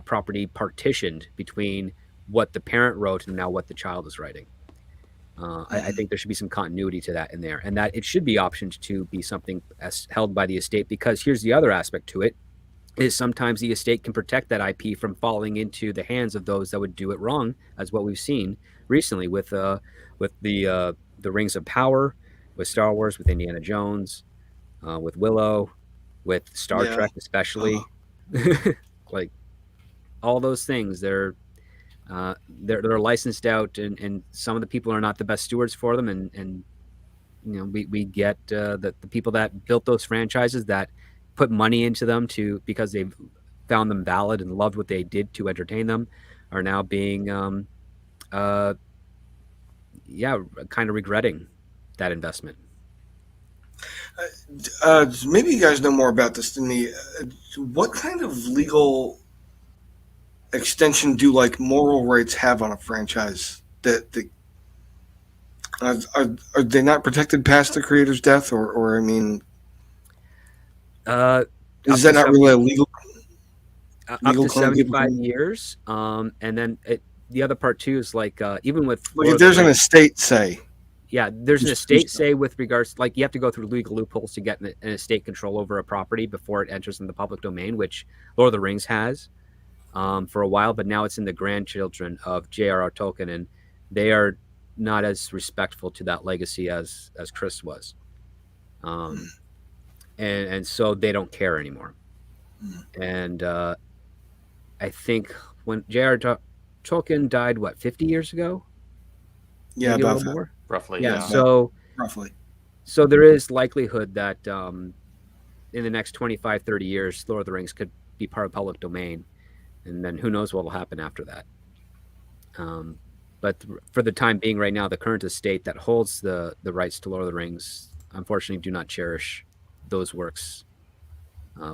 property partitioned between what the parent wrote and now what the child is writing. I think there should be some continuity to that in there, and that it should be optioned to be something as held by the estate, because here's the other aspect to it, is sometimes the estate can protect that IP from falling into the hands of those that would do it wrong, as what we've seen recently with the Rings of Power, with Star Wars, with Indiana Jones, with Willow, with Star Trek especially. Like all those things, they're licensed out, and some of the people are not the best stewards for them, and we get the people that built those franchises, that put money into them because they've found them valid and loved what they did to entertain them, are now being kind of regretting that investment. Maybe you guys know more about this than me. What kind of legal extension do like moral rights have on a franchise? That are they not protected past the creator's death, or I mean, is that not really a legal? Up to 75 years, and then the other part too is like even with if there's an estate, say. Yeah, there's an estate, say, with regards, like you have to go through legal loopholes to get an estate control over a property before it enters in the public domain, which Lord of the Rings has for a while, but now it's in the grandchildren of J.R.R. Tolkien, and they are not as respectful to that legacy as Chris was, and so they don't care anymore. And I think when J.R. Tolkien died, 50 years ago? Yeah, Maybe a about little that. more. Roughly, Yeah. yeah. So Roughly. there is likelihood that in the next 25, 30 years, Lord of the Rings could be part of public domain, and then who knows what will happen after that. But for the time being, right now, the current estate that holds the rights to Lord of the Rings, unfortunately, do not cherish those works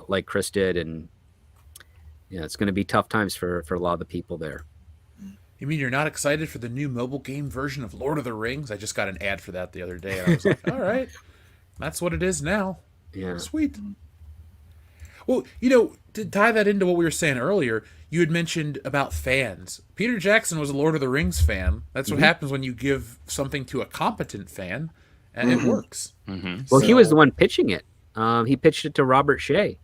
like Chris did, and it's going to be tough times for a lot of the people there. You mean you're not excited for the new mobile game version of Lord of the Rings? I just got an ad for that the other day, and I was like, all right, that's what it is now. Yeah. Sweet. Well, to tie that into what we were saying earlier, you had mentioned about fans. Peter Jackson was a Lord of the Rings fan. That's what happens when you give something to a competent fan, and it works. Well, he was the one pitching it. He pitched it to Robert Shea,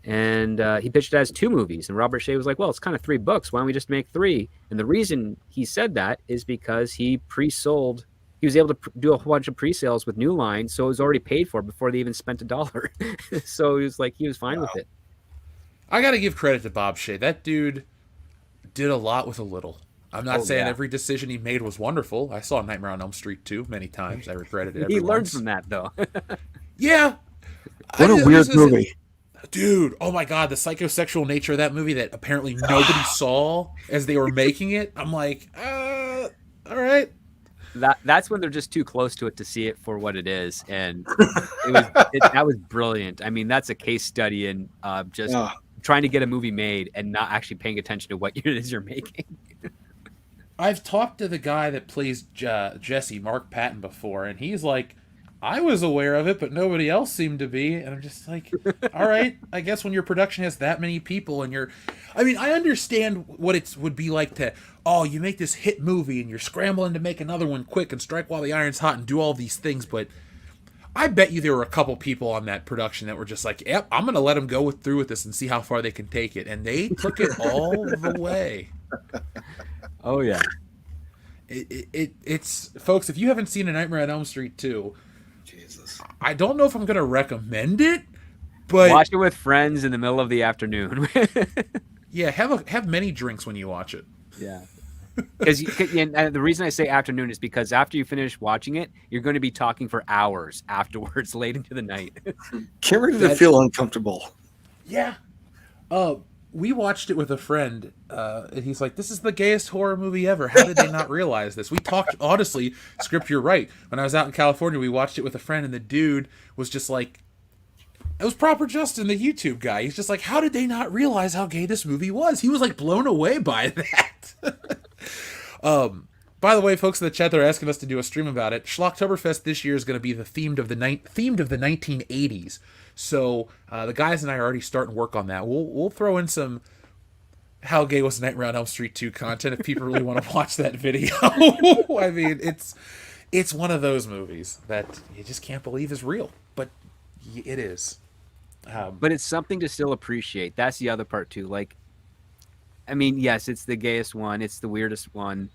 and he pitched it as 2 movies. And Robert Shea was like, well, it's kind of 3 books. Why don't we just make 3? And the reason he said that is because he pre-sold. He was able to do a whole bunch of pre-sales with New Line, so it was already paid for before they even spent $1. So he was fine with it. I got to give credit to Bob Shea. That dude did a lot with a little. I'm not saying every decision he made was wonderful. I saw Nightmare on Elm Street 2 many times. I regretted it every He learned once. from that, though. Yeah. What a weird movie. Dude, oh my God, the psychosexual nature of that movie that apparently nobody saw as they were making it. I'm like, all right. That's when they're just too close to it to see it for what it is, and that was brilliant. I mean, that's a case study in just trying to get a movie made and not actually paying attention to what it is you're making. I've talked to the guy that plays Jesse, Mark Patton, before, and he's like, I was aware of it, but nobody else seemed to be. And I'm just like, all right, I guess when your production has that many people and I understand what it would be like to, you make this hit movie and you're scrambling to make another one quick and strike while the iron's hot and do all these things. But I bet you there were a couple people on that production that were just like, yep, I'm going to let them go through with this and see how far they can take it. And they took it all the way. Oh, yeah. It's folks, if you haven't seen A Nightmare on Elm Street 2, Jesus. I don't know if I'm going to recommend it, but watch it with friends in the middle of the afternoon. Yeah, have many drinks when you watch it. Yeah. Because the reason I say afternoon is because after you finish watching it, you're going to be talking for hours afterwards, late into the night. Get ready to feel uncomfortable. Yeah. We watched it with a friend, and he's like, this is the gayest horror movie ever. How did they not realize this? We talked, honestly, Script, you're right. When I was out in California, we watched it with a friend, and the dude was just like, it was Proper Justin, the YouTube guy. He's just like, how did they not realize how gay this movie was? He was like blown away by that. By the way, folks in the chat, they're asking us to do a stream about it. Schlocktoberfest this year is going to be the themed of the 1980s. So the guys and I are already starting work on that. We'll throw in some How Gay Was Nightmare on Elm Street 2 content if people really want to watch that video. I mean, it's one of those movies that you just can't believe is real, but it is. But it's something to still appreciate. That's the other part too. Like, I mean, yes, it's the gayest one, it's the weirdest one,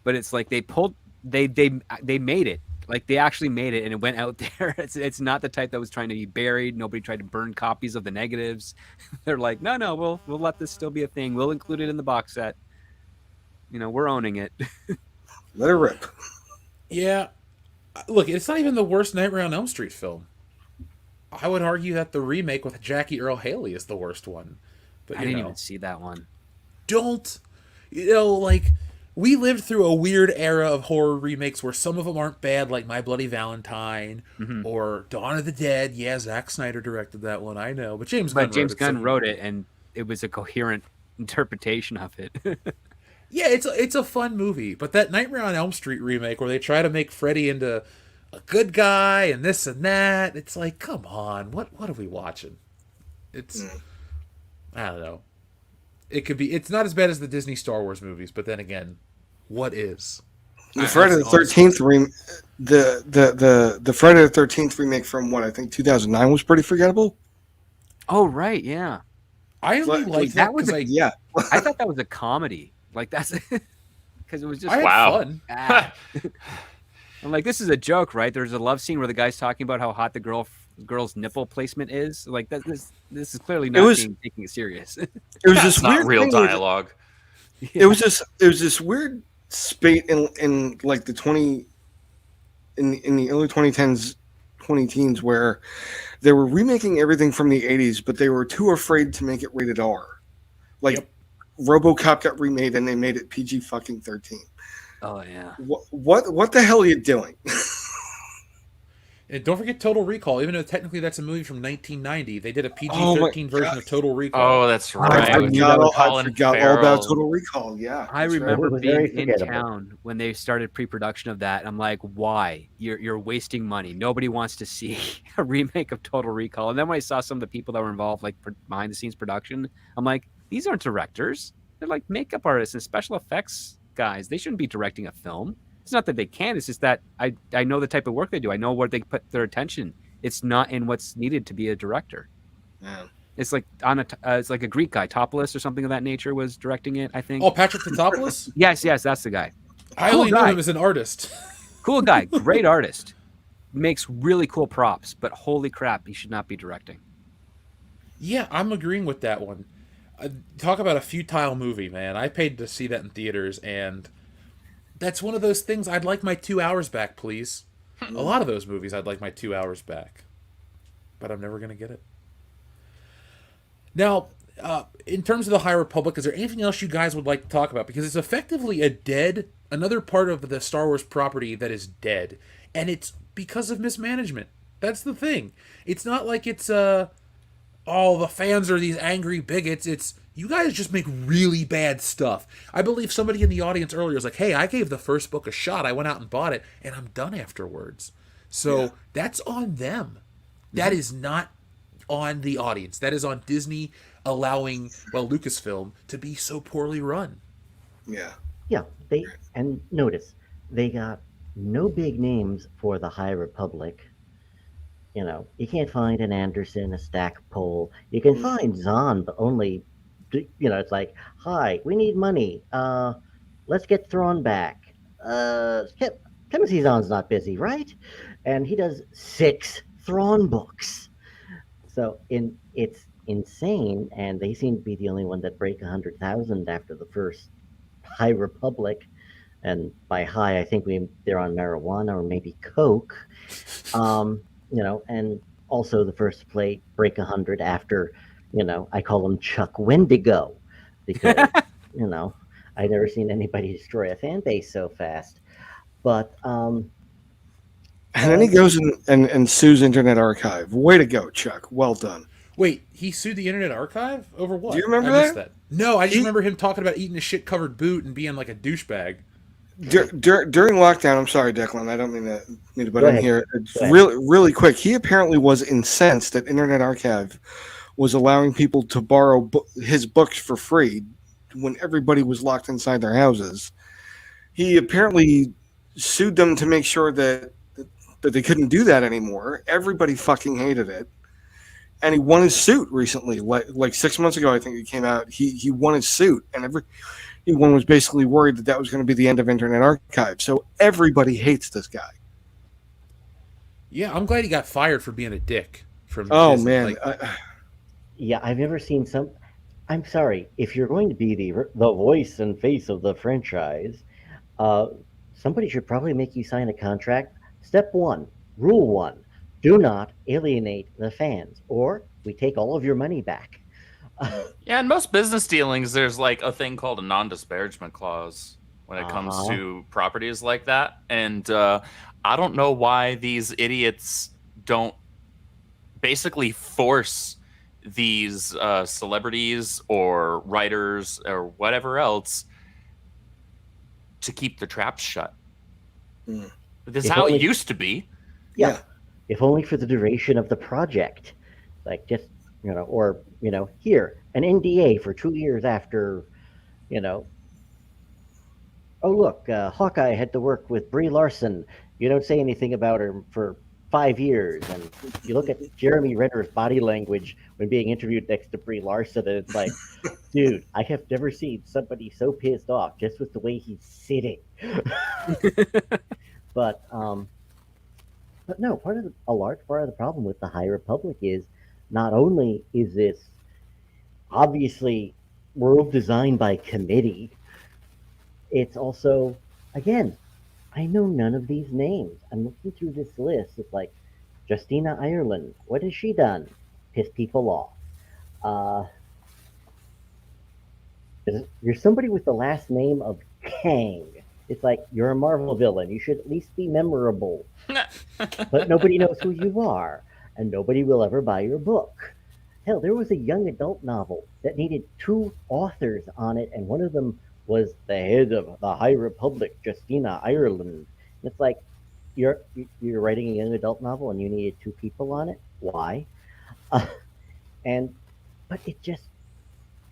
but it's like they made it. Like they actually made it and it went out there. It's not the type that was trying to be buried. Nobody tried to burn copies of the negatives. They're like, no, we'll let this still be a thing. We'll include it in the box set. We're owning it. Let her rip. Yeah. Look, it's not even the worst Nightmare on Elm Street film. I would argue that the remake with Jackie Earle Haley is the worst one. But I didn't even see that one. Don't, we lived through a weird era of horror remakes where some of them aren't bad, like My Bloody Valentine or Dawn of the Dead. Yeah, Zack Snyder directed that one, I know. But James Gunn wrote it, and it was a coherent interpretation of it. Yeah, it's a fun movie. But that Nightmare on Elm Street remake where they try to make Freddy into a good guy and this and that, it's like, come on, what are we watching? It's, I don't know. It's not as bad as the Disney Star Wars movies, but then again, what is? The Friday the 13th the Friday the 13th remake from I think 2009 was pretty forgettable. Oh right, yeah. I only like that was yeah. I thought that was a comedy. Like that's because it was just I had Wow. fun. ah. I'm like, this is a joke, right? There's a love scene where the guy's talking about how hot the girl's nipple placement is. Like that, this is clearly not was- being taking it serious. It was That's this not weird real thing where dialogue. it was this weird spate in like the in the early 2010s, 20 teens, where they were remaking everything from the 80s, but they were too afraid to make it rated R. Like Yep. RoboCop got remade and they made it PG fucking 13. Oh yeah. What the hell are you doing? And don't forget Total Recall. Even though technically that's a movie from 1990, they did a Oh my PG-13 version God. of Total Recall. Oh, that's I right. forgot With I Colin forgot all about Farrell. Total Recall. Yeah, I that's right. remember It was being very in forgettable. town when they started pre-production of that. I'm like, why? You're wasting money. Nobody wants to see a remake of Total Recall. And then when I saw some of the people that were involved, like behind the scenes production, I'm like, these aren't directors. They're like makeup artists and special effects guys. They shouldn't be directing a film. It's not that they can't. It's just that I know the type of work they do. I know where they put their attention. It's not in what's needed to be a director. Yeah. It's like it's like a Greek guy, Topoulos or something of that nature, was directing it. I think. Oh, Patrick Tatopoulos? Yes, that's the guy. I Cool only knew guy. him as an artist. Cool guy, great artist, makes really cool props, but holy crap, he should not be directing. Yeah, I'm agreeing with that one. Talk about a futile movie, man. I paid to see that in theaters, and that's one of those things. I'd like my 2 hours back, please. A lot of those movies, I'd like my 2 hours back, but I'm never going to get it. Now, in terms of the High Republic, is there anything else you guys would like to talk about? Because it's effectively another part of the Star Wars property that is dead, and it's because of mismanagement. That's the thing. It's not like it's all the fans are these angry bigots. It's you guys just make really bad stuff. I believe somebody in the audience earlier was like, hey, I gave the first book a shot. I went out and bought it, and I'm done afterwards. So that's on them. That is not on the audience. That is on Disney allowing, Lucasfilm to be so poorly run. Yeah. Yeah, and notice they got no big names for the High Republic. You know, you can't find an Anderson, a Stackpole. You can find Zahn, but only, it's like, hi, we need money. Let's get Thrawn back. Timothy Zahn's not busy, right? And he does 6 Thrawn books. So it's insane, and they seem to be the only one that break 100,000 after the first High Republic. And by high, I think they're on marijuana or maybe coke. And also the first play break 100 after, I call him Chuck Wendigo, because I've never seen anybody destroy a fan base so fast. But And then he goes and sues Internet Archive. Way to go, Chuck. Well done. Wait, he sued the Internet Archive over what? Do you remember I missed that? No, I just remember him talking about eating a shit-covered boot and being like a douchebag. During lockdown, I'm sorry, Declan, I don't mean to butt Go in ahead. here. It's Go ahead. really quick. He apparently was incensed that Internet Archive was allowing people to borrow his books for free when everybody was locked inside their houses. He apparently sued them to make sure that they couldn't do that anymore. Everybody fucking hated it. And he won his suit recently, like 6 months ago, I think it came out. He won his suit, and everyone was basically worried that was going to be the end of Internet Archive. So everybody hates this guy. Yeah, I'm glad he got fired for being a dick. Oh Disney. man, yeah, I've never seen some. I'm sorry, if you're going to be the voice and face of the franchise, somebody should probably make you sign a contract. Step 1, Rule 1: do not alienate the fans, or we take all of your money back. Yeah, in most business dealings, there's like a thing called a non-disparagement clause when it comes Uh-huh. to properties like that. And I don't know why these idiots don't basically force these celebrities or writers or whatever else to keep their traps shut. Mm. This is If how only- it used to be. Yeah. If only for the duration of the project. Like just, here, an NDA for 2 years after, oh, look, Hawkeye had to work with Brie Larson. You don't say anything about her for 5 years. And you look at Jeremy Renner's body language when being interviewed next to Brie Larson, and it's like, dude, I have never seen somebody so pissed off just with the way he's sitting. But no, a large part of the problem with the High Republic is not only is this obviously world designed by committee, it's also, again, I know none of these names. I'm looking through this list. It's like Justina Ireland. What has she done? Piss people off. You're somebody with the last name of Kang. It's like, you're a Marvel villain. You should at least be memorable. But nobody knows who you are, and nobody will ever buy your book. Hell, there was a young adult novel that needed 2 authors on it, and one of them was the head of the High Republic, Justina Ireland. It's like, you're writing a young adult novel and you needed 2 people on it? Why? But it just,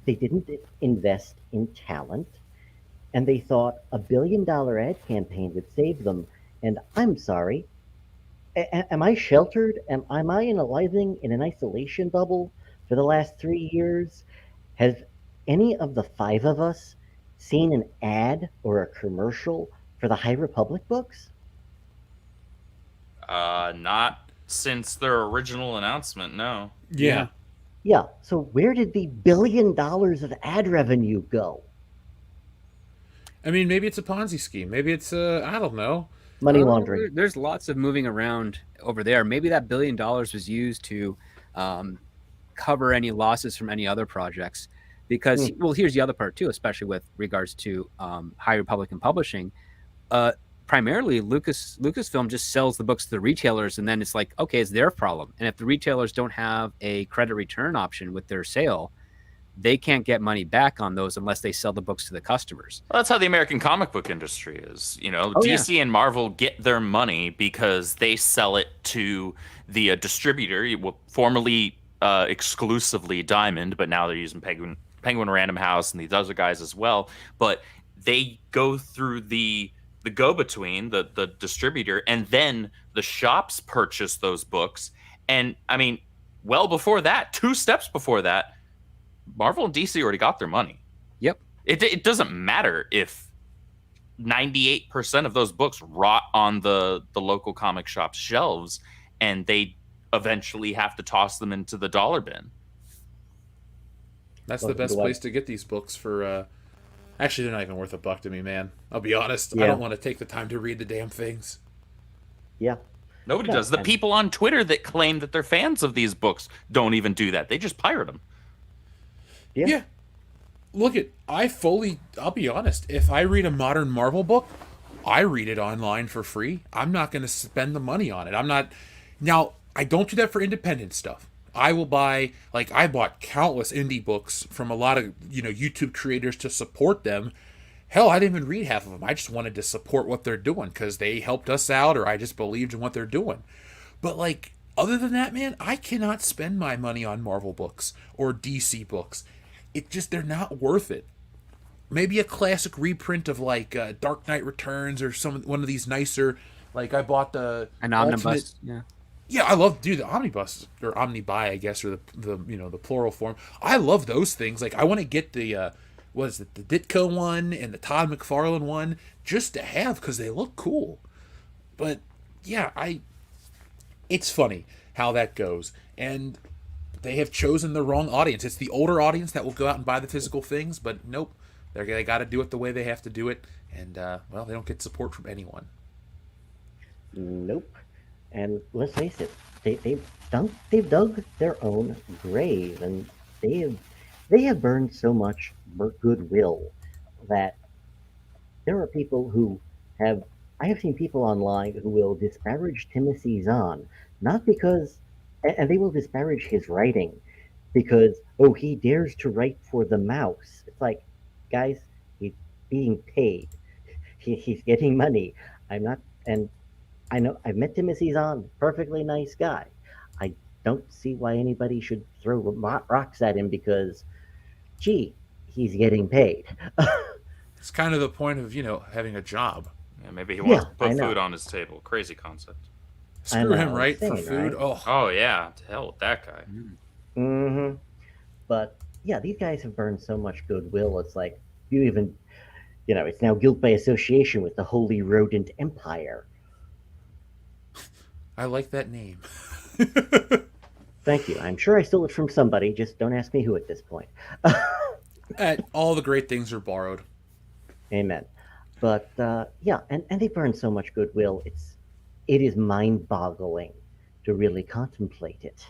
they didn't invest in talent, and they thought a $1 billion ad campaign would save them. And I'm sorry, am I sheltered? Am I living in an isolation bubble for the last 3 years? Have any of the 5 of us seen an ad or a commercial for the High Republic books? Not since their original announcement, no. Yeah. Yeah, so where did the $1 billion of ad revenue go? I mean, maybe it's a Ponzi scheme. Maybe it's I don't know. Money laundering. There's lots of moving around over there. Maybe that $1 billion was used to cover any losses from any other projects. Because, well, here's the other part too, especially with regards to High Republic and publishing. Primarily, Lucasfilm just sells the books to the retailers, and then it's like, okay, it's their problem. And if the retailers don't have a credit return option with their sale, they can't get money back on those unless they sell the books to the customers. Well, that's how the American comic book industry is. You know, DC and Marvel get their money because they sell it to the distributor, formerly exclusively Diamond, but now they're using Penguin Random House and these other guys as well. But they go through the go-between, the distributor, and then the shops purchase those books. And I mean, well before that, 2 steps before that, Marvel and DC already got their money. Yep. It doesn't matter if 98% of those books rot on the local comic shop shelves and they eventually have to toss them into the dollar bin. That's the best place to get these books for actually, they're not even worth $1 to me, man. I'll be honest. Yeah. I don't want to take the time to read the damn things. Yeah. Nobody does. The people on Twitter that claim that they're fans of these books don't even do that. They just pirate them. Yeah. Look, I'll be honest. If I read a modern Marvel book, I read it online for free. I'm not going to spend the money on it. Now, I don't do that for independent stuff. I will buy, like, I bought countless indie books from a lot of, YouTube creators to support them. Hell, I didn't even read half of them. I just wanted to support what they're doing because they helped us out, or I just believed in what they're doing. But, like, other than that, man, I cannot spend my money on Marvel books or DC books. They're not worth it. Maybe a classic reprint of, like, Dark Knight Returns or one of these nicer, like, I bought an omnibus. Yeah. Yeah, I love, the omnibus, or omnibuy, I guess, or the plural form. I love those things. Like, I want to get the Ditko one and the Todd McFarlane one just to have because they look cool. But yeah, it's funny how that goes, and they have chosen the wrong audience. It's the older audience that will go out and buy the physical things, but nope, they got to do it the way they have to do it, and they don't get support from anyone. Nope. And let's face it, they've dug their own grave, and they have burned so much goodwill that there are people who I have seen people online who will disparage Timothy Zahn, not because, and they will disparage his writing because, he dares to write for the mouse. It's like, guys, he's being paid. He's getting money. I know I've met Timothy Zahn, perfectly nice guy. I don't see why anybody should throw rocks at him because, he's getting paid. It's kind of the point of, having a job. Yeah, maybe he wants to put food on his table. Crazy concept. Screw him, know, right? For insane, food. right? Oh, Oh yeah, to hell with that guy. Mm-hmm. But yeah, these guys have burned so much goodwill. It's like you even, it's now guilt by association with the Holy Rodent Empire. I like that name. Thank you. I'm sure I stole it from somebody. Just don't ask me who at this point. All the great things are borrowed. Amen. But yeah, and they burn so much goodwill. It is mind-boggling to really contemplate it.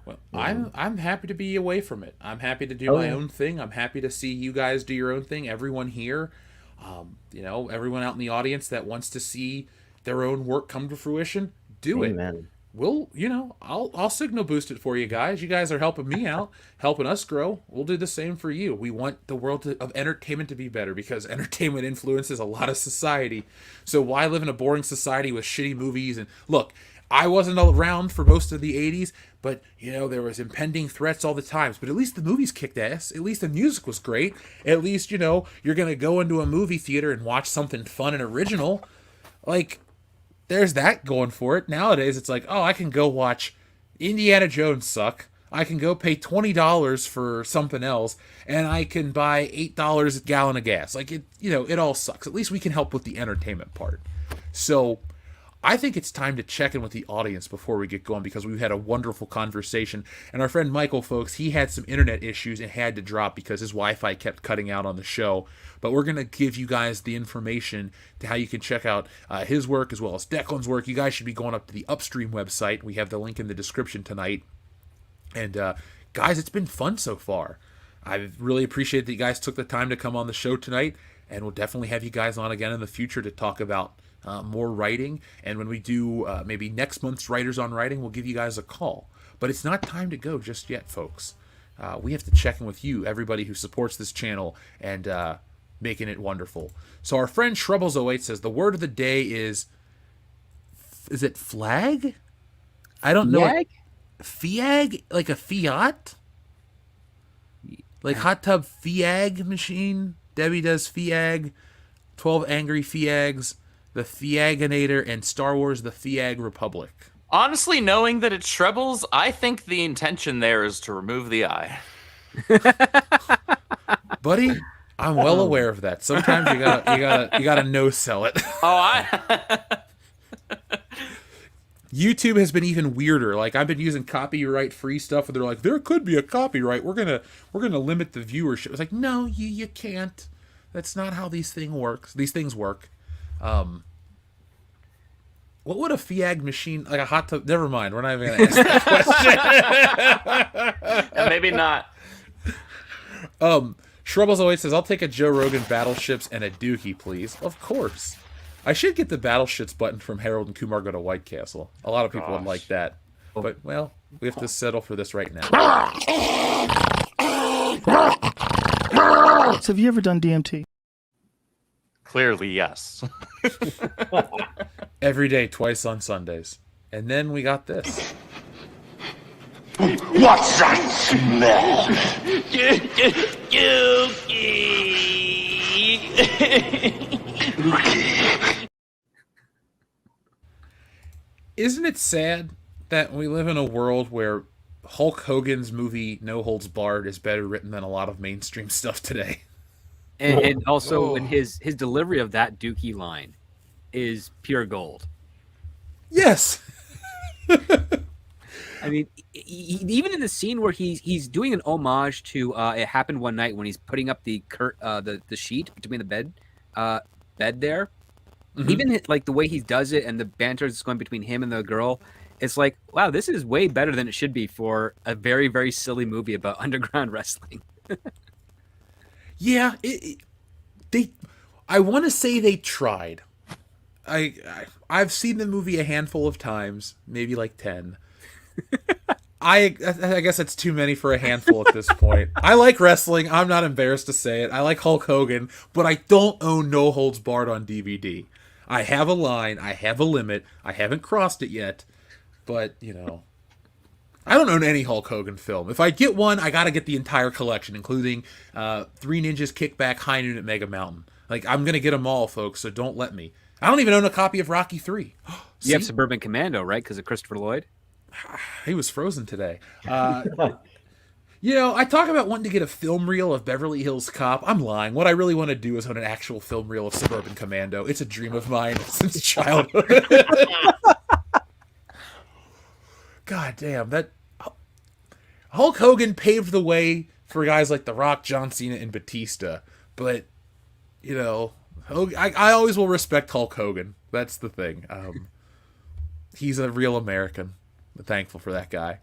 Well, I'm happy to be away from it. I'm happy to do Oh, my yeah. own thing. I'm happy to see you guys do your own thing. Everyone here, everyone out in the audience that wants to see their own work come to fruition, do it. Amen. We'll, I'll signal boost it for you guys. You guys are helping me out, helping us grow. We'll do the same for you. We want the world of entertainment to be better because entertainment influences a lot of society. So why live in a boring society with shitty movies? And look, I wasn't around for most of the 80s, but, there was impending threats all the times. But at least the movies kicked ass. At least the music was great. At least, you're going to go into a movie theater and watch something fun and original. Like, there's that going for it. Nowadays, it's like, oh, I can go watch Indiana Jones suck. I can go pay $20 for something else, and I can buy $8 a gallon of gas. Like, it all sucks. At least we can help with the entertainment part. So I think it's time to check in with the audience before we get going because we've had a wonderful conversation. And our friend Michael, folks, he had some internet issues and had to drop because his Wi-Fi kept cutting out on the show. But we're going to give you guys the information to how you can check out his work as well as Declan's work. You guys should be going up to the Upstream website. We have the link in the description tonight. And guys, it's been fun so far. I really appreciate that you guys took the time to come on the show tonight. And we'll definitely have you guys on again in the future to talk about more writing, and when we do maybe next month's Writers on Writing, we'll give you guys a call. But it's not time to go just yet, folks. We have to check in with you, everybody who supports this channel and making it wonderful. So our friend Shrubbles08 says the word of the day is it flag? I don't know. Fiag? Like a Fiat? Like hot tub Fiag machine? Debbie does Fiag. 12 Angry Fiags. The Fiaginator, and Star Wars The Fiag Republic. Honestly, knowing that it's Shrebbles, I think the intention there is to remove the eye. Buddy, I'm well aware of that. Sometimes you gotta no sell it. YouTube has been even weirder. Like I've been using copyright free stuff and they're like, there could be a copyright. We're gonna limit the viewership. It's like, no, you can't. That's not how these things work. What would a Fiag machine, like a hot tub? Never mind. We're not even going to ask that question. Maybe not. Shrubbles always says, I'll take a Joe Rogan Battleships and a Dookie, please. Of course. I should get the Battleships button from Harold and Kumar Go to White Castle. A lot of people would like that. But, well, we have to settle for this right now. So have you ever done DMT? Clearly, yes. Every day, twice on Sundays. And then we got this. What's that smell? Isn't it sad that we live in a world where Hulk Hogan's movie No Holds Barred is better written than a lot of mainstream stuff today? And also, when his delivery of that Dookie line is pure gold. Yes. I mean, even in the scene where he's doing an homage to "It Happened One Night" when he's putting up the sheet between the bed there. Mm-hmm. Even like the way he does it and the banter that's going between him and the girl, it's like, wow, this is way better than it should be for a very, very silly movie about underground wrestling. Yeah, I want to say they tried. I've seen the movie a handful of times, maybe like 10. I guess that's too many for a handful at this point. I like wrestling. I'm not embarrassed to say it. I like Hulk Hogan, but I don't own No Holds Barred on DVD. I have a line. I have a limit. I haven't crossed it yet, but, I don't own any Hulk Hogan film. If I get one, I got to get the entire collection, including Three Ninjas Kickback, High Noon at Mega Mountain. Like, I'm going to get them all, folks, so don't let me. I don't even own a copy of Rocky 3. You have Suburban Commando, right? Because of Christopher Lloyd. He was frozen today. You know, I talk about wanting to get a film reel of Beverly Hills Cop. I'm lying. What I really want to do is own an actual film reel of Suburban Commando. It's a dream of mine since childhood. God damn, that Hulk Hogan paved the way for guys like The Rock, John Cena, and Batista. But, you know, I always will respect Hulk Hogan. That's the thing. He's a real American. I'm thankful for that guy.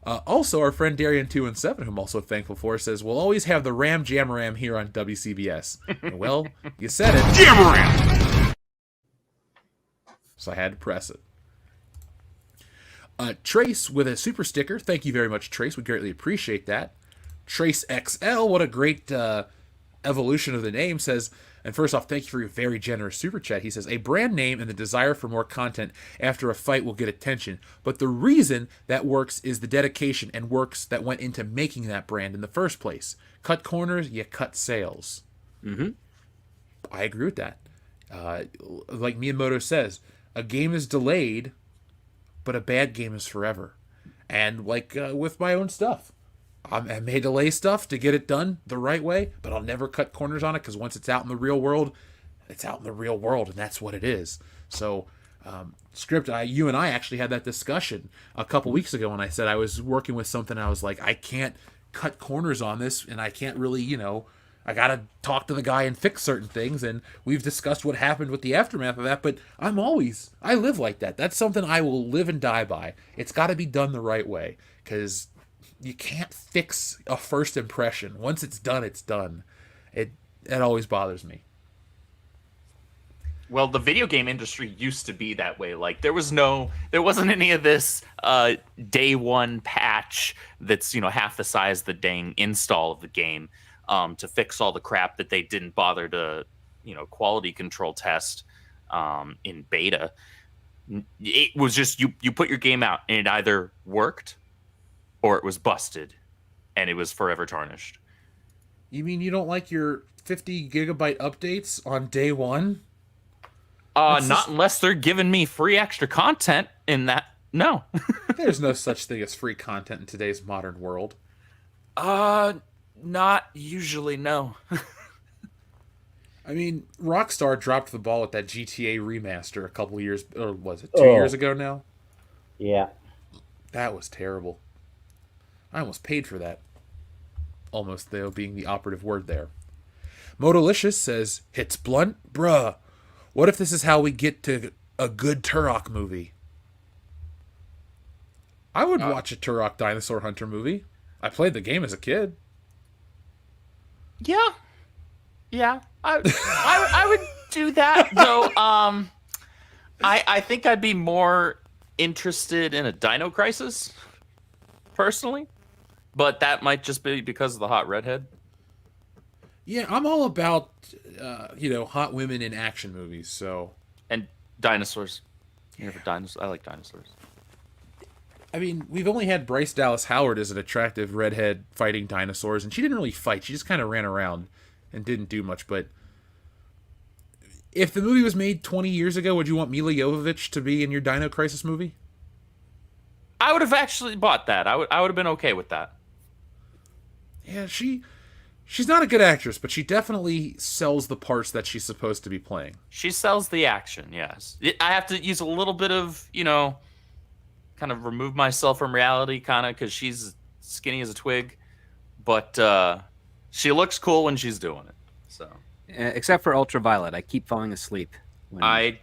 Also, our friend Darian217, who I'm also thankful for, says, we'll always have the Ram Jamaram here on WCBS. And, well, you said it. Jamaram! So I had to press it. Trace with a super sticker. Thank you very much, Trace. We greatly appreciate that. Trace XL, what a great evolution of the name, says, and first off, thank you for your very generous super chat. He says, a brand name and the desire for more content after a fight will get attention, but the reason that works is the dedication and works that went into making that brand in the first place. Cut corners, you cut sales. Mm-hmm. I agree with that. Like Miyamoto says, a game is delayed, but a bad game is forever. And like with my own stuff. I may delay stuff to get it done the right way, but I'll never cut corners on it because once it's out in the real world, it's out in the real world, and that's what it is. So, you and I actually had that discussion a couple weeks ago when I said I was working with something. I was like, I can't cut corners on this, and I can't really, I got to talk to the guy and fix certain things, and we've discussed what happened with the aftermath of that, but I live like that. That's something I will live and die by. It's got to be done the right way, because you can't fix a first impression. Once it's done, it's done. It always bothers me. Well, the video game industry used to be that way. Like there wasn't any of this day one patch that's half the size of the dang install of the game to fix all the crap that they didn't bother to quality control test in beta. It was just you put your game out and it either worked or it was busted, and it was forever tarnished. You mean you don't like your 50 gigabyte updates on day one? Unless they're giving me free extra content in that. No. There's no such thing as free content in today's modern world. Not usually, no. I mean, Rockstar dropped the ball with that GTA remaster a couple years, or was it 2 years ago now? Yeah. That was terrible. I almost paid for that. Almost, though, being the operative word there. Modalicious says, hits blunt? Bruh. What if this is how we get to a good Turok movie? I would watch a Turok Dinosaur Hunter movie. I played the game as a kid. Yeah. I would do that, though. I think I'd be more interested in a Dino Crisis, personally. But that might just be because of the hot redhead. Yeah, I'm all about, hot women in action movies, so... And dinosaurs. I like dinosaurs. I mean, we've only had Bryce Dallas Howard as an attractive redhead fighting dinosaurs, and she didn't really fight. She just kind of ran around and didn't do much, but... If the movie was made 20 years ago, would you want Mila Jovovich to be in your Dino Crisis movie? I would have actually bought that. I would have been okay with that. Yeah, she's not a good actress, but she definitely sells the parts that she's supposed to be playing. She sells the action, yes. I have to use a little bit of, kind of remove myself from reality, kind of, because she's skinny as a twig. But she looks cool when she's doing it. So, except for Ultraviolet, I keep falling asleep. I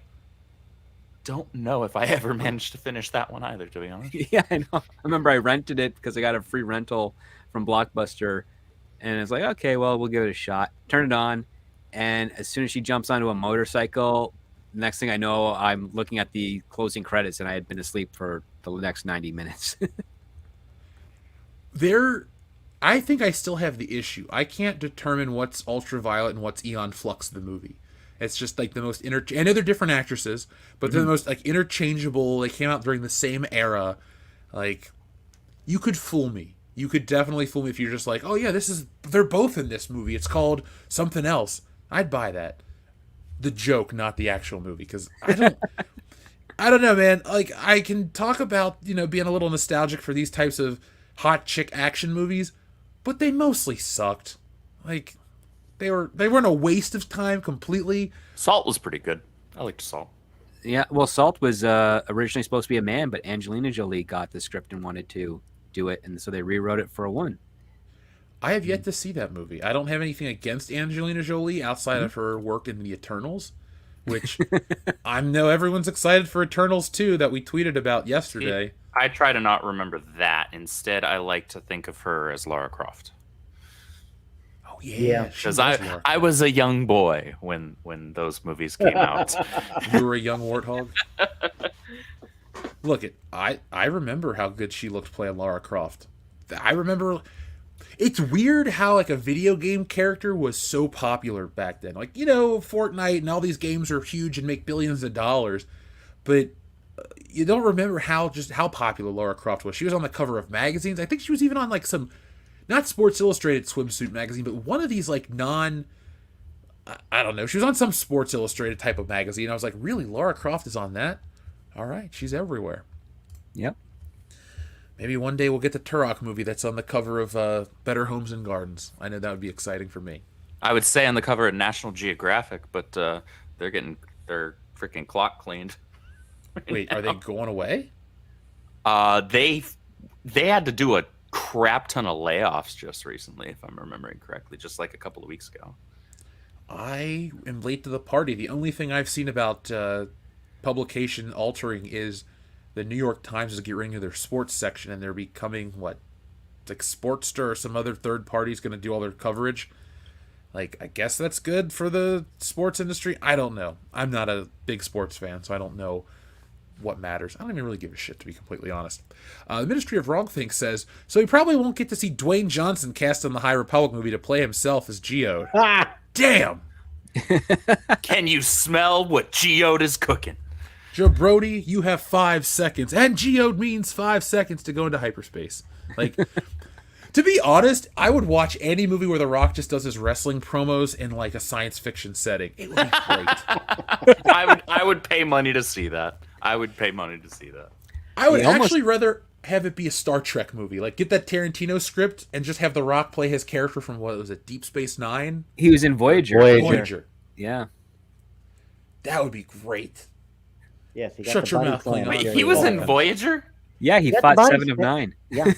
don't know if I ever managed to finish that one either, to be honest. Yeah, I know. I remember I rented it because I got a free rental from Blockbuster, and it's like, okay, well, we'll give it a shot. Turn it on, and as soon as she jumps onto a motorcycle, the next thing I know, I'm looking at the closing credits, and I had been asleep for the next 90 minutes. I think I still have the issue. I can't determine what's Ultraviolet and what's Eon Flux the movie. It's just like the most I know they're different actresses, but they're the most like interchangeable. They came out during the same era. Like, you could fool me. You could definitely fool me if you're just like, oh yeah, they're both in this movie. It's called something else. I'd buy that. the joke, not the actual movie, because I don't know, man. Like, I can talk about, being a little nostalgic for these types of hot chick action movies, but they mostly sucked. Like, they weren't a waste of time completely. Salt was pretty good. I liked Salt. Yeah, well, Salt was originally supposed to be a man, but Angelina Jolie got the script and wanted to do it, and so they rewrote it for a woman. I have yet to see that movie. I don't have anything against Angelina Jolie outside of her work in the Eternals, which I know everyone's excited for Eternals 2 that we tweeted about yesterday. I try to not remember that. Instead, I like to think of her as Lara Croft. Oh yeah, because I was a young boy when those movies came out. You were a young warthog. Look, I remember how good she looked playing Lara Croft. I remember. It's weird how like a video game character was so popular back then. Like, Fortnite and all these games are huge and make billions of dollars, but you don't remember how popular Lara Croft was. She was on the cover of magazines. I think she was even on like some, not Sports Illustrated swimsuit magazine, but one of these like I don't know. She was on some Sports Illustrated type of magazine. I was like, really? Lara Croft is on that? All right, she's everywhere. Yep. Maybe one day we'll get the Turok movie that's on the cover of Better Homes and Gardens. I know that would be exciting for me. I would say on the cover of National Geographic, but they're getting their freaking clock cleaned. Wait, are they going away? They had to do a crap ton of layoffs just recently, if I'm remembering correctly, just like a couple of weeks ago. I am late to the party. The only thing I've seen about publication altering is the New York Times is getting rid of their sports section, and they're becoming like Sportster or some other third party is going to do all their coverage. Like, I guess that's good for the sports industry. I don't know. I'm not a big sports fan, so I don't know what matters. I don't even really give a shit, to be completely honest. The Ministry of Wrongthink says, so we probably won't get to see Dwayne Johnson cast in the High Republic movie to play himself as Geode. Damn! Can you smell what Geode is cooking? Joe Brody, you have 5 seconds. And Geode means 5 seconds to go into hyperspace. Like, to be honest, I would watch any movie where The Rock just does his wrestling promos in like a science fiction setting. It would be great. I would pay money to see that. I would actually rather have it be a Star Trek movie. Like, get that Tarantino script and just have The Rock play his character from, what was it, Deep Space Nine? He was in Voyager. Voyager. Yeah. That would be great. Yes, he got Shut the your body mouth, slam. Klingon. Wait, Jerry he was in Ryan. Voyager? Yeah, he Got the fought body 7 of slam. 9. Yeah,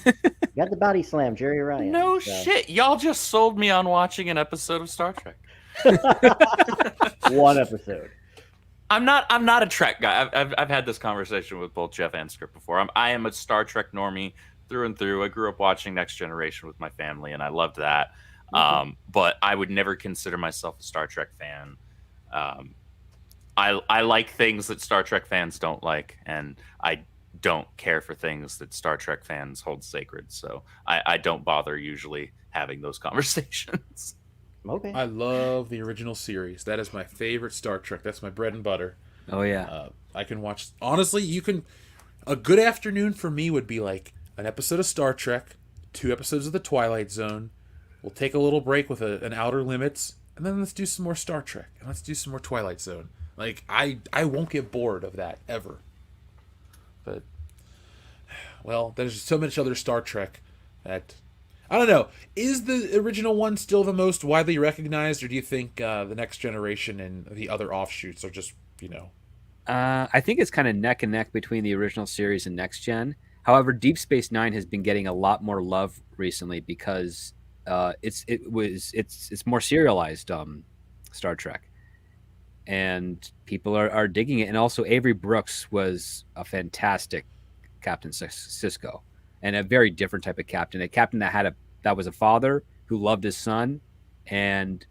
got the body slam, Jerry Ryan. No so. shit. Y'all just sold me on watching an episode of Star Trek. One episode. I'm not a Trek guy. I've had this conversation with both Jeff and Script before. I am a Star Trek normie through and through. I grew up watching Next Generation with my family, and I loved that. But I would never consider myself a Star Trek fan. I like things that Star Trek fans don't like, and I don't care for things that Star Trek fans hold sacred. So I don't bother usually having those conversations. Okay. I love the original series. That is my favorite Star Trek. That's my bread and butter. Oh, yeah. I can watch... Honestly, a good afternoon for me would be like an episode of Star Trek, 2 episodes of The Twilight Zone. We'll take a little break with an Outer Limits, and then let's do some more Star Trek, and let's do some more Twilight Zone. Like, I won't get bored of that, ever. But, well, there's so much other Star Trek that... I don't know. Is the original one still the most widely recognized, or do you think the Next Generation and the other offshoots are just, I think it's kind of neck and neck between the original series and Next Gen. However, Deep Space Nine has been getting a lot more love recently because it's more serialized Star Trek, and people are digging it. And also, Avery Brooks was a fantastic Captain Sisko, and a very different type of captain. A captain that was a father who loved his son, and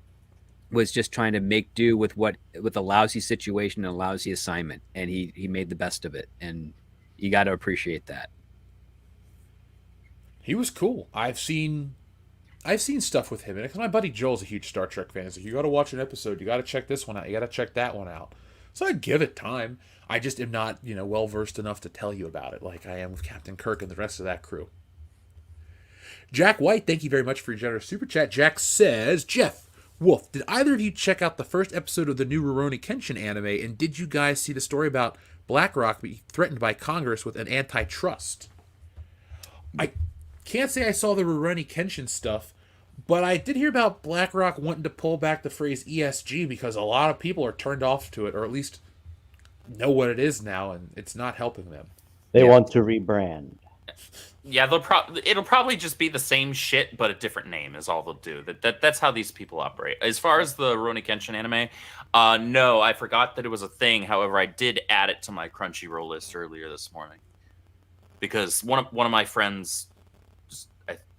was just trying to make do with a lousy situation and a lousy assignment, and he made the best of it. And you got to appreciate that. He was cool. I've seen stuff with him, and because my buddy Joel's a huge Star Trek fan, he's like, you got to watch an episode, you got to check this one out, you got to check that one out. So I give it time. I just am not, well versed enough to tell you about it like I am with Captain Kirk and the rest of that crew. Jack White, thank you very much for your generous super chat. Jack says, Jeff, Wolf, did either of you check out the first episode of the new Rurouni Kenshin anime, and did you guys see the story about BlackRock being threatened by Congress with an antitrust? I can't say I saw the Rurouni Kenshin stuff, but I did hear about BlackRock wanting to pull back the phrase ESG because a lot of people are turned off to it, or at least know what it is now, and it's not helping them. They want to rebrand. Yeah, it'll probably just be the same shit, but a different name is all they'll do. That's how these people operate. As far as the Rurouni Kenshin anime, no, I forgot that it was a thing. However, I did add it to my Crunchyroll list earlier this morning because one of my friends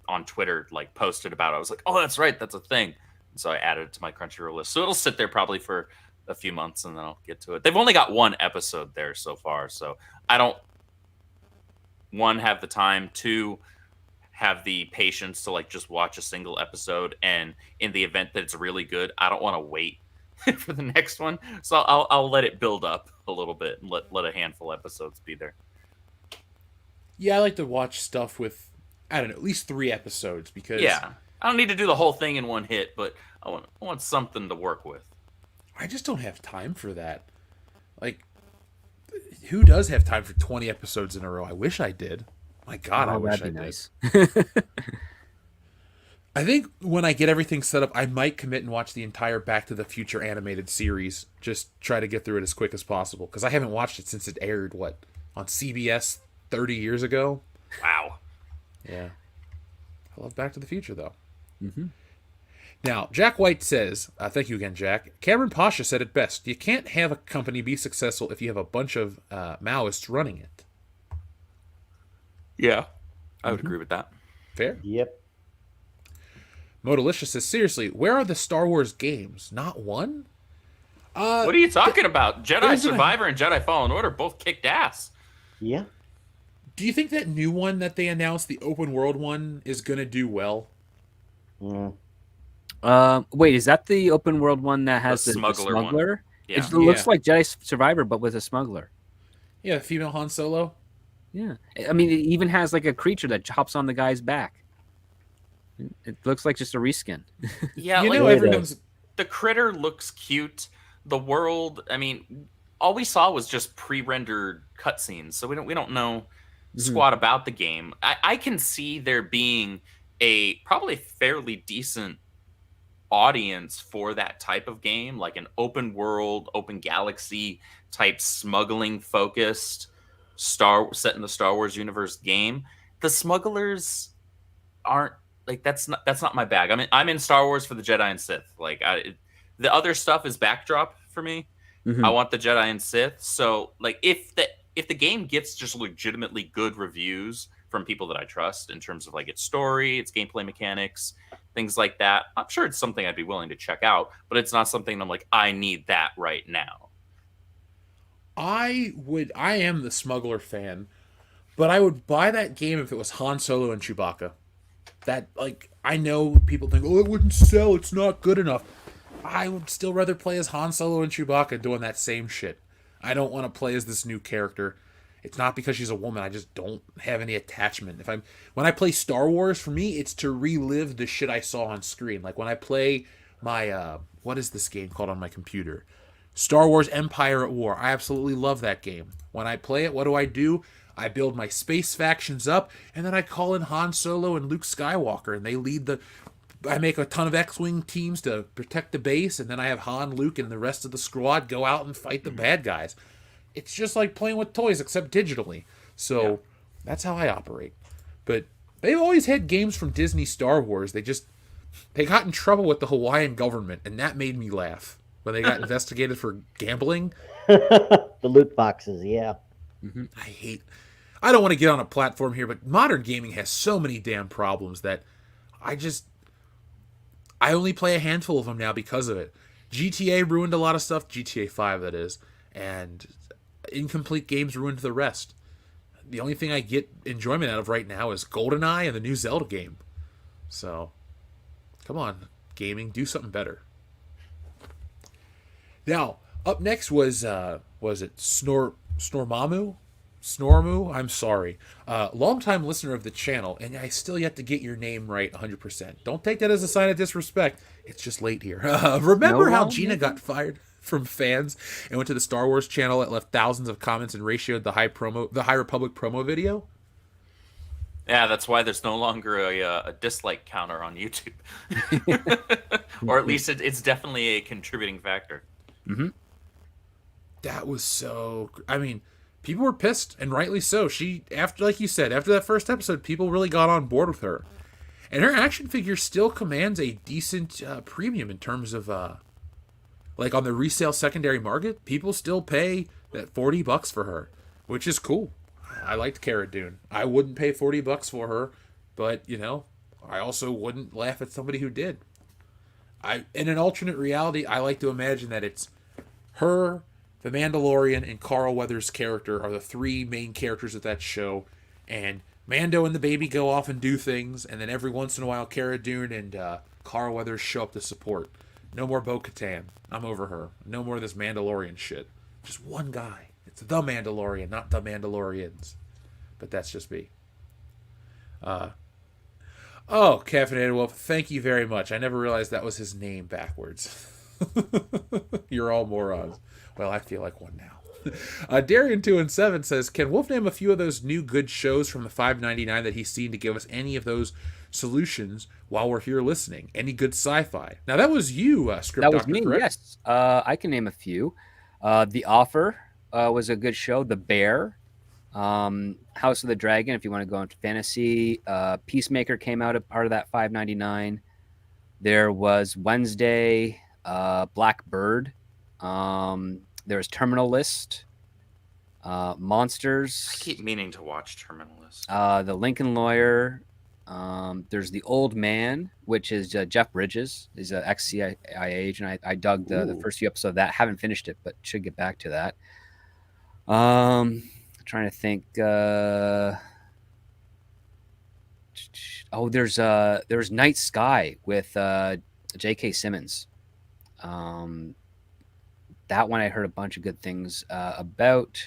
on Twitter like posted about it. I was like, oh, that's right, that's a thing. And so I added it to my Crunchyroll list. So it'll sit there probably for a few months, and then I'll get to it. They've only got one episode there so far, so I don't. One, have the time. Two, have the patience to like just watch a single episode. And in the event that it's really good, I don't want to wait for the next one. So I'll let it build up a little bit and let a handful of episodes be there. Yeah, I like to watch stuff with, I don't know, at least 3 episodes because I don't need to do the whole thing in one hit, but I want something to work with. I just don't have time for that. Like, who does have time for 20 episodes in a row? I wish I did. My God, I wish I did. Nice. I think when I get everything set up, I might commit and watch the entire Back to the Future animated series. Just try to get through it as quick as possible. Because I haven't watched it since it aired, on CBS 30 years ago? Wow. Yeah. I love Back to the Future, though. Mm-hmm. Now, Jack White says, thank you again, Jack. Cameron Pasha said it best. You can't have a company be successful if you have a bunch of Maoists running it. Yeah, I would agree with that. Fair? Yep. Modalicious says, seriously, where are the Star Wars games? Not one? What are you talking about? Jedi Survivor and Jedi Fallen Order both kicked ass. Yeah. Do you think that new one that they announced, the open world one, is going to do well? Mm. Wait, is that the open world one that has the smuggler smuggler? one. Yeah. It looks like Jedi Survivor, but with a smuggler. Yeah, female Han Solo. Yeah, I mean, it even has like a creature that hops on the guy's back. It looks like just a reskin. Yeah, you like know, everyone's... the critter looks cute. The world, I mean, all we saw was just pre-rendered cutscenes, so we don't know squat about the game. I can see there being a probably fairly decent audience for that type of game, like an open world, open galaxy type smuggling focused set in the Star Wars universe game. The smugglers aren't like that's not my bag. I mean, I'm in Star Wars for the Jedi and Sith. Like the other stuff is backdrop for me. Mm-hmm. I want the Jedi and Sith. So like if the game gets just legitimately good reviews from people that I trust in terms of like its story, its gameplay mechanics, things like that, I'm sure it's something I'd be willing to check out, but it's not something I'm like, I need that right now. I am the smuggler fan, but I would buy that game if it was Han Solo and Chewbacca. That, like, I know people think, oh, it wouldn't sell, it's not good enough. I would still rather play as Han Solo and Chewbacca doing that same shit. I don't want to play as this new character. It's not because she's a woman. I just don't have any attachment. When I play Star Wars, for me, it's to relive the shit I saw on screen. Like when I play my what is this game called on my computer? Star Wars Empire at War. I absolutely love that game. When I play it, what do? I build my space factions up, and then I call in Han Solo and Luke Skywalker, and they lead I make a ton of X-Wing teams to protect the base, and then I have Han, Luke, and the rest of the squad go out and fight the bad guys. It's just like playing with toys, except digitally. So that's how I operate. But they've always had games from Disney Star Wars. They got in trouble with the Hawaiian government, and that made me laugh. When they got investigated for gambling. The loot boxes, yeah. Mm-hmm. I don't want to get on a platform here, but modern gaming has so many damn problems that I only play a handful of them now because of it. GTA ruined a lot of stuff, GTA 5 that is, and incomplete games ruined the rest. The only thing I get enjoyment out of right now is GoldenEye and the new Zelda game. So, come on, gaming, do something better. Now, up next was it Snormamu? Snormu, I'm sorry. Longtime listener of the channel, and I still yet to get your name right 100%. Don't take that as a sign of disrespect. It's just late here. Remember No how wrong, Gina maybe? got fired from fans and went to the Star Wars channel that left thousands of comments and ratioed the High Republic promo video? Yeah, that's why there's no longer a dislike counter on YouTube, or at least it's definitely a contributing factor. That was so. I mean, people were pissed, and rightly so. She, after, like you said, after that first episode, people really got on board with her, and her action figure still commands a decent premium in terms of, like on the resale secondary market, people still pay that $40 for her, which is cool. I liked Cara Dune. I wouldn't pay $40 for her, but you know, I also wouldn't laugh at somebody who did. In an alternate reality, I like to imagine that it's her, the Mandalorian, and Carl Weathers' character are the three main characters of that show, and Mando and the baby go off and do things, and then every once in a while Cara Dune and Carl Weathers show up to support. No more Bo-Katan. I'm over her. No more of this Mandalorian shit. Just one guy. It's the Mandalorian, not the Mandalorians. But that's just me. Oh, Caffeinated Wolf, thank you very much. I never realized that was his name backwards. You're all morons. Well, I feel like one now. Darian217 says, can Wolf name a few of those new good shows from the $5.99 that he's seen to give us any of those solutions while we're here listening? Any good sci-fi? Now, that was you, ScriptDoctor, That was me, correct? yes. I can name a few. The Offer was a good show. The Bear. House of the Dragon, if you want to go into fantasy. Peacemaker came out a part of that $5.99. There was Wednesday, Black Bird. There was Terminal List. Monsters. I keep meaning to watch Terminal List. The Lincoln Lawyer. There's The Old Man, which is Jeff Bridges. He's an ex-CIA agent. I dug the first few episodes of that. Haven't finished it, but should get back to that. Trying to think. There's Night Sky with J.K. Simmons. That one I heard a bunch of good things about.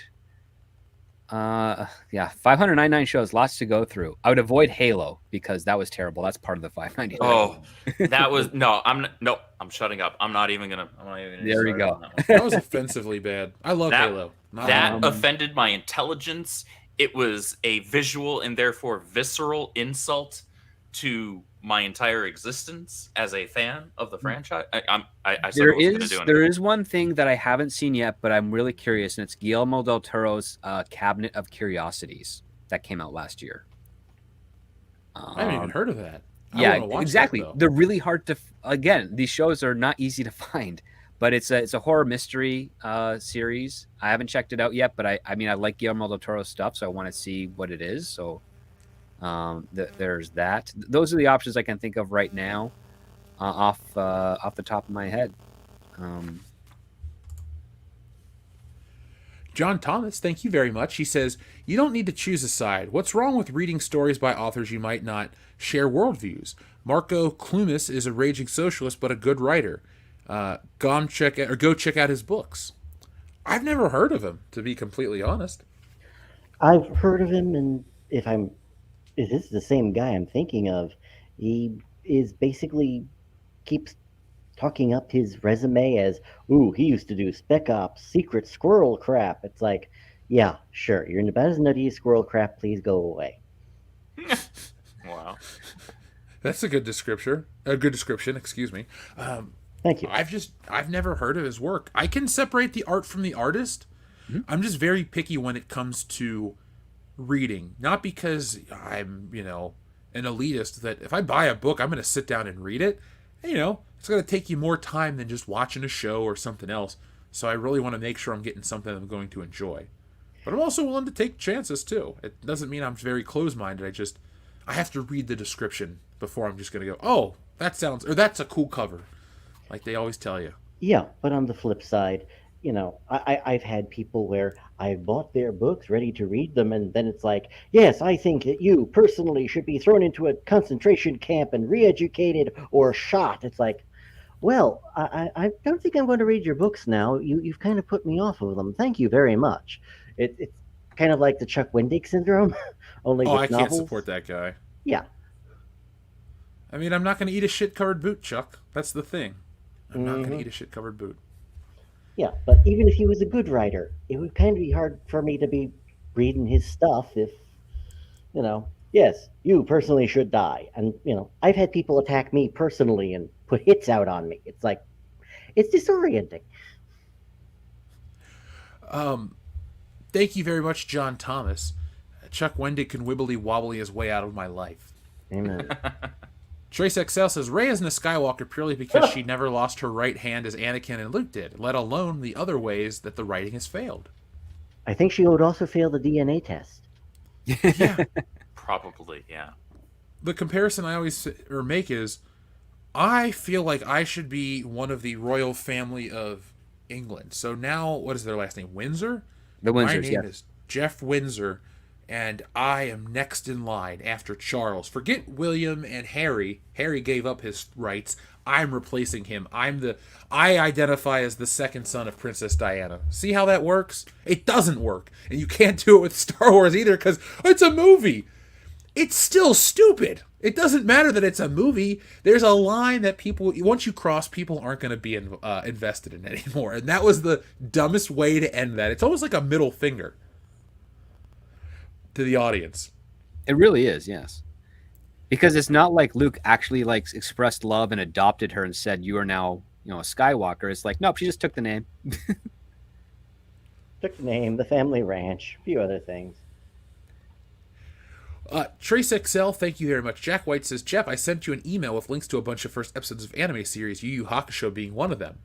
599 shows, lots to go through. I would avoid Halo because that was terrible. That's part of the 599. Oh, that was I'm shutting up. I'm not even gonna. There you go. That was offensively bad. I love Halo. That offended my intelligence. It was a visual and therefore visceral insult to my entire existence as a fan of the franchise. There is one thing that I haven't seen yet, but I'm really curious, and it's Guillermo del Toro's Cabinet of Curiosities that came out last year. I haven't even heard of that. Yeah, exactly. They're really hard to. Again, these shows are not easy to find, but it's a horror mystery series. I haven't checked it out yet, but I mean I like Guillermo del Toro's stuff, so I want to see what it is. So there's that. Those are the options I can think of right now, off the top of my head. John Thomas, thank you very much. He says, you don't need to choose a side. What's wrong with reading stories by authors you might not share worldviews? Marco Clumas is a raging socialist, but a good writer. Go check out his books. I've never heard of him, to be completely honest. I've heard of him, and if this is the same guy I'm thinking of, he is basically keeps talking up his resume as, he used to do Spec Ops, secret squirrel crap. It's like, yeah, sure, you're about as nutty as squirrel crap, please go away. Wow. That's a good description. Excuse me. Thank you. I've never heard of his work. I can separate the art from the artist. Mm-hmm. I'm just very picky when it comes to reading. Not because I'm, an elitist, that if I buy a book, I'm going to sit down and read it. It's going to take you more time than just watching a show or something else. So I really want to make sure I'm getting something I'm going to enjoy. But I'm also willing to take chances too. It doesn't mean I'm very closed-minded. I have to read the description before I'm just going to go, that's a cool cover. Like they always tell you. Yeah, but on the flip side, I've had people where I've bought their books ready to read them, and then it's like, yes, I think that you personally should be thrown into a concentration camp and re-educated or shot. It's like, well, I don't think I'm going to read your books now. You've kind of put me off of them. Thank you very much. It's kind of like the Chuck Wendig syndrome, only Oh, with I can't novels. support that guy. Yeah. I mean, I'm not going to eat a shit-covered boot, Chuck. That's the thing. I'm not going Mhm. to eat a shit-covered boot. Yeah, but even if he was a good writer, it would kind of be hard for me to be reading his stuff if, yes, you personally should die. And, I've had people attack me personally and put hits out on me. It's like, it's disorienting. Thank you very much, John Thomas. Chuck Wendig can wibbly wobbly his way out of my life. Amen. Trace XL says Rey isn't a Skywalker purely because she never lost her right hand as Anakin and Luke did, let alone the other ways that the writing has failed. I think she would also fail the DNA test. Yeah. Probably, yeah. The comparison I always make is I feel like I should be one of the royal family of England. So now, what is their last name? Windsor? The Windsors, My name yeah. is Jeff Windsor, and I am next in line after Charles. Forget William and Harry. Harry gave up his rights. I'm replacing him. I identify as the second son of Princess Diana. See how that works? It doesn't work. And you can't do it with Star Wars either because it's a movie. It's still stupid. It doesn't matter that it's a movie. There's a line that people, once you cross, people aren't going to be invested in anymore. And that was the dumbest way to end that. It's almost like a middle finger to the audience. It really is, yes. Because it's not like Luke actually expressed love and adopted her and said, "You are now, a Skywalker." It's like, nope, she just took the name. Took the name, the family ranch, a few other things. Trace XL, thank you very much. Jack White says, Jeff, I sent you an email with links to a bunch of first episodes of anime series, Yu Yu Hakusho being one of them.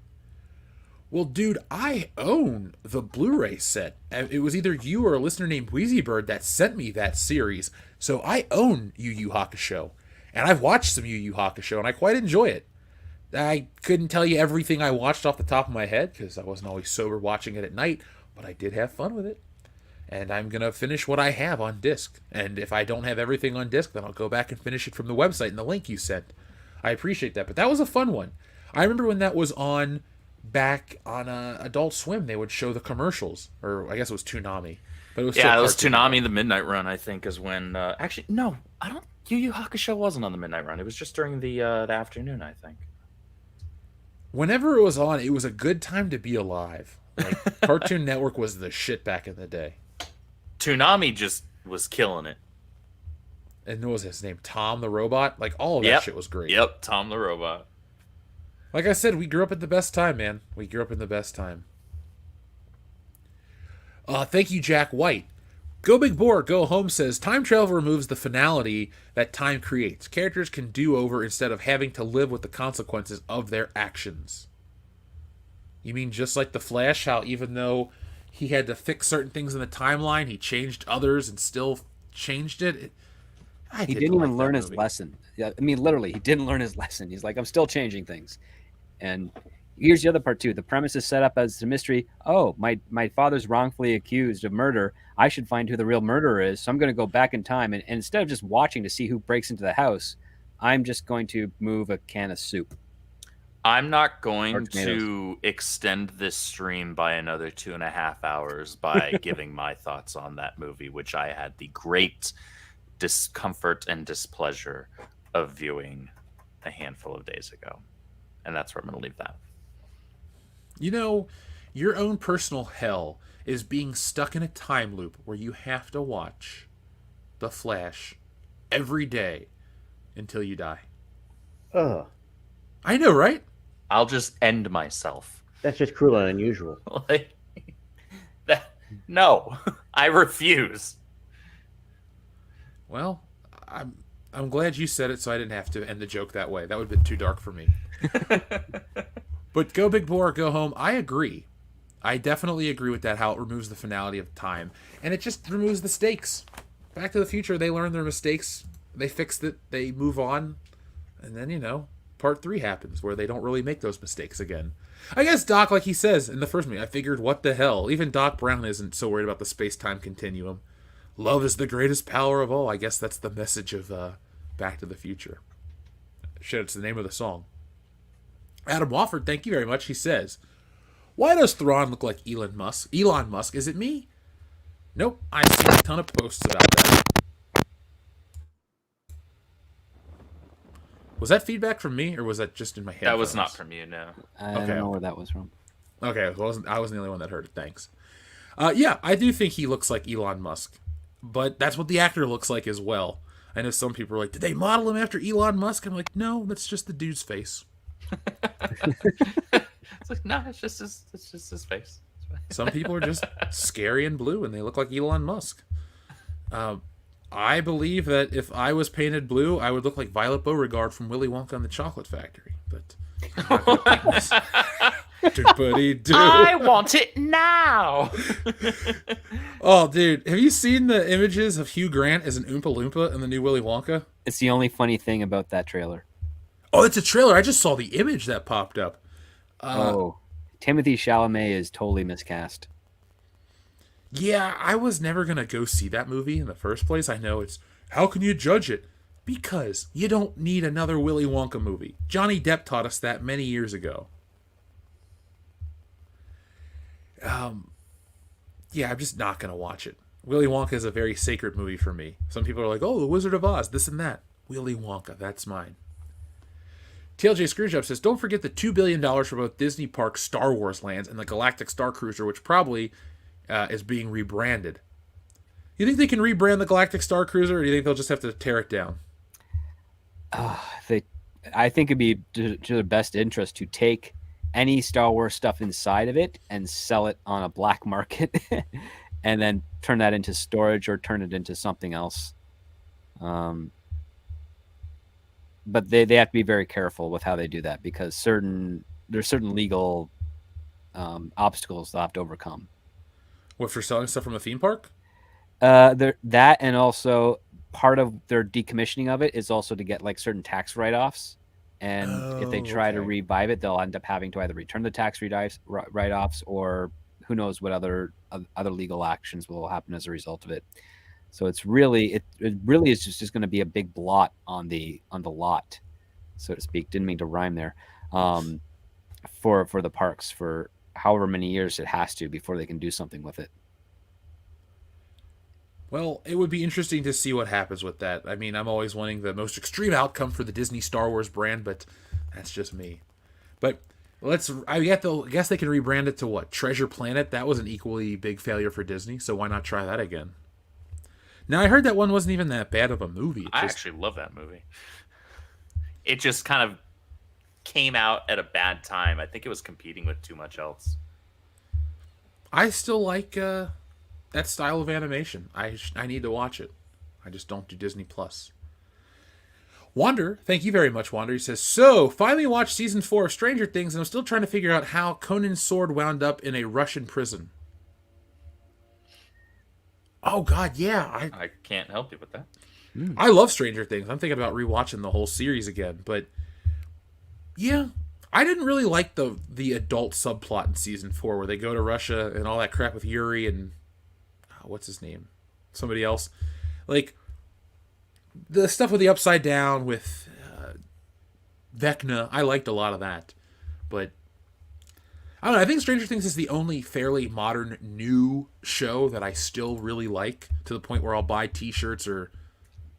Well, dude, I own the Blu-ray set. It was either you or a listener named Wheezy Bird that sent me that series. So I own Yu Yu Hakusho. And I've watched some Yu Yu Hakusho, and I quite enjoy it. I couldn't tell you everything I watched off the top of my head, because I wasn't always sober watching it at night, but I did have fun with it. And I'm going to finish what I have on disc. And if I don't have everything on disc, then I'll go back and finish it from the website and the link you sent. I appreciate that. But that was a fun one. I remember when that was on back on Adult Swim, they would show the commercials. Or I guess it was Toonami. But it was Yeah, it was Toonami, the Midnight Run, I think, is when... actually, no, I don't... Yu Yu Hakusho wasn't on the Midnight Run. It was just during the afternoon, I think. Whenever it was on, it was a good time to be alive. Like, Cartoon Network was the shit back in the day. Toonami just was killing it. And what was his name? Tom the Robot? Like, all of that shit was great. Yep, Tom the Robot. Like I said, we grew up at the best time, man. We grew up in the best time. Thank you, Jack White. Go Big Boar, Go Home says, time travel removes the finality that time creates. Characters can do over instead of having to live with the consequences of their actions. You mean just like the Flash, how even though he had to fix certain things in the timeline, he changed others and still changed it? He didn't even learn his lesson. Yeah, I mean, literally, he didn't learn his lesson. He's like, I'm still changing things. And here's the other part, too. The premise is set up as a mystery. Oh, my father's wrongfully accused of murder. I should find who the real murderer is. So I'm going to go back in time. And instead of just watching to see who breaks into the house, I'm just going to move a can of soup. I'm not going to extend this stream by another 2.5 hours by giving my thoughts on that movie, which I had the great discomfort and displeasure of viewing a handful of days ago. And that's where I'm going to leave that. You know, your own personal hell is being stuck in a time loop where you have to watch The Flash every day until you die. Ugh. I know, right? I'll just end myself. That's just cruel and unusual. No, I refuse. Well, I'm glad you said it so I didn't have to end the joke that way. That would have been too dark for me. But Go Big Boar, Go Home, I agree. I definitely agree with that, how it removes the finality of time. And it just removes the stakes. Back to the Future, they learn their mistakes. They fixed it. They move on. And then, part 3 happens where they don't really make those mistakes again. I guess Doc, like he says in the first movie, I figured, what the hell? Even Doc Brown isn't so worried about the space-time continuum. Love is the greatest power of all. I guess that's the message of Back to the Future. Shit, it's the name of the song. Adam Wofford, thank you very much. He says, why does Thrawn look like Elon Musk? Is it me? Nope, I've seen a ton of posts about that. Was that feedback from me, or was that just in my head? That was not from you, no. I don't know where that was from. Okay, I wasn't the only one that heard it. Thanks. Yeah, I do think he looks like Elon Musk, but that's what the actor looks like as well. I know some people are like, did they model him after Elon Musk? I'm like, no, that's just the dude's face. It's like, no, it's just his face. Some people are just scary and blue, and they look like Elon Musk. I believe that if I was painted blue, I would look like Violet Beauregard from Willy Wonka and the Chocolate Factory. But I want it now. Oh, dude, have you seen the images of Hugh Grant as an Oompa Loompa in the new Willy Wonka? It's the only funny thing about that trailer. Oh, it's a trailer. I just saw the image that popped up. Timothy Chalamet is totally miscast. Yeah, I was never going to go see that movie in the first place. I know it's, how can you judge it? Because you don't need another Willy Wonka movie. Johnny Depp taught us that many years ago. Yeah, I'm just not going to watch it. Willy Wonka is a very sacred movie for me. Some people are like, oh, The Wizard of Oz, this and that. Willy Wonka, that's mine. TLJ Screwjob says, don't forget the $2 billion for both Disney Park Star Wars lands and the Galactic Star Cruiser, which probably is being rebranded. You think they can rebrand the Galactic Star Cruiser, or do you think they'll just have to tear it down? I think it'd be to their best interest to take any Star Wars stuff inside of it and sell it on a black market and then turn that into storage or turn it into something else. But they have to be very careful with how they do that, because there's certain legal obstacles they'll have to overcome. What, for selling stuff from a theme park? That, and also part of their decommissioning of it is also to get like certain tax write-offs. And if they try to revive it, they'll end up having to either return the tax write-offs, or who knows what other legal actions will happen as a result of it. So it really is just going to be a big blot on the lot, so to speak. Didn't mean to rhyme there. For the parks for however many years it has to before they can do something with it. Well, it would be interesting to see what happens with that. I mean, I'm always wanting the most extreme outcome for the Disney Star Wars brand, but that's just me. But I guess they can rebrand it to what? Treasure Planet? That was an equally big failure for Disney, so why not try that again? Now, I heard that one wasn't even that bad of a movie. I actually love that movie. It just kind of came out at a bad time. I think it was competing with too much else. I still like that style of animation. I need to watch it. I just don't do Disney Plus. Wander, thank you very much, Wander. He says, so, finally watched season 4 of Stranger Things, and I'm still trying to figure out how Conan's sword wound up in a Russian prison. Oh, God, yeah. I can't help you with that. I love Stranger Things. I'm thinking about rewatching the whole series again. But, yeah, I didn't really like the adult subplot in season 4 where they go to Russia and all that crap with Yuri and... what's his name? Somebody else. Like, the stuff with the Upside Down, with Vecna, I liked a lot of that. But, I don't know, I think Stranger Things is the only fairly modern, new show that I still really like, to the point where I'll buy t-shirts or...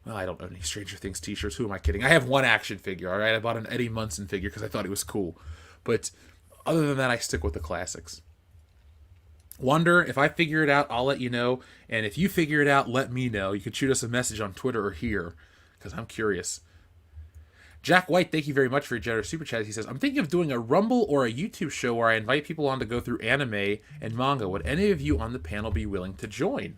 Well, I don't own any Stranger Things t-shirts. Who am I kidding? I have one action figure, alright? I bought an Eddie Munson figure because I thought he was cool. But, other than that, I stick with the classics. Wonder, if I figure it out, I'll let you know. And if you figure it out, let me know. You can shoot us a message on Twitter or here, because I'm curious. Jack White, thank you very much for your generous super chat. He says, I'm thinking of doing a Rumble or a YouTube show where I invite people on to go through anime and manga. Would any of you on the panel be willing to join?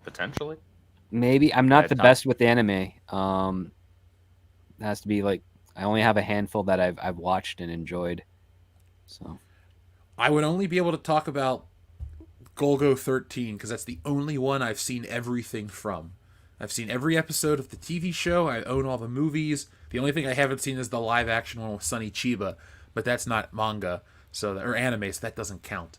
Potentially. Maybe. I'm not the best with anime. It has to be like, I only have a handful that I've watched and enjoyed. So I would only be able to talk about Golgo 13 because that's the only one I've seen everything from. I've seen every episode of the TV show. I own all the movies. The only thing I haven't seen is the live action one with Sonny Chiba, but that's not manga, or anime, so that doesn't count.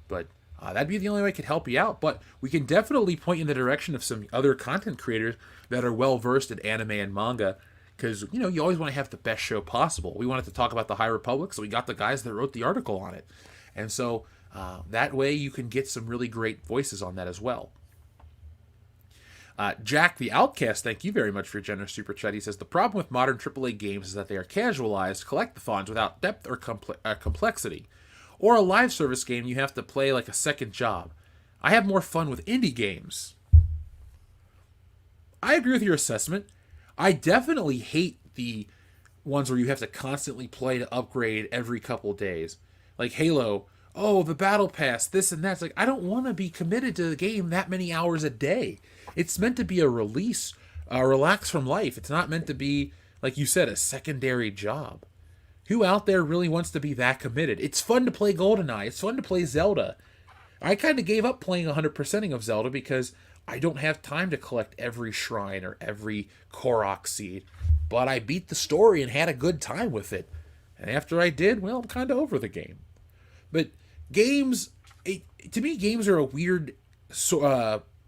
But that'd be the only way I could help you out. But we can definitely point you in the direction of some other content creators that are well versed in anime and manga. Because, you always want to have the best show possible. We wanted to talk about the High Republic, so we got the guys that wrote the article on it. And so That way you can get some really great voices on that as well. Jack the Outcast, thank you very much for your generous super chat. He says, the problem with modern AAA games is that they are casualized collectathons without depth or complexity. Or a live service game you have to play like a second job. I have more fun with indie games. I agree with your assessment. I definitely hate the ones where you have to constantly play to upgrade every couple days. Like Halo, oh, the battle pass, this and that. It's like, I don't want to be committed to the game that many hours a day. It's meant to be a release, relax from life. It's not meant to be, like you said, a secondary job. Who out there really wants to be that committed? It's fun to play GoldenEye. It's fun to play Zelda. I kind of gave up playing 100%ing of Zelda because I don't have time to collect every shrine or every Korok seed. But I beat the story and had a good time with it. And after I did, well, I'm kind of over the game. But games, to me, games are a weird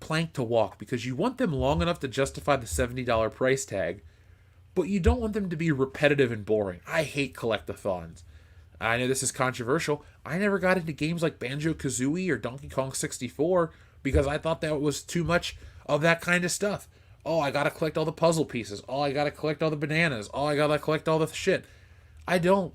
plank to walk because you want them long enough to justify the $70 price tag, but you don't want them to be repetitive and boring. I hate collectathons. I know this is controversial. I never got into games like Banjo-Kazooie or Donkey Kong 64 because I thought that was too much of that kind of stuff. Oh, I gotta collect all the puzzle pieces. Oh, I gotta collect all the bananas. Oh, I gotta collect all the shit. I don't.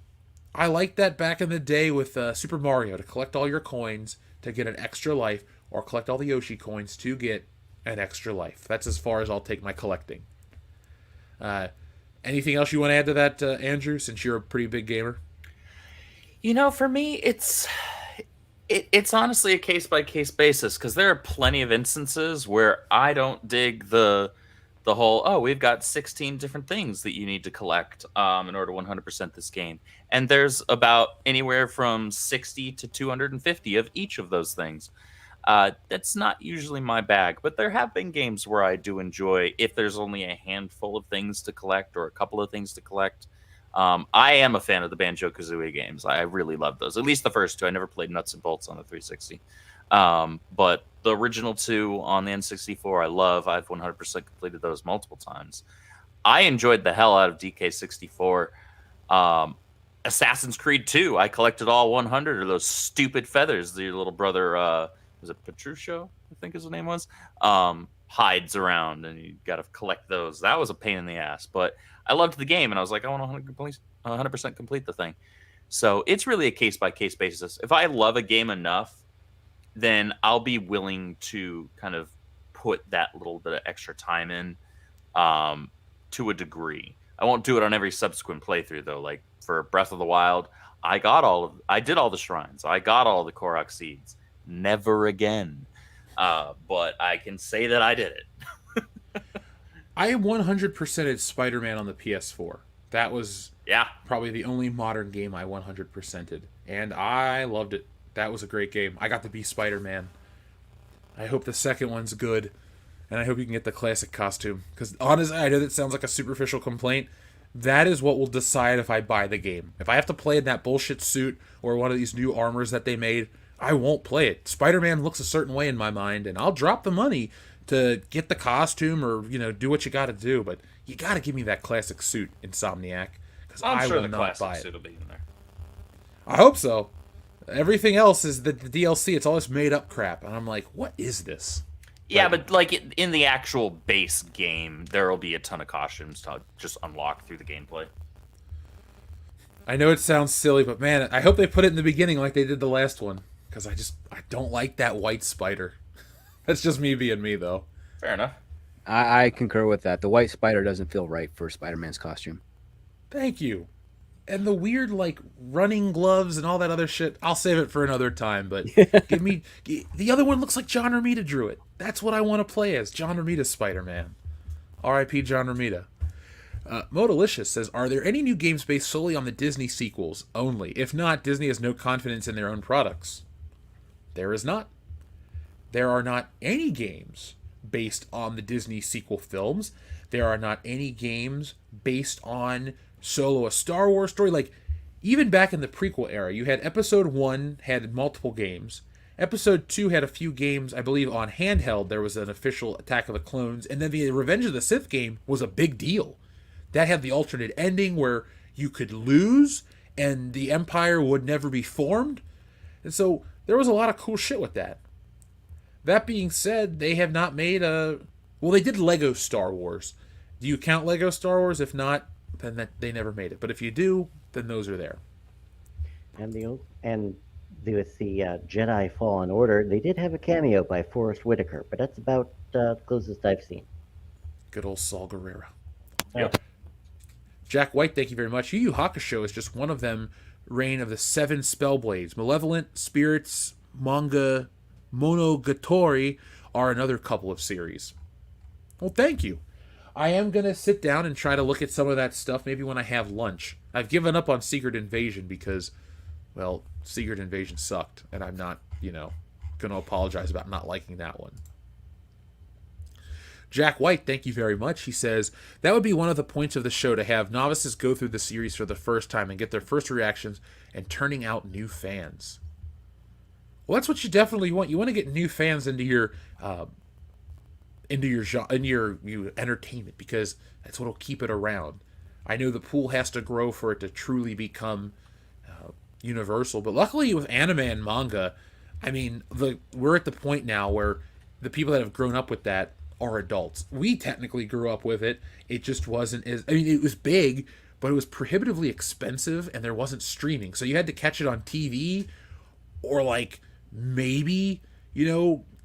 I liked that back in the day with Super Mario, to collect all your coins to get an extra life, or collect all the Yoshi coins to get an extra life. That's as far as I'll take my collecting. Anything else you want to add to that, Andrew, since you're a pretty big gamer? You know, for me, it's honestly a case-by-case basis, because there are plenty of instances where I don't dig the whole, oh, we've got 16 different things that you need to collect in order to 100% this game. And there's about anywhere from 60 to 250 of each of those things. That's not usually my bag, but there have been games where I do enjoy if there's only a handful of things to collect or a couple of things to collect. I am a fan of the Banjo-Kazooie games. I really love those. At least the first two. I never played Nuts and Bolts on the 360. But the original two on the N64 I love. I've 100% completed those multiple times. I enjoyed the hell out of DK64. Assassin's Creed 2, I collected all 100 of those stupid feathers that your little brother, was it Petruccio, I think his name was, hides around, and you got to collect those. That was a pain in the ass, but I loved the game, and I was like, I want to 100% complete the thing. So it's really a case-by-case basis. If I love a game enough, then I'll be willing to kind of put that little bit of extra time in to a degree. I won't do it on every subsequent playthrough, though. Like for Breath of the Wild, I did all the shrines. I got all the Korok seeds. Never again. But I can say that I did it. I 100%ed Spider-Man on the PS4. That was probably the only modern game I 100%ed. And I loved it. That was a great game. I got to be Spider-Man. I hope the second one's good. And I hope you can get the classic costume. Because honestly, I know that sounds like a superficial complaint. That is what will decide if I buy the game. If I have to play in that bullshit suit or one of these new armors that they made, I won't play it. Spider-Man looks a certain way in my mind, and I'll drop the money to get the costume or, do what you got to do. But you got to give me that classic suit, Insomniac, because I will not buy it. Suit will be in there. I hope so. Everything else is the DLC. It's all this made-up crap, and I'm like, what is this? Yeah, but like in the actual base game, there will be a ton of costumes to just unlock through the gameplay. I know it sounds silly, but man, I hope they put it in the beginning like they did the last one. Because I don't like that white spider. That's just me being me, though. Fair enough. I concur with that. The white spider doesn't feel right for Spider-Man's costume. Thank you. And the weird, running gloves and all that other shit, I'll save it for another time, but give me... The other one looks like John Romita drew it. That's what I want to play as, John Romita's Spider-Man. R.I.P. John Romita. Modalicious says, are there any new games based solely on the Disney sequels only? If not, Disney has no confidence in their own products. There is not. There are not any games based on the Disney sequel films. There are not any games based on Solo, a Star Wars story. Even back in the prequel era, you had Episode 1 had multiple games. Episode 2 had a few games, I believe, on handheld. There was an official Attack of the Clones. And then the Revenge of the Sith game was a big deal. That had the alternate ending where you could lose and the Empire would never be formed. And so there was a lot of cool shit with that. That being said, they have not made a... Well, they did Lego Star Wars. Do you count Lego Star Wars? If not, then they never made it. But if you do, then those are there. And with the Jedi Fallen Order, they did have a cameo by Forrest Whitaker, but that's about the closest I've seen. Good old Saul Guerrero. Yep. Jack White, thank you very much. Yu Yu Hakusho is just one of them. Reign of the 7 Spellblades. Malevolent, Spirits, Manga, Monogatari are another couple of series. Well, thank you. I am going to sit down and try to look at some of that stuff maybe when I have lunch. I've given up on Secret Invasion because, well, Secret Invasion sucked, and I'm not, going to apologize about not liking that one. Jack White, thank you very much. He says, that would be one of the points of the show, to have novices go through the series for the first time and get their first reactions and turning out new fans. Well, that's what you definitely want. You want to get new fans into your entertainment, because that's what'll keep it around. I know the pool has to grow for it to truly become universal, but luckily with anime and manga, I mean, we're at the point now where the people that have grown up with that are adults. We technically grew up with it. It just wasn't as... I mean, it was big, but it was prohibitively expensive, and there wasn't streaming. So you had to catch it on TV, or maybe,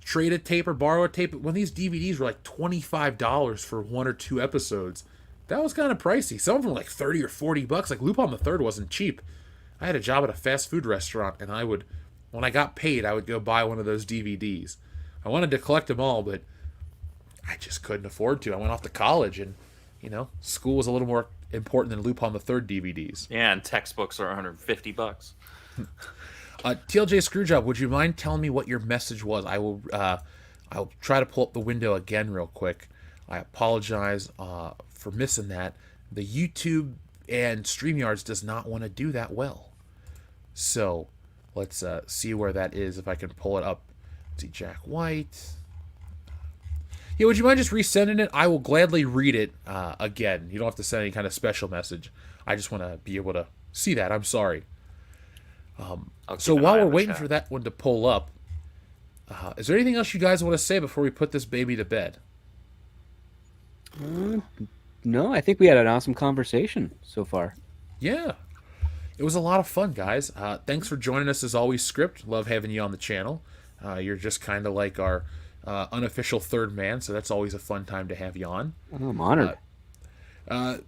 trade a tape or borrow a tape. But when these DVDs were $25 for 1 or 2 episodes, that was kind of pricey. Some of them were $30 or $40. Like Lupin the Third wasn't cheap. I had a job at a fast food restaurant, and when I got paid, I would go buy one of those DVDs. I wanted to collect them all, but I just couldn't afford to. I went off to college, and school was a little more important than Lupin the Third DVDs. Yeah, and textbooks are $150. TLJ Screwjob, would you mind telling me what your message was? I'll try to pull up the window again real quick. I apologize for missing that. The YouTube and StreamYards does not want to do that well. So let's see where that is, if I can pull it up. Let's see, Jack White. Yeah, would you mind just resending it? I will gladly read it again. You don't have to send any kind of special message. I just want to be able to see that. I'm sorry. So while we're waiting for that one to pull up, is there anything else you guys want to say before we put this baby to bed? No, I think we had an awesome conversation so far. Yeah. It was a lot of fun, guys. Thanks for joining us as always, Script. Love having you on the channel. You're just kind of like our unofficial third man, so that's always a fun time to have you on. Oh, I'm honored.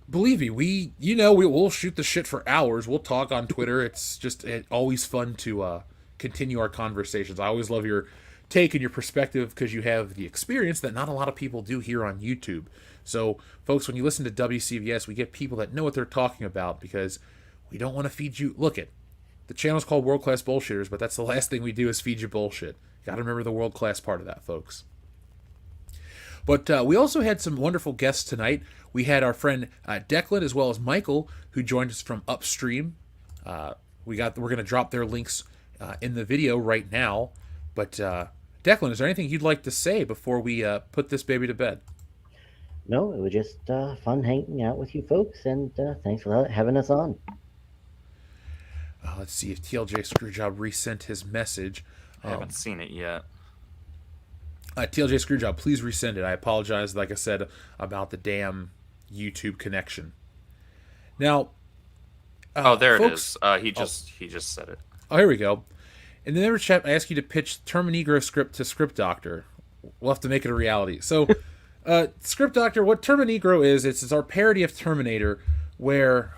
Believe me, we'll shoot the shit for hours. We'll talk on Twitter. It's just always fun to continue our conversations. I always love your take and your perspective, because you have the experience that not a lot of people do here on YouTube. So, folks, when you listen to WCVS, we get people that know what they're talking about, because we don't want to feed you... Look, the channel's called World Class Bullshitters, but that's the last thing we do is feed you bullshit. Gotta remember the world class part of that, folks. But we also had some wonderful guests tonight. We had our friend Declan, as well as Michael, who joined us from Upstream. We're going to drop their links in the video right now. But Declan, is there anything you'd like to say before we put this baby to bed? No, it was just fun hanging out with you folks, and thanks for having us on. Let's see if TLJ Screwjob resent his message. I haven't seen it yet. TLJ Screwjob, please resend it. I apologize, like I said, about the damn YouTube connection. Now, there folks, it is. He just said it. Oh, here we go. In the member chat, I asked you to pitch Terminegro script to ScriptDoctor. We'll have to make it a reality. So, ScriptDoctor, what Terminegro is, it's our parody of Terminator, where,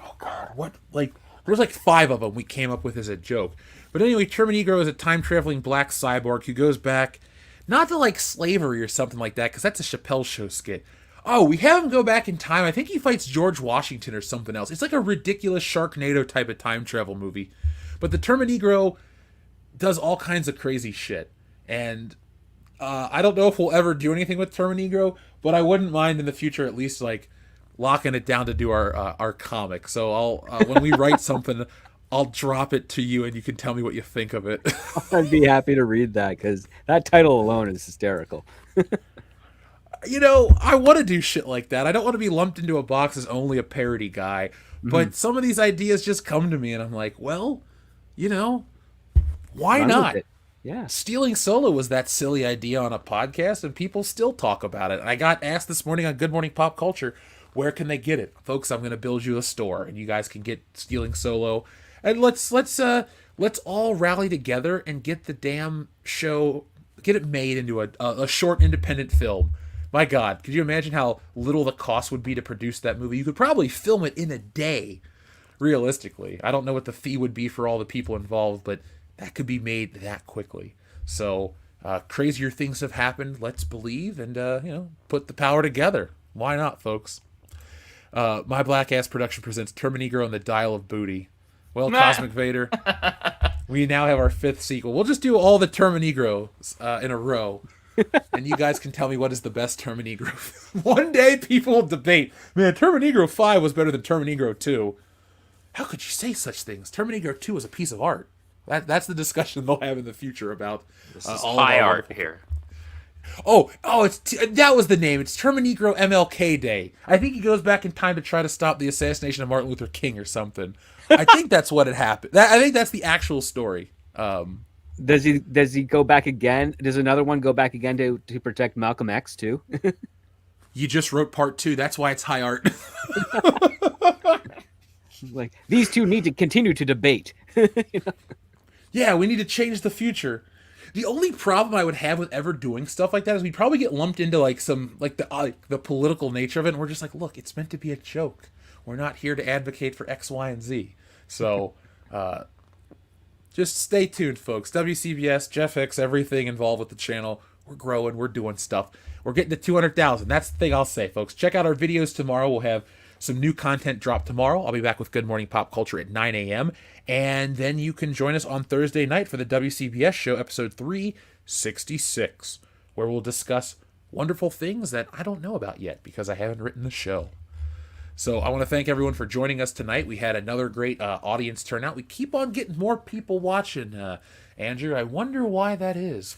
there's 5 of them we came up with as a joke. But anyway, Terminegro is a time-traveling black cyborg who goes back, not to slavery or something like that, because that's a Chappelle Show skit. Oh, we have him go back in time. I think he fights George Washington or something else. It's like a ridiculous Sharknado type of time travel movie. But the Terminegro does all kinds of crazy shit. And I don't know if we'll ever do anything with Terminegro, but I wouldn't mind in the future at least locking it down to do our comic. So I'll when we write something, I'll drop it to you and you can tell me what you think of it. I'd be happy to read that, because that title alone is hysterical. I want to do shit like that. I don't want to be lumped into a box as only a parody guy. But some of these ideas just come to me and I'm like, well, why not? Yeah. Stealing Solo was that silly idea on a podcast, and people still talk about it. I got asked this morning on Good Morning Pop Culture, where can they get it? Folks, I'm going to build you a store, and you guys can get Stealing Solo. And let's all rally together and get the damn show, get it made into a short independent film. My God, could you imagine how little the cost would be to produce that movie? You could probably film it in a day, realistically. I don't know what the fee would be for all the people involved, but that could be made that quickly. So crazier things have happened, let's believe, and put the power together. Why not, folks? My Black Ass Production presents Terminegro and the Dial of Booty. Well, Cosmic Vader, we now have our 5th sequel. We'll just do all the Terminegros in a row. And you guys can tell me what is the best Terminegro. One day people will debate, man, Terminegro 5 was better than Terminegro 2. How could you say such things? Terminegro 2 is a piece of art. That's the discussion they'll have in the future about This is all high of our art here. That was the name. It's Terminegro MLK Day. I think he goes back in time to try to stop the assassination of Martin Luther King or something. I think that's what had happened. I think that's the actual story. Does he go back again? Does another one go back again to protect Malcolm X too? You just wrote part 2. That's why it's high art. Like, these two need to continue to debate. Yeah, we need to change the future. The only problem I would have with ever doing stuff like that is we'd probably get lumped into the political nature of it, and we're just like, look, it's meant to be a joke. We're not here to advocate for X, Y, and Z. So, just stay tuned, folks. WCBS, Jeff Hicks, everything involved with the channel. We're growing. We're doing stuff. We're getting to 200,000. That's the thing I'll say, folks. Check out our videos tomorrow. We'll have some new content drop tomorrow. I'll be back with Good Morning Pop Culture at 9 a.m. And then you can join us on Thursday night for the WCBS show, episode 366, where we'll discuss wonderful things that I don't know about yet because I haven't written the show. So I want to thank everyone for joining us tonight. We had another great audience turnout. We keep on getting more people watching, Andrew. I wonder why that is.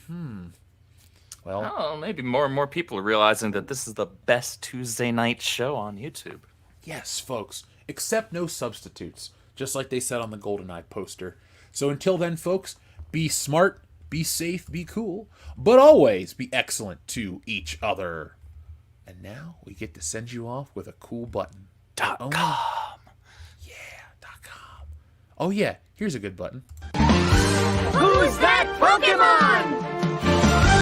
Well, Maybe more and more people are realizing that this is the best Tuesday night show on YouTube. yes, folks, accept no substitutes, just like they said on the GoldenEye poster. So until then, folks, be smart, be safe, be cool, but always be excellent to each other. And now we get to send you off with a cool button. .com. Yeah, .com. Oh yeah, here's a good button. Who's that Pokemon?